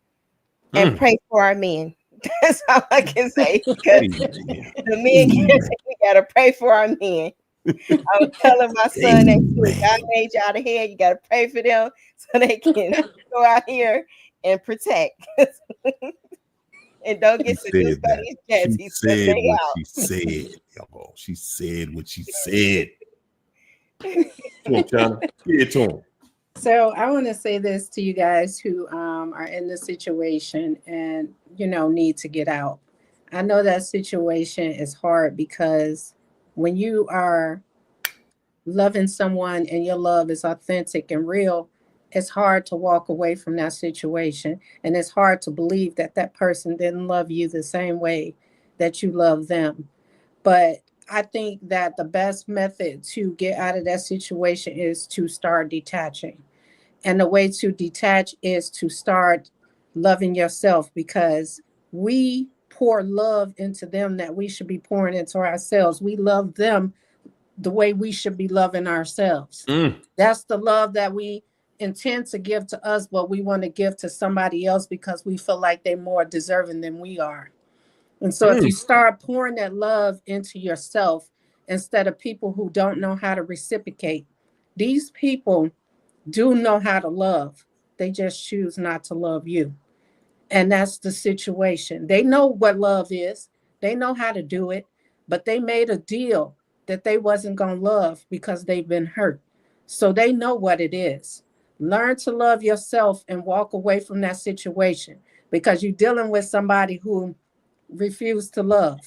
And pray for our men. That's all I can say. Because the men, we gotta pray for our men. I was telling my son that God made y'all the head. You gotta pray for them so they can go out here and protect. And don't get seduced by these jets. She said what she said. She said what she said. Come on, China. Get it to him. So I want to say this to you guys who are in the situation and, need to get out. I know that situation is hard because when you are loving someone and your love is authentic and real, it's hard to walk away from that situation. And it's hard to believe that that person didn't love you the same way that you love them. But I think that the best method to get out of that situation is to start detaching. And the way to detach is to start loving yourself, because we pour love into them that we should be pouring into ourselves. We love them the way we should be loving ourselves. That's the love that we intend to give to us, but we want to give to somebody else because we feel like they're more deserving than we are. And so if you start pouring that love into yourself instead of people who don't know how to reciprocate, These people do know how to love. They just choose not to love you. And that's the situation. They know what love is. They know how to do it, but they made a deal that they wasn't going to love because they've been hurt. So they know what it is. Learn to love yourself and walk away from that situation because you're dealing with somebody who refused to love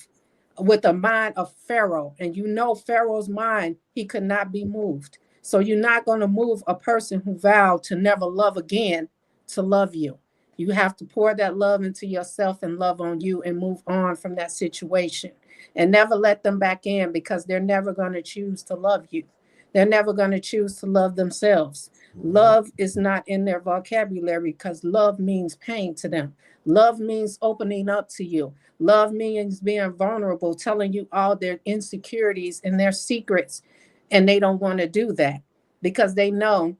with a mind of Pharaoh. And you know Pharaoh's mind, he could not be moved. So you're not going to move a person who vowed to never love again to love you. You have to pour that love into yourself and love on you and move on from that situation and never let them back in because they're never going to choose to love you. They're never going to choose to love themselves. Love is not in their vocabulary because love means pain to them. Love means opening up to you. Love means being vulnerable, telling you all their insecurities and their secrets. And they don't want to do that because they know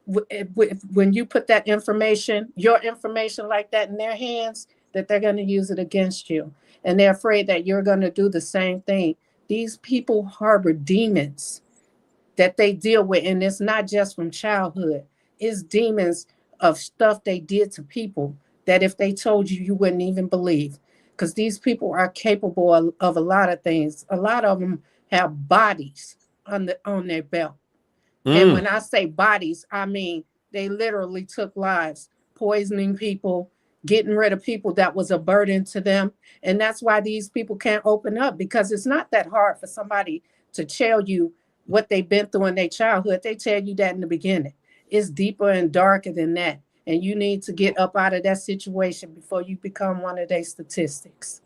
when you put that information, your information like that in their hands, that they're going to use it against you. And they're afraid that you're going to do the same thing. These people harbor demons that they deal with. And it's not just from childhood, it's demons of stuff they did to people that if they told you, you wouldn't even believe. Because these people are capable of a lot of things. A lot of them have bodies on their belt. And when I say bodies, I mean they literally took lives, poisoning people, getting rid of people that was a burden to them. And that's why these people can't open up because it's not that hard for somebody to tell you what they've been through in their childhood. They tell you that in the beginning. It's deeper and darker than that. And you need to get up out of that situation before you become one of their statistics.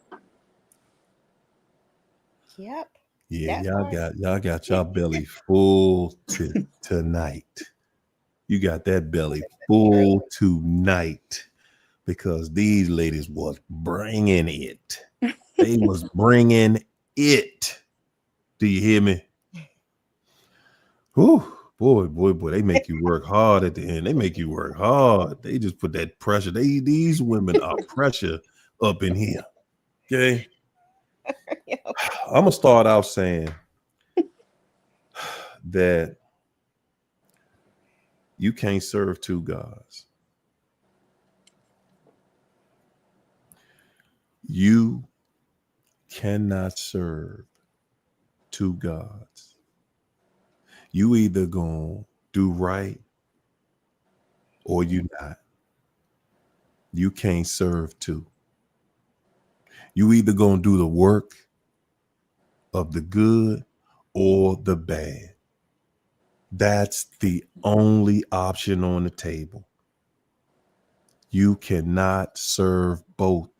Yep. Yeah, y'all got y'all belly full tonight. You got that belly full tonight because these ladies was bringing it. They was bringing it. Do you hear me? Whew, boy, they make you work hard at the end. They make you work hard. They just put that pressure. These women are pressure up in here. Okay. I'm gonna start out saying that you can't serve two gods. You cannot serve two gods. You either gonna do right or you not. You can't serve two. You either gonna do the work of the good or the bad. That's the only option on the table. You cannot serve both.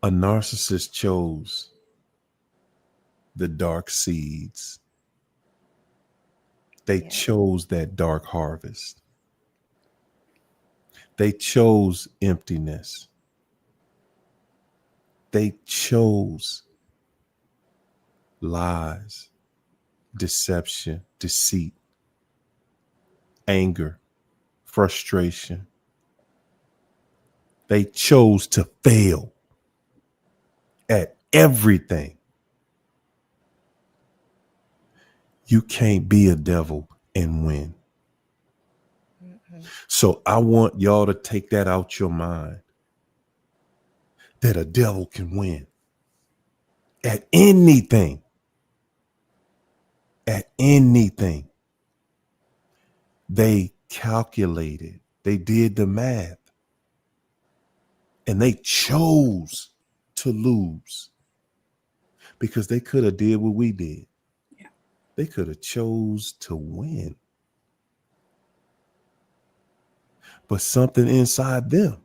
A narcissist chose the dark seeds. They chose that dark harvest. They chose emptiness. They chose lies, deception, deceit, anger, frustration. They chose to fail at everything. You can't be a devil and win. So I want y'all to take that out your mind, that a devil can win at anything. At anything. They calculated, they did the math, and they chose to lose because they could have did what we did. Yeah. They could have chose to win. But something inside them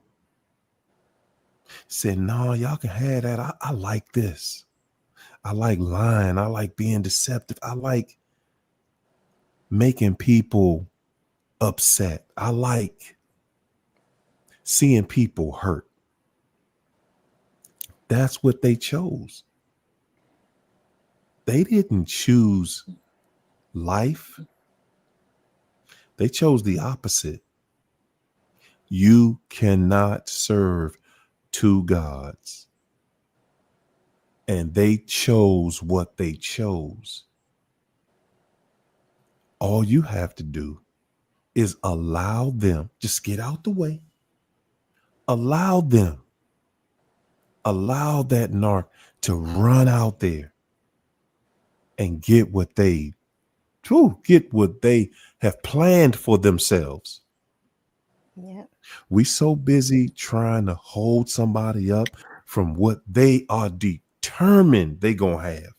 said, no, y'all can have that. I like this. I like lying. I like being deceptive. I like making people upset. I like seeing people hurt. That's what they chose. They didn't choose life. They chose the opposite. You cannot serve two gods. And they chose what they chose. All you have to do is allow them, just get out the way. Allow them, allow that narc to run out there and get what they have planned for themselves. Yeah. We so busy trying to hold somebody up from what they are determined they gonna have.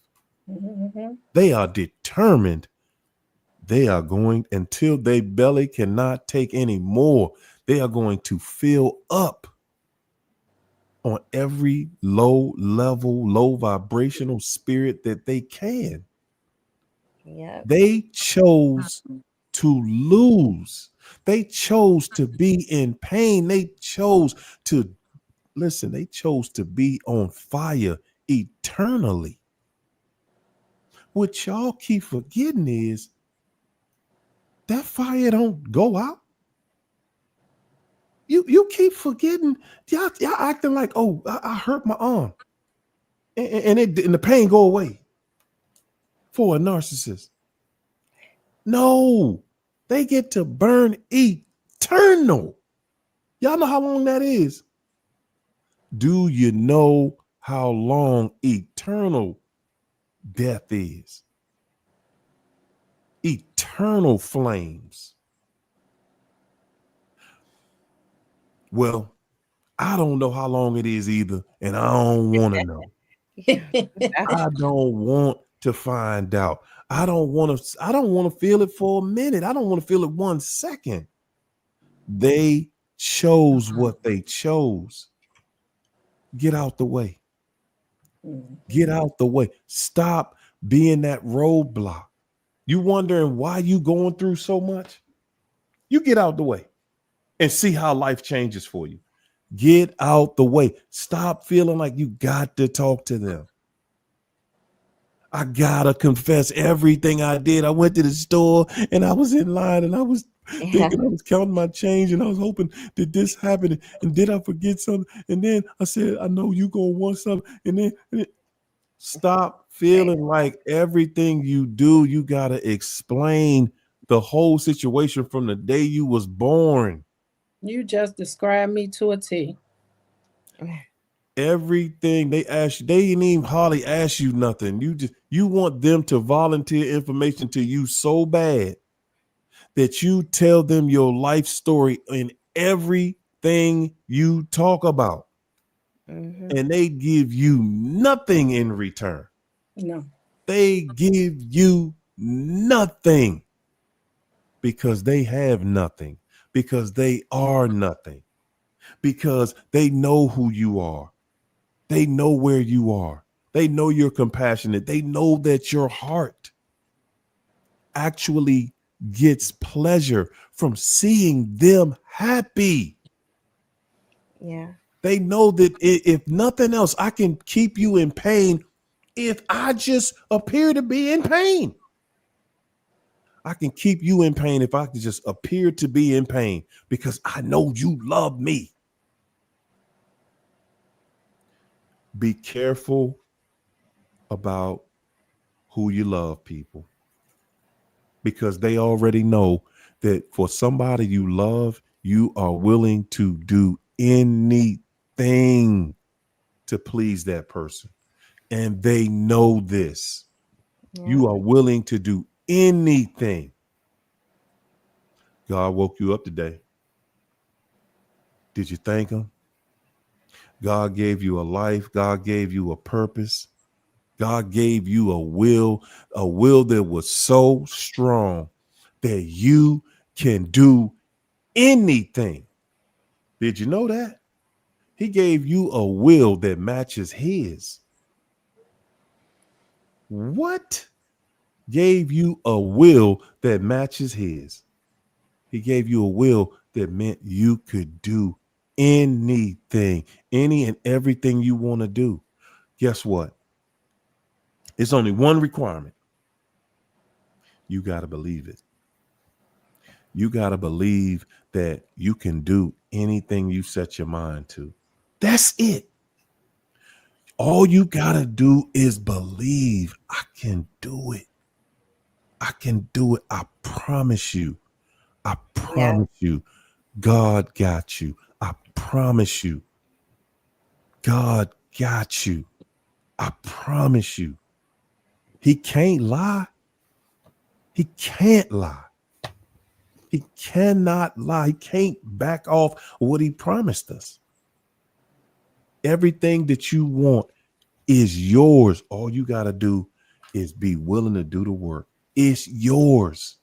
Mm-hmm. They are determined they are going, until their belly cannot take any more, they are going to fill up on every low level, low vibrational spirit that they can. Yeah. They chose to lose. They chose to be in pain. They chose to listen. They chose to be on fire eternally. What y'all keep forgetting is that fire don't go out. You keep forgetting. Y'all acting like, oh, I hurt my arm, and the pain go away for a narcissist. No, they get to burn eternal. Y'all know how long that is? Do you know how long eternal death is? Eternal flames. Well, I don't know how long it is either, and I don't want to know. I don't want to find out. I don't want to feel it for a minute. I don't want to feel it 1 second. They chose what they chose. Get out the way. Get out the way. Stop being that roadblock. You wondering why you going through so much? You get out the way and see how life changes for you. Get out the way. Stop feeling like you got to talk to them. I gotta confess everything I did. I went to the store and I was in line and I was thinking, I was counting my change and I was hoping that this happened. And did I forget something? And then I said, I know you gonna want something. And then stop feeling like everything you do, you gotta explain the whole situation from the day you was born. You just described me to a T. Everything they ask you, they didn't even hardly ask you nothing. You want them to volunteer information to you so bad that you tell them your life story in everything you talk about. Mm-hmm. And they give you nothing in return. No. They give you nothing because they have nothing, because they are nothing, because they know who you are. They know where you are. They know you're compassionate. They know that your heart actually gets pleasure from seeing them happy. Yeah. They know that if nothing else, I can keep you in pain if I just appear to be in pain. I can keep you in pain if I can just appear to be in pain because I know you love me. Be careful about who you love, people, because they already know that for somebody you love, you are willing to do anything to please that person. And they know this. Yeah. You are willing to do anything. God woke you up today. Did you thank him? God gave you a life. God gave you a purpose. God gave you a will that was so strong that you can do anything. Did you know that? He gave you a will that matches his. What gave you a will that matches his? He gave you a will that meant you could do anything, any and everything you want to do. Guess what? It's only one requirement. You got to believe it. You got to believe that you can do anything you set your mind to. That's it. All you got to do is believe I can do it. I can do it. I promise you. I promise you. God got you. I promise you. God got you. I promise you. He can't lie. He can't lie. He cannot lie. He can't back off what he promised us. Everything that you want is yours. All you got to do is be willing to do the work. It's yours.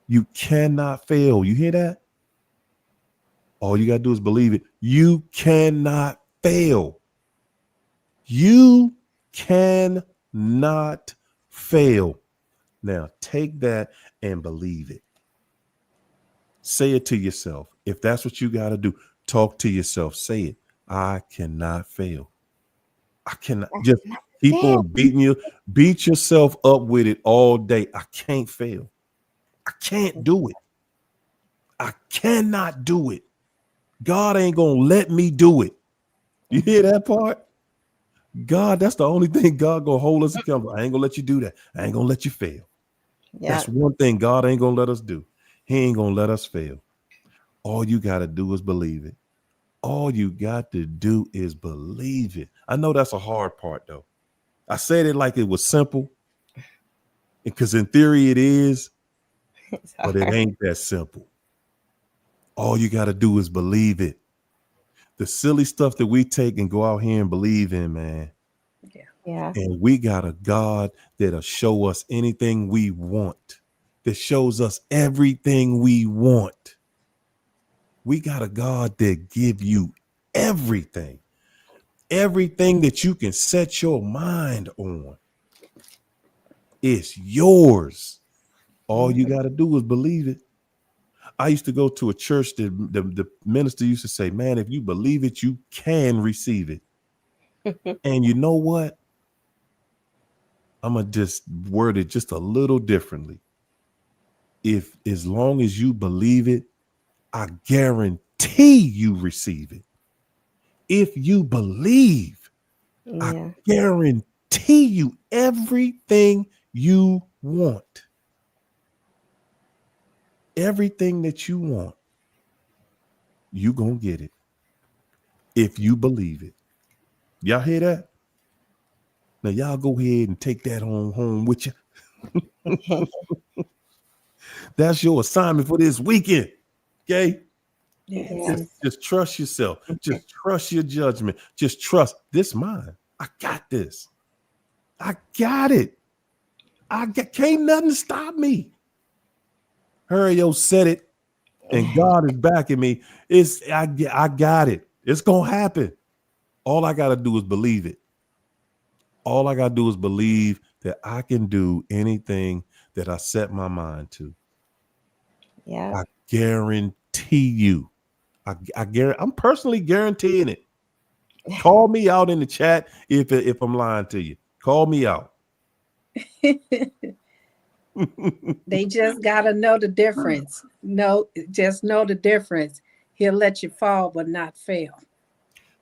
You cannot fail. You hear that? All you got to do is believe it. You cannot fail. You cannot fail. Now take that and believe it. Say it to yourself. If that's what you got to do, talk to yourself. Say it. I cannot fail. I cannot. Just keep on beating you. Beat yourself up with it all day. I can't fail. I can't do it. I cannot do it. God ain't going to let me do it. You hear that part? God, that's the only thing God going to hold us accountable. I ain't going to let you do that. I ain't going to let you fail. That's one thing God ain't going to let us do. He ain't going to let us fail. All you got to do is believe it. All you got to do is believe it. I know that's a hard part, though. I said it like it was simple, because in theory it is, but it ain't that simple. All you got to do is believe it. The silly stuff that we take and go out here and believe in, man. Yeah. And we got a God that'll show us anything we want, that shows us everything we want. We got a God that give you everything that you can set your mind on. It's yours. All you got to do is believe it. I used to go to a church that the minister used to say, man, if you believe it, you can receive it. And you know what? I'm going to just word it just a little differently. If as long as you believe it, I guarantee you receive it. If you believe, I guarantee you everything you want. Everything that you want, you gonna get it if you believe it. Y'all hear that? Now y'all go ahead and take that home with you. That's your assignment for this weekend. Okay? Yes. Just trust yourself. Just trust your judgment. Just trust this mine. I got this. I got it. Can't nothing stop me. Harry said it, and God is backing me. I got it. It's gonna happen. All I gotta do is believe it. All I gotta do is believe that I can do anything that I set my mind to. Yeah. I guarantee you. I'm personally guaranteeing it. Call me out in the chat if I'm lying to you. Call me out. They just gotta know the difference. Just know the difference. He'll let you fall but not fail.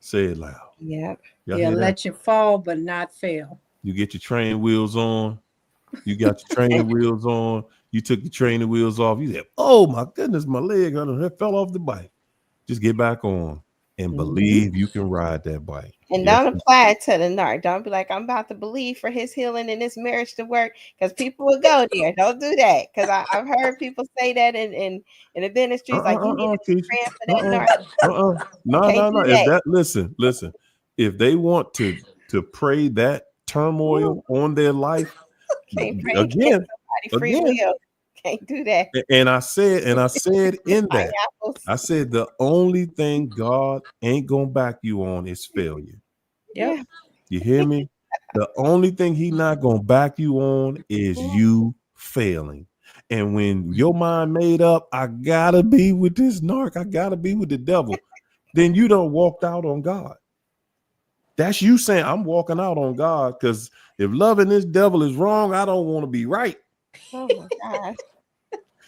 Say it loud. Yeah. He'll let you fall but not fail. You get your training wheels on. You got your training wheels on. You took your training wheels off. You said, oh my goodness, my leg fell off the bike. Just get back on and believe you can ride that bike. And don't apply it to the narc. Don't be like, I'm about to believe for his healing and his marriage to work, because people will go there. Don't do that. Because I've heard people say that in the ministry. Like, you need to be praying for that narc. No. Listen. If they want to pray that turmoil on their life, again, free will. Can't do that. And I said in that, I said the only thing God ain't gonna back you on is failure. Yep. You hear me? The only thing he not gonna back you on is you failing. And when your mind made up, I gotta be with this narc, I gotta be with the devil, then you don't walked out on God. That's you saying, I'm walking out on God, because if loving this devil is wrong, I don't want to be right. Oh my God.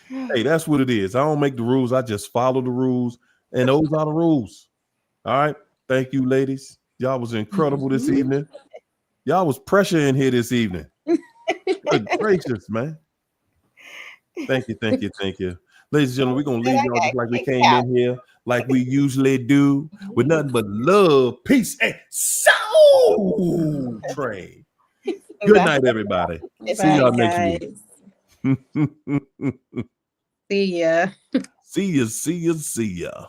Hey, that's what it is. I don't make the rules. I just follow the rules. And those are the rules. All right. Thank you, ladies. Y'all was incredible this evening. Y'all was pressure in here this evening. Good gracious, man. Thank you. Ladies and gentlemen, we're going to leave y'all just like we came in here, like we usually do, with nothing but love, peace, and soul train. Good night, everybody. See y'all next week. See ya. See ya.